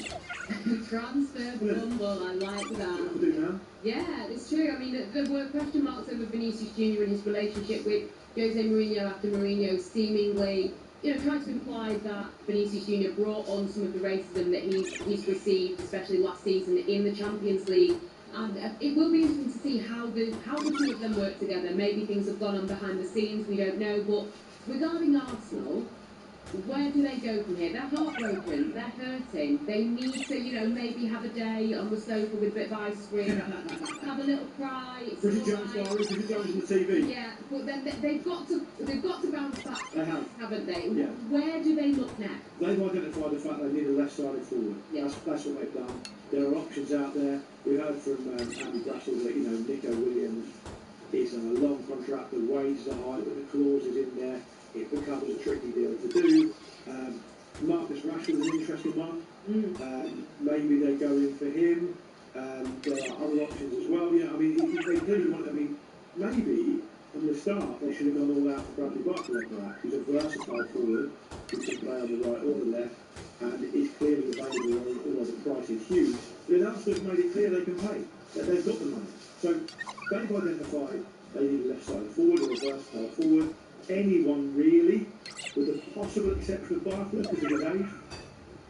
Transfer bundle, I like that. Yeah, it's true. I mean, there were question marks over Vinicius Jr. and his relationship with Jose Mourinho after Mourinho seemingly, tried to imply that Vinicius Jr. brought on some of the racism that he's received, especially last season in the Champions League. And it will be interesting to see how the two of them work together. Maybe things have gone on behind the scenes, we don't know. But regarding Arsenal, where do they go from here? They're heartbroken, they're hurting, they need to, maybe have a day on the sofa with a bit of ice cream, have a little cry. Bridget Jones on the TV. Yeah, but then they've got to bounce back, they have. Haven't they? Yeah. Where do they look next? They've identified the fact they need a left-sided forward. Yeah. That's what they've done. There are options out there. We heard from Andy Brassel that, Nico Williams is on a long contract, the wages are high, but the clause is in there. It becomes a tricky deal to do. Marcus Rashford is an interesting one. Maybe they go in for him. There are other options as well. They clearly want. Maybe from the start, they should have gone all out for Bradley Barker like that. He's a versatile forward who can play on the right or the left, and is clearly available, although the price is huge. But Arsenal have made it clear they can pay, that they've got the money. So they've identified they need a left-sided forward or a versatile forward. Anyone really, with the possible exception of Barker because of his age,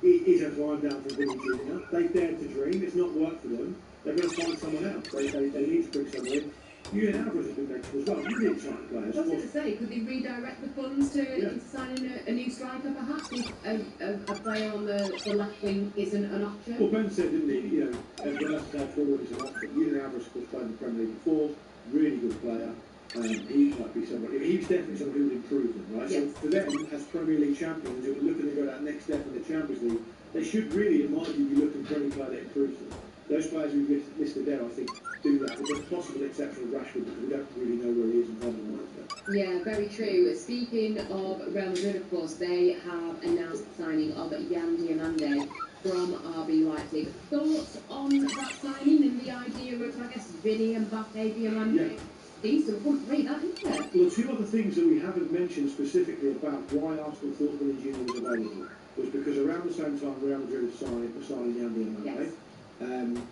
it is a climb down from Vinny Jr. They dared to dream. It's not worked for them. They're going to find someone else. They need to bring someone in. You and Alvarez have been mentioned as well. Really exciting players. I was going to say, could they redirect the funds into signing a new striker perhaps if a player on the left wing isn't an option? Well, Ben said, didn't he, a versatile forward is an option. You and Alvarez, of course, played in the Premier League before. Really good player. He might be somebody. He's definitely someone who would improve them, right? Yes. So for them, as Premier League champions, who are looking to go that next step in the Champions League, they should really, in my view, be looking for any player that improves them. Those players we've listed there, I think, do that, with the possible exception of Rashford, because we don't really know where he is in terms of mindset. Yeah, very true. Speaking of Real Madrid, of course, they have announced the signing of Jan Diomande from RB Leipzig. Thoughts on that signing and the idea of, I guess, Vinny, Mbappe, Diomande? Yeah. Decent, wouldn't rate that, isn't it? Well, two other things that we haven't mentioned specifically about why Arsenal thought Vinny Jr. was available was because around the same time Real Madrid was signing Jan Diomande. Yes.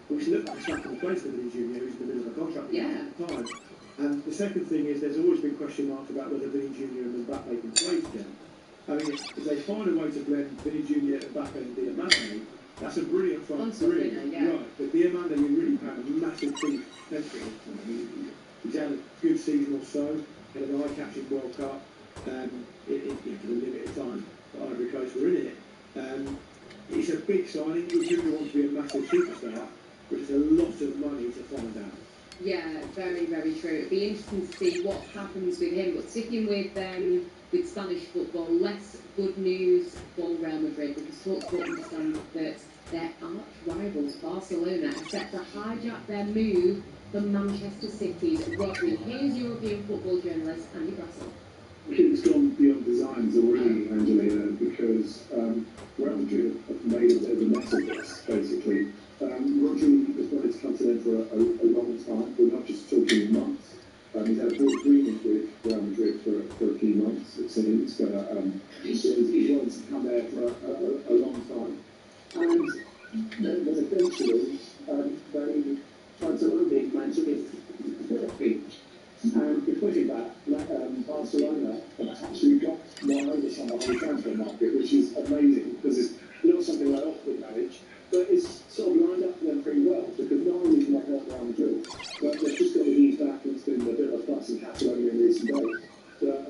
Which looked like a slap in the face for Vinny Jr., who's in the middle of a contract at the time. And the second thing is there's always been question marks about whether Vinny Jr. and Mbappe can play together. I mean, if they find a way to blend Vinny Jr., Mbappe and Diomande, that's a brilliant front three. Right, but Diomande, we really found a massive piece of potential. I mean, he's had a good season or so, had an eye-catching World Cup, for the limited time that Ivory Coast were in it. It's a big signing. Junior wants to be a massive superstar, but it's a lot of money to find out. Yeah, very, very true. It'd be interesting to see what happens with him. But sticking with Spanish football, less good news for Real Madrid, because talkSPORT understands that their arch rivals Barcelona are set to hijack their move from Manchester City's Rodri. Here's European football journalist Andy Brassel. It's gone beyond designs already, Angelina, because Real Madrid have made a bit of a mess of this, basically. Rodri has wanted to come to them for a long time. We're not just talking months. He's had a broad agreement with Real Madrid for a few months, it seems, but he wanted to come there for a long time. And then eventually, they tried to own Manchester City. And because of that, Barcelona have actually got more oversight on the transfer market, which is amazing, because it's not something they often manage, but it's sort of lined up for them pretty well, because not only do they help Real Madrid, but they've just got the news back, and it's been a bit of a fuss in Catalonia in recent days, that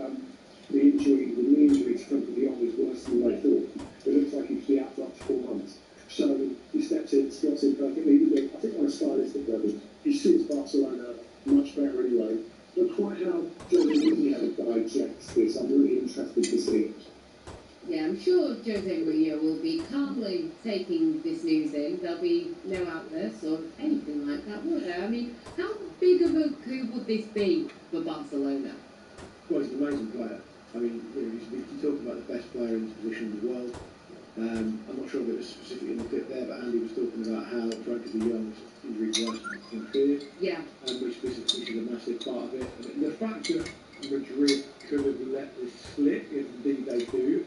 the knee injury to Frankie de Jong is worse than they thought. It looks like he could be out for up to 4 months. So he steps in, slots in perfectly. I think on a stylistic level, he suits Barcelona much better anyway. But quite how Jose Mourinho digests this, I'm really interested to see. Yeah, I'm sure Jose Mourinho will be calmly taking this news in. There'll be no outbursts or anything like that, will there? I mean, how big of a coup would this be for Barcelona? Well, he's an amazing player. I mean, you talk about the best player in his position in the world. I'm not sure if it was specifically in the clip there, but Andy was talking about how Frankie de Jong's injury was unclear, which is a massive part of it. I mean, the fact that Madrid could have let this slip, if indeed they do,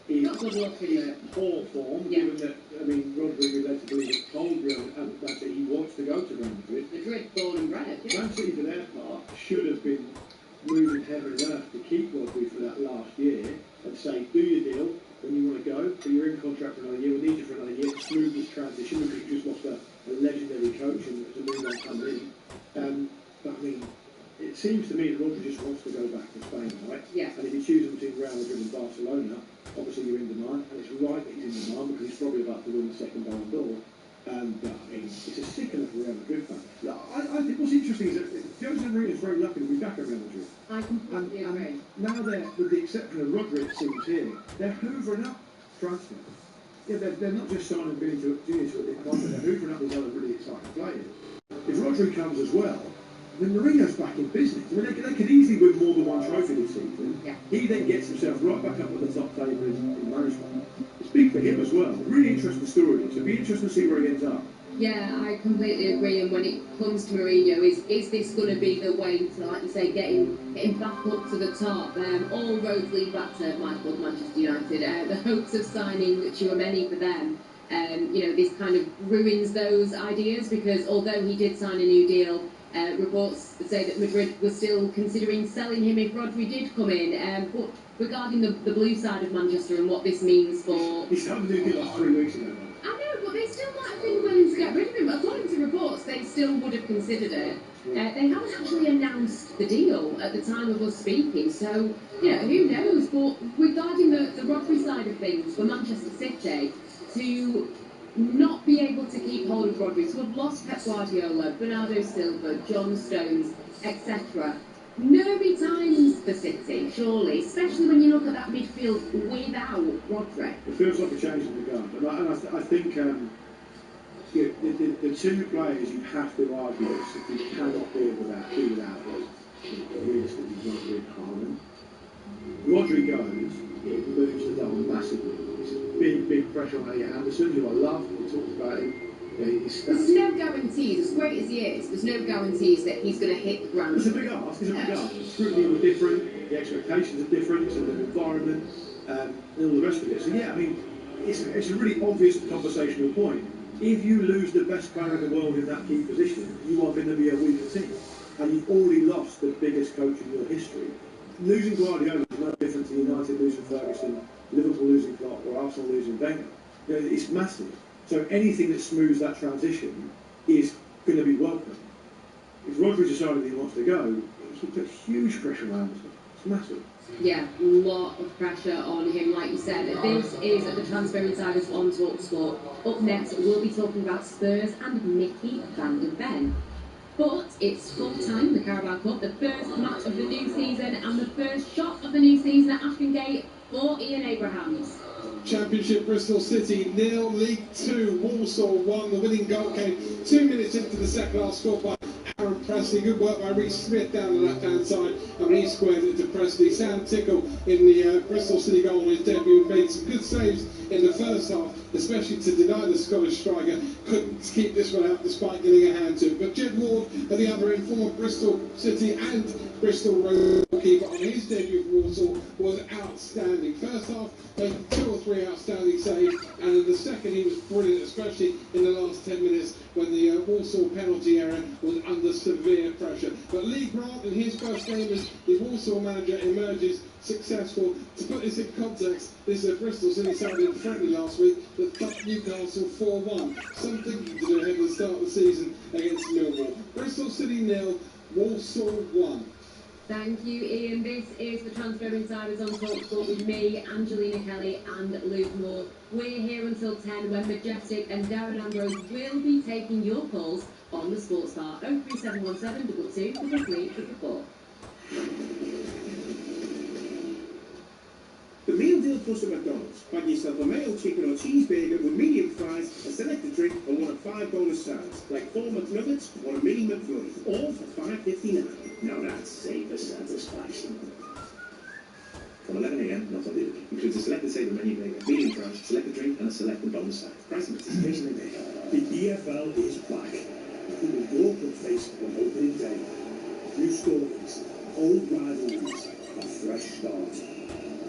is in poor form, given that, I mean, Rodri was led to believe that told Man City he wants to go to Real Madrid. Madrid, born and bred, Man City, for their part, should have been moving heaven and earth to keep Rodri for that last year and say, do your deal when you want to go, but you're in contract for another year, we'll need you for another year to smooth this transition, because you just lost a legendary coach and there's a new one coming in. But I mean, it seems to me that Rodri just wants to go back to Spain, right? Yeah. And if you choose between Real Madrid and Barcelona, obviously you're in demand, and it's right that he's in demand because he's probably about to win the second Ballon d'Or. But I mean, it's a sickener for Real Madrid fan. I think what's interesting is that Jose Mourinho is very lucky to be back at Real Madrid. I completely agree. Now they're, with the exception of Rodri, it seems here, they're hoovering up transfers. Yeah, they're not just signing Vinny to a big contract, they're hoovering up these other really exciting players. If Rodri comes as well, then Mourinho's back in business. I mean, they could easily win more than one trophy this season. Yeah. He then gets himself right back up at the top table in management. It's big for him as well. Really interesting story. So it'll be interesting to see where he ends up. Yeah, I completely agree. And when it comes to Mourinho, is this going to be the way to, like you say, getting back up to the top? All roads lead back to my club, Manchester United. The hopes of signing Tchouaméni for them, this kind of ruins those ideas, because although he did sign a new deal, reports say that Madrid was still considering selling him if Rodri did come in. But regarding the blue side of Manchester and what this means for... He signed a new deal like 3 weeks ago. I know, but they still might have been willing to get rid of him. According to reports, they still would have considered it. They haven't actually announced the deal at the time of us speaking, so, who knows? But regarding the Rodri side of things, for Manchester City, to not be able to keep hold of Rodri, to have lost Pep Guardiola, Bernardo Silva, John Stones, etc., nervy times for City, surely, especially when you look at that midfield without Rodri. It feels like a change in the guard, and I think the two players you have to argue that City cannot be without was realistically Rodri and Haaland. Rodri goes, it moves the dial massively. It's a big pressure on Elliot Anderson, who I love. We talked about him. There's no guarantees, as great as he is, there's no guarantees that he's going to hit the ground. It's a big ask, The scrutiny was different, the expectations are different, it's a different environment, and all the rest of it. So yeah, I mean, it's a really obvious conversational point. If you lose the best player in the world in that key position, you are going to be a weaker team. And you've already lost the biggest coach in your history. Losing Guardiola is no different to United losing Ferguson, Liverpool losing Klopp, or Arsenal losing Wenger. It's massive. So anything that smooths that transition is going to be welcome. If Rodri decided he wants to go, he put huge pressure on Anderson. It's massive. Yeah, a lot of pressure on him, like you said. This is the Transfer Insiders on talkSPORT. Up next, we'll be talking about Spurs and Mickey van der Ven. But it's full time in the Carabao Cup, the first match of the new season and the first shot of the new season at Ashton Gate for Ian Abrahams. Championship Bristol City 0, League 2 Walsall 1. The winning goal came 2 minutes into the second half, scored by Aaron Presley. Good work by Reece Smith down the left hand side, and he squared it to Presley. Sam Tickle in the Bristol City goal on his debut made some good saves in the first half, especially to deny the Scottish striker. Couldn't keep this one out despite getting a hand to it. But Jed Ward at the other end, former Bristol City and Bristol Road goalkeeper, on his debut for Walsall was outstanding. First half, making 2 or 3 outstanding saves, and in the second he was brilliant, especially in the last 10 minutes when the Walsall penalty area was under severe pressure. But Lee Grant, in his first game as the Walsall manager, emerges successful. To put this in context, this Bristol City side in friendly last week that thumped Newcastle 4-1. Something to do ahead of the start of the season against Millwall. Bristol City 0, Walsall 1. Thank you, Ian. This is the Transfer Insiders on talkSPORT with me, Angelina Kelly and Luke Moore. We're here until 10 when Majestic and Darren Ambrose will be taking your calls on the Sports Bar 03717 22 334. The Meal Deal Plus at McDonald's. Find yourself a mayo chicken or cheeseburger with medium fries, a selected drink, and one of 5 bonus sides, like 4 McNuggets or a mini McFlurry, all for $5.59. Now that's saver satisfaction. From 11 a.m. not on delivery. Includes a selected saver menu burger, medium fries, selected drink, and a selected bonus side. Price and participation in day. The EFL is back. It will walk and face on opening day. New stories, old rivalries, a fresh start.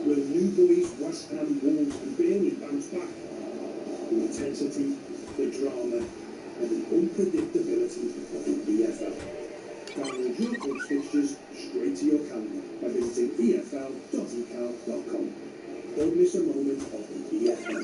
Will New Boys, West Ham, Wolves and Burnley bounce back? The intensity, the drama and the unpredictability of the EFL. Download your club's fixtures straight to your calendar by visiting efl.ecal.com. Don't miss a moment of the EFL.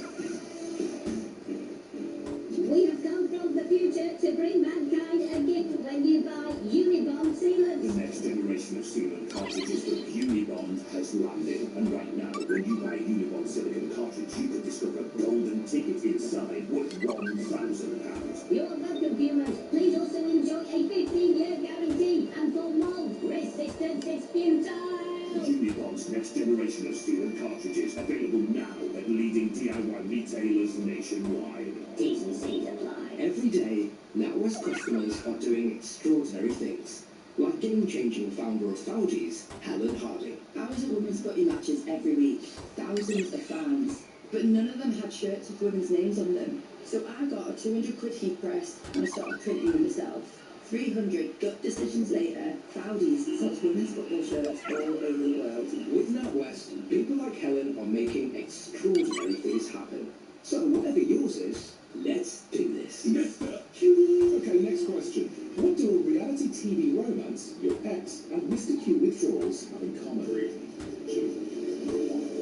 We have come from the future to bring mankind a gift when you buy Unibond sealants. The next generation of sealant cartridges with Unibond has landed. And right now, when you buy a Unibond silicone cartridge, you could discover a golden ticket inside worth £1,000. You're welcome, viewers. Please also enjoy a 15-year guarantee. And for mold resistance, it's futile. Unibond's next generation of sealant cartridges available now at leading DIY retailers nationwide. T's and C's apply. Every day, NatWest customers are doing extraordinary things, like game-changing founder of Fauji's, Helen Harding. I was at women's footy matches every week, thousands of fans, but none of them had shirts with women's names on them. So I got a 200 quid heat press and I started printing them myself. 300 gut decisions later, Fowdies sells women's football shirts all over the world. With NatWest, people like Helen are making extraordinary things happen. So whatever yours is, let's do this. Mr. Q. Okay, next question. What do a reality TV romance, your ex, and Mr. Q withdrawals have in common?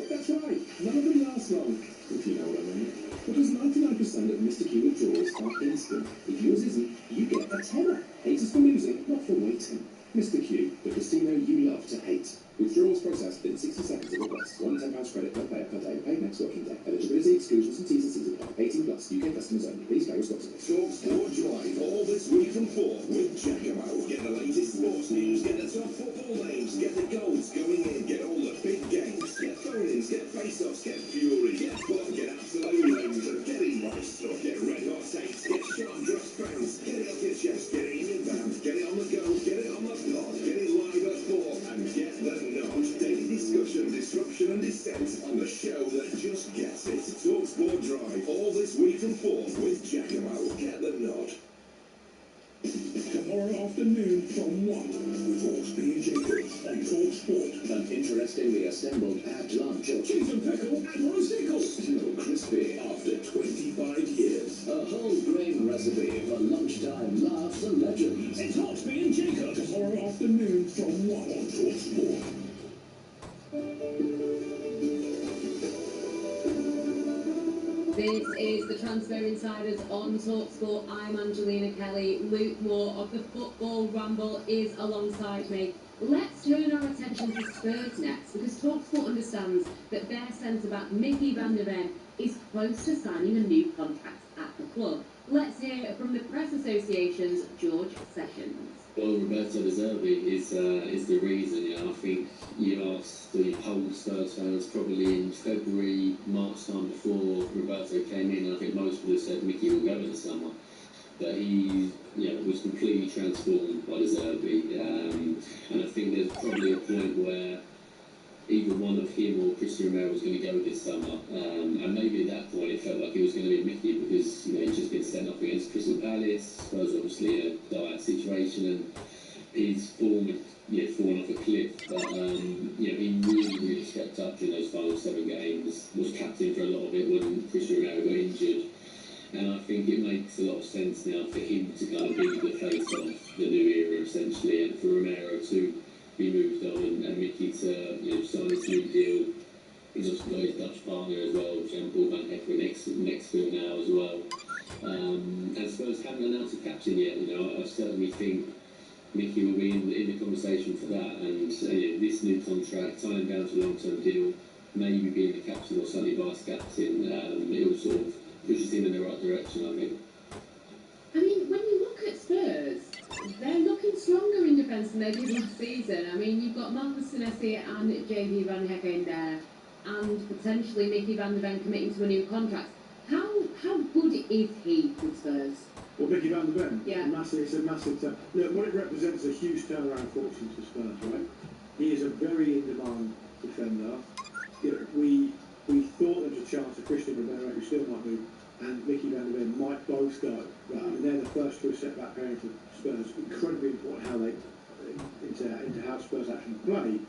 That's right. None of them last long, if you know what I mean. Because 99% of Mr. Q withdrawals are instant. If yours isn't, you get a tenner. Haters for losing, not for waiting. Mr. Q, the casino you love to hate. Withdrawals processed within 60 seconds of request. £1 £10 credit per player per day. Paid next working day. Eligibility, exclusions and T's and C's apply. 18 plus. UK customers only. Please play responsibly. talkSPORT Drive all this week from 4 with Giacomo. Get the latest sports news, get the top football names, get the goals going in, get all the big games, get phone-ins, get face-offs, get fury, get fun, get absolute loads of get in my stuff, get red hot takes, get sharp dressed fans, get it off your chest, get it in your band, get it on the go, get it on the pod, get it live at 4, and get the nod. Daily discussion, disruption and dissent on the show that just gets it. talkSPORT Drive all this week from 4 with Giacomo. Get the nod. Tomorrow afternoon from 1 with Hawksby and Jacobs on talkSPORT. An interestingly assembled packed lunch of cheese and pickle and roasticles. Still crispy after 25 years. A whole grain recipe for lunchtime laughs and legends. It's Hawksby and Jacobs. Tomorrow afternoon from 1 on talkSPORT. This is the Transfer Insiders on talkSPORT. I'm Angelina Kelly. Luke Moore of the Football Ramble is alongside me. Let's turn our attention to Spurs next, because talkSPORT understands that their centre-back Mickey van der Ven is close to signing a new contract at the club. Let's hear from the Press Association's George Sessions. Well, Roberto De Zerbi is the reason. You know, I think you asked the whole Spurs fans probably in February, March time before Roberto came in. I think most would have said Mickey will go in the summer, but he was completely transformed by De Zerbi. And I think there's probably a point where either one of him or Christian Romero was going to go this summer, and maybe at that point it felt like it was going to be Mickey, because he'd just been sent up against Crystal Palace. Spurs obviously a dire situation, and his form had fallen off a cliff. But he really stepped up in those final 7 games. Was captain for a lot of it when Christian Romero got injured, and I think it makes a lot of sense now for him to kind of be the face of the new era essentially, and for Romero to be moved on, and Mickey to sign this new deal. He's also got his Dutch partner as well, Jean-Paul van Hekken next to him now as well. And Spurs haven't announced a captain yet. I certainly think Mickey will be in the conversation for that, and this new contract, tying down to a long-term deal, maybe being the captain or suddenly vice captain, it will sort of pushes him in the right direction, I think. I mean, when you look at Spurs, they're looking stronger in defence than they did last season. I mean, you've got Marcus Senesi and JB Van Hekken there, and potentially Mickey van der Ven committing to a new contract. How good is he with Spurs? Well, Mickey van der Ven? Yeah. It's a massive look, what it represents is a huge turnaround fortune for Spurs, right? He is a very in-demand defender. We thought there was a chance of Christian Romero, who still might move, and Mickey van der Ven might both go. Right? I mean, they're the first to step back pairing for Spurs. Incredibly important how they into how Spurs actually play.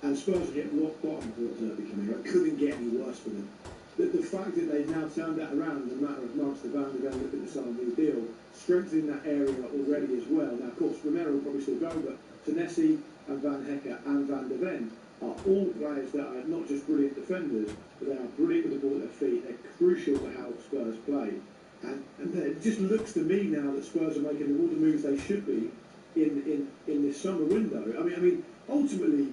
And Spurs get rock bottom for what's becoming. Right? Couldn't get any worse for them. The fact that they've now turned that around in a matter of months, the van der Ven looking to sign a new deal, strengthening that area already as well. Now, of course, Romero will probably still go, but Senesi and Van Hekken and Van der Ven are all players that are not just brilliant defenders, but they are brilliant with the ball at their feet. They're crucial to how Spurs play. And it just looks to me now that Spurs are making all the moves they should be in this summer window. I mean, ultimately,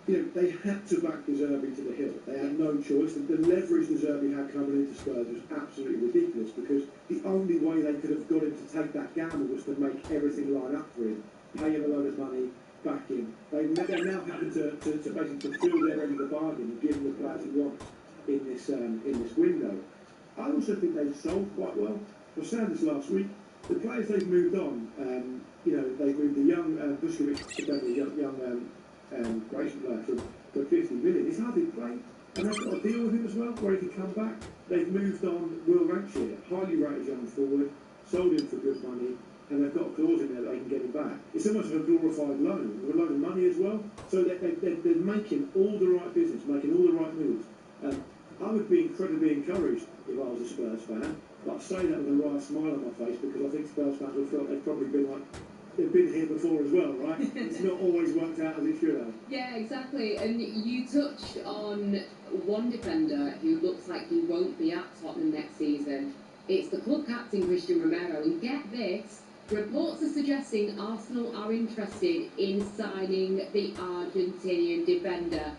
they had to back De Zerbi to the hill. They had no choice. The leverage De Zerbi had coming into Spurs was absolutely ridiculous, because the only way they could have got him to take that gamble was to make everything line up for him, pay him a load of money, back him. They're now having to basically fulfil their end of the bargain and give him the players he wants in this window. I also think they've sold quite well. I was saying this last week. The players they've moved on, they've moved the young Busquets, the young Croatian player, for 50 million. He's hardly played. And they've got a deal with him as well, where he could come back. They've moved on Will Ranchier, highly rated young forward, sold him for good money, and they've got a clause in there that they can get him back. It's almost like a glorified loan, with a loan of money as well. So they're making all the right business, making all the right moves. I would be incredibly encouraged if I was a Spurs fan. But I say that with a wry smile on my face because I think Spurs fans will feel they've probably been like, they've been here before as well, right? It's not always worked out as it should have. Yeah, exactly. And you touched on one defender who looks like he won't be at Tottenham next season. It's the club captain, Christian Romero. And get this, reports are suggesting Arsenal are interested in signing the Argentinian defender.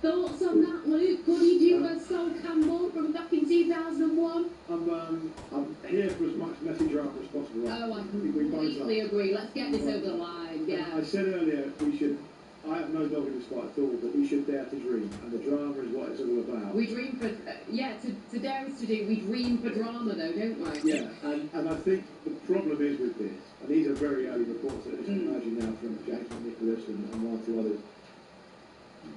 Thoughts on that, Luke? Could he do a Sol Campbell from back in 2001? I'm here for as much messenger art as possible. Right? Oh, I completely agree. Let's get this over the line. Yeah. I said earlier we should. I have no dog in this fight at all, but we should dare to dream, and the drama is what it's all about. We dream for to dare us to do. We dream for drama, though, don't we? Yeah, and I think the problem is with this, and these are very early reports that are emerging now from James Nicholas and one or two others.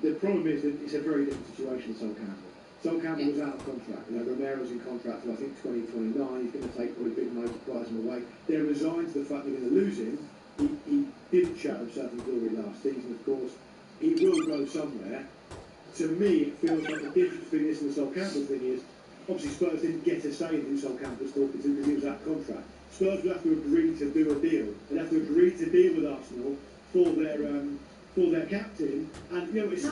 The problem is that it's a very different situation with Sol Campbell. Sol Campbell was out of contract. Romero's in contract till I think 2029. He's going to take probably big money to prize him away. They're resigned to the fact they're going to lose him. He didn't show himself in glory last season, of course. He will go somewhere. To me, it feels like the difference between this and the Sol Campbell thing is, obviously Spurs didn't get a say in who Sol Campbell's talking to because he was out of contract. Spurs would have to agree to do a deal. They'd have to agree to deal with Arsenal for their captain, and it's so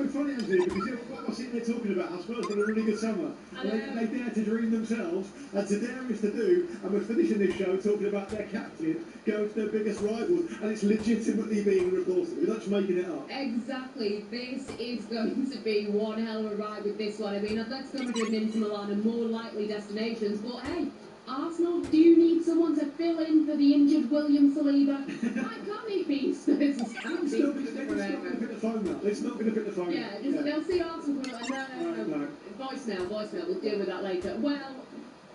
funny, Anthony, because what am I sitting there talking about? Our Spurs had a really good summer. They dare to dream themselves, and to dare us to do, and we're finishing this show talking about their captain going to their biggest rivals, and it's legitimately being reported. We're not just making it up. Exactly. This is going to be one hell of a ride with this one. I mean, Atletico Madrid and Inter Milan are more likely destinations, but hey, Arsenal do need someone to fill in for the injured William Saliba. Why can't it be Spurs? It's not going to pick the phone up. It's not going to pick the phone up. Yeah, they'll see Arsenal go, no. Voicemail, we'll deal with that later. Well,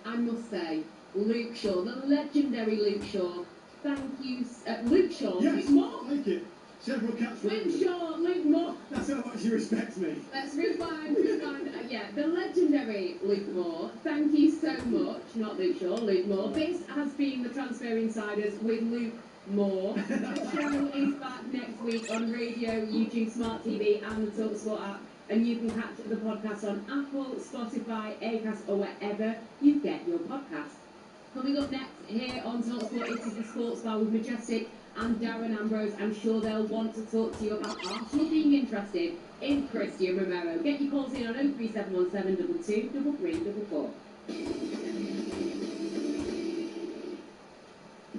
I must say, Luke Shaw, the legendary Luke Shaw, thank you, Luke Shaw. Yes, Luke Moore. thank you. Several caps for Luke Shaw, Luke Moore. That's how much you respect me. Let's rewind. The legendary Luke Moore, thank you so much. Not Luke Shaw, Luke Moore. This has been the Transfer Insiders with Luke Moore. The show is back next week on radio, YouTube, Smart TV and the talkSPORT app. And you can catch the podcast on Apple, Spotify, Acast or wherever you get your podcasts. Coming up next here on talkSPORT, it is the Sports Bar with Majestic and Darren Ambrose. I'm sure they'll want to talk to you about Arsenal being interested in Christian Romero. Get your calls in on 03717 22 3344.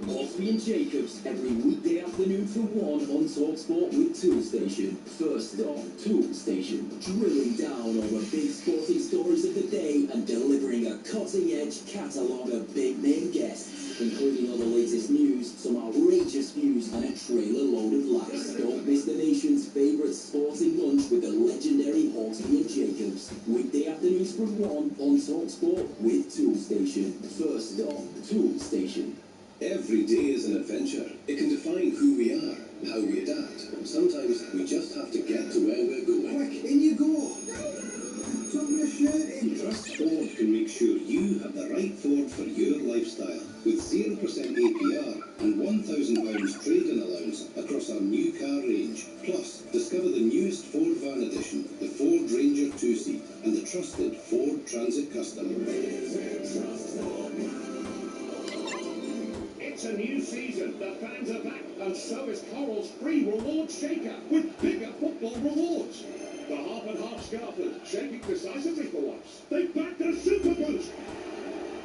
Horsby and Jacobs every weekday afternoon from 1 on talkSPORT with Tool Station. First up, Tool Station, drilling down over big sporting stories of the day and delivering a cutting-edge catalogue of big-name guests, including all the latest news, some outrageous views, and a trailer load of laughs. Don't miss the nation's favourite sporting lunch with the legendary Horsby and Jacobs. Weekday afternoons from 1 on talkSPORT with Tool Station. First up, Tool Station. Every day is an adventure. It can define who we are, how we adapt, and sometimes we just have to get to where we're going. Quick, in you go! Drop your shirt in! Trust Ford can make sure you have the right Ford for your lifestyle. With 0% APR and £1,000 trade-in allowance across our new car range. Plus, discover the newest Ford Van Edition, the Ford Ranger 2-seat, and the trusted Ford Transit Custom. It's a new season, the fans are back, and so is Coral's free reward shaker with bigger football rewards. The half-and-half scarfers shaking decisively for once. They've backed a super boost.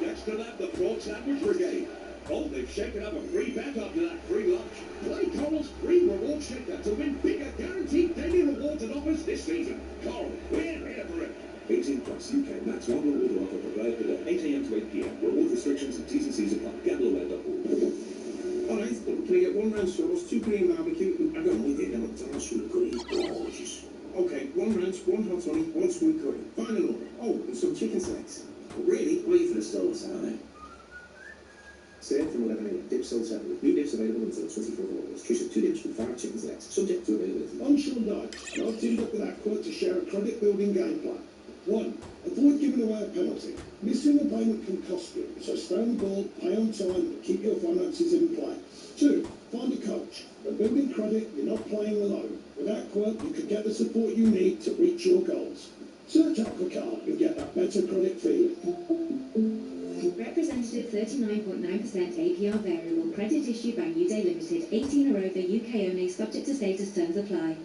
Next to that, the prawn sandwich brigade. Oh, they've shaken up a free bet after that free lunch. Play Coral's free reward shaker to win bigger guaranteed daily rewards and offers this season. Coral, we're here for it. 18 plus UK max one reward offer provided at 8 AM to 8 PM. Reward restrictions and T's and C's apply. Gambleaware.org. Alright, can I get 1 round sauce, 2 green barbecue, and I got no idea how much else sweet curry. Gorgeous. Okay, 1 ranch, 1 hot toddy, 1 sweet curry. Final order. Oh, and some chicken selects. Really? Wait for the sauce, aren't they? Served from 11 AM. Dip sold separately. New dips available until 24th of August. Choose 2 dips with 5 chicken selects. Subject to availability. On Sean Dyche, not too teamed up with Aqua to share a credit-building game plan. 1. Avoid giving away a penalty. Missing a payment can cost you, so stay on the ball, pay on time, and keep your finances in play. 2. Find a coach. When building credit, you're not playing alone. With Aqua, you can get the support you need to reach your goals. Search Aquacard and get that better credit feeling. Representative 39.9% APR variable credit issued by New Day Limited, 18 or over, UK only, subject to status, terms apply.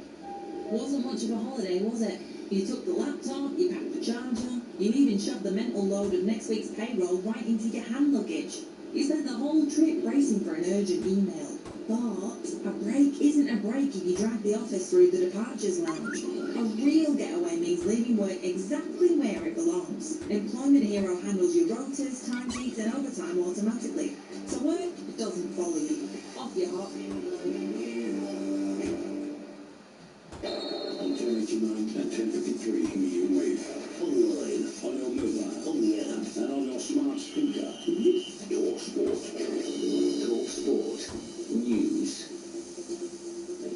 Wasn't much of a holiday, was it? You took the laptop, you packed the charger, you even shoved the mental load of next week's payroll right into your hand luggage. You spent the whole trip bracing for an urgent email. But a break isn't a break if you drag the office through the departures lounge. A real getaway means leaving work exactly where it belongs. Employment Hero handles your rotas, timesheets and overtime automatically. So work doesn't follow you. Off you hop. On 1089 and 1053 medium wave. Online, on your mobile, on the app, and on your smart speaker. talkSPORT. talkSPORT. News.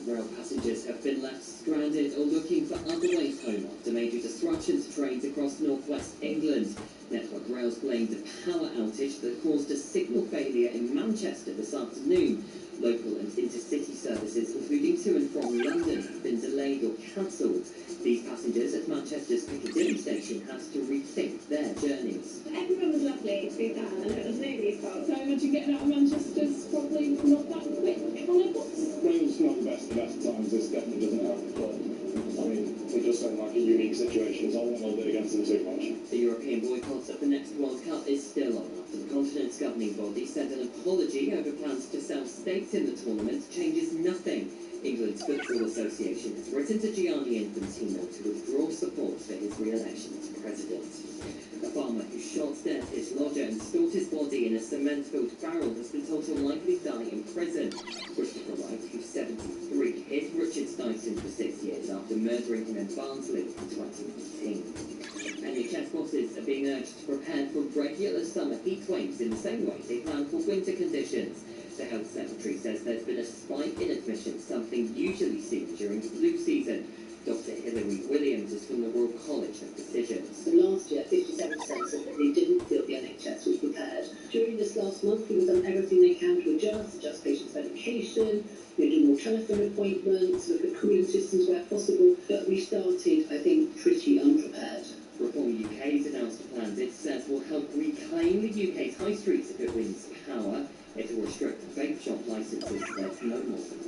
Rail passengers have been left stranded or looking for other ways home after major disruption to trains across northwest England. Network Rail's blamed a power outage that caused a signal failure in Manchester this afternoon. Local and intercity services, including to and from London, have been delayed or cancelled. These passengers at Manchester's Piccadilly station had to rethink their journeys. Everyone was lovely, to be fair, and it was nobody's fault. So I imagine getting out of Manchester's probably not that quick. Rail's not the best of times. This definitely doesn't help. But I mean, it does sound like a unique situation, so I won't hold it against them too much. The European boycott of the next World Cup is still on after the continent's governing body said an apology over plans to sell stakes in the tournament changes nothing. England's Football Association has written to Gianni Infantino to withdraw support for his re-election as president. A farmer who shot dead his lodger and stored his body in a cement-filled barrel has been told to likely die in prison. Christopher Wright, who's 73, hid Richard Dyson for 6 years after murdering him in Barnsley in 2019. NHS bosses are being urged to prepare for regular summer heat waves in the same way they plan for winter conditions. The Health Secretary says there's been a spike in admissions, something usually seen during flu season. Dr. Hilary Williams is from the Royal College of Physicians. Last year, 57% said that they didn't feel the NHS was prepared. During this last month, we've done everything they can to adjust patients' medication, do more telephone appointments, look at cooling systems where possible, but we started, I think, pretty unprepared. Reform UK's announced plans it says will help reclaim the UK's high streets if it wins power. It will restrict vape shop licences that's no more than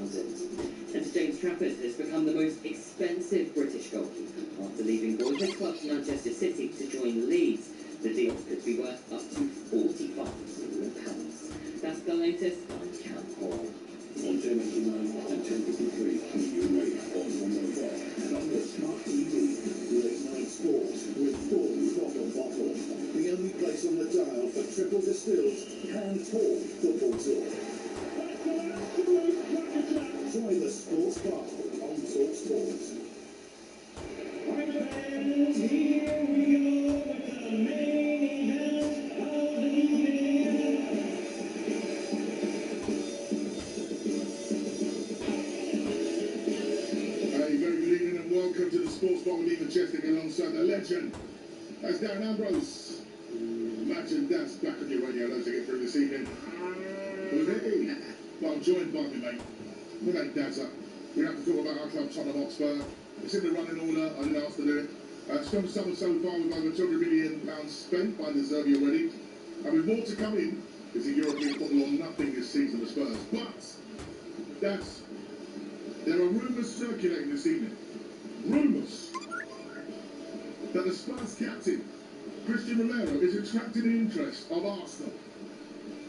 1,000. And James Trafford has become the most expensive British goalkeeper after leaving boyhood club Manchester City to join Leeds. The deal could be worth up to £45 million. That's the latest. I'm Cam Hall. On 1089 and 1053 medium wave, on your mobile, and on your smart TV. Late night sports with full throttle bottle. The only place on the dial for triple distilled hand-poured football talk. Try the sports bar on talkSPORT. Right fans, here we go with the main event of the evening. Very good evening and welcome to the Sports Bar with Lee Majestic alongside the legend. That's Darren Ambrose. Imagine that's back on your radio to get through this evening. Hey, well, I'm joined by me, mate. My name Dazza. We have to talk about our club, Tottenham Hotspur. It's in the running order. I didn't ask to do it. Strong summer so far with over £200 million spent by the Zerbi already. And with more to come in, it's a European football on nothing this season for Spurs. But, Daz, there are rumours circulating this evening. Rumours that the Spurs captain, Christian Romero, is attracting the interest of Arsenal.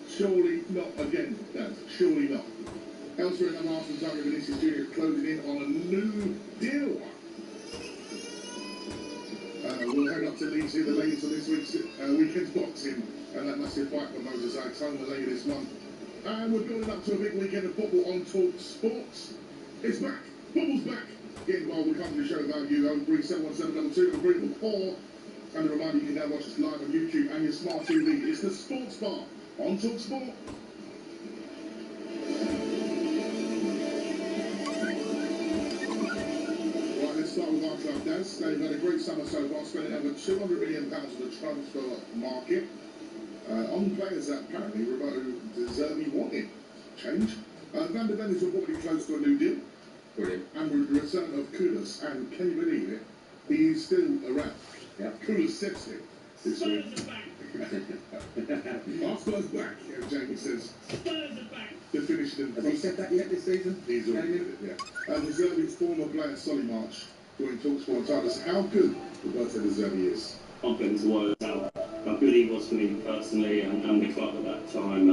Surely not again, Dad. Surely not. Elsewhere in the Arsenal target, Vinicius Junior is closing in on a new deal. We'll head up to Leeds here, the latest on this weekend's boxing, and that massive fight for Moses Aitoma later this month. And we're building up to a big weekend of football on talkSPORT. It's back. Football's back. Get involved with company show about you. 0371722 and a reminder, you can now watch us live on YouTube and your smart TV. It's the Sports Bar on talkSPORT. they've had a great summer so far, spending over £200 million on the transfer market on players that apparently Roberto De Zerbi wanted. Change. Van der Ven is reportedly close to a new deal. Brilliant. And with the return of Kudus, and can you believe it? He's still around. Yeah. Kudus sexy this week. Our Spurs back, Jamie says. Spurs are back. To finish them. Has he said that yet this season? He's already did it, yeah. And De Zerbi's former player, Solly March, joined talkSPORT and told us how good Roberto De Zerbi is. Confidence was how good he was for me personally and the club at that time.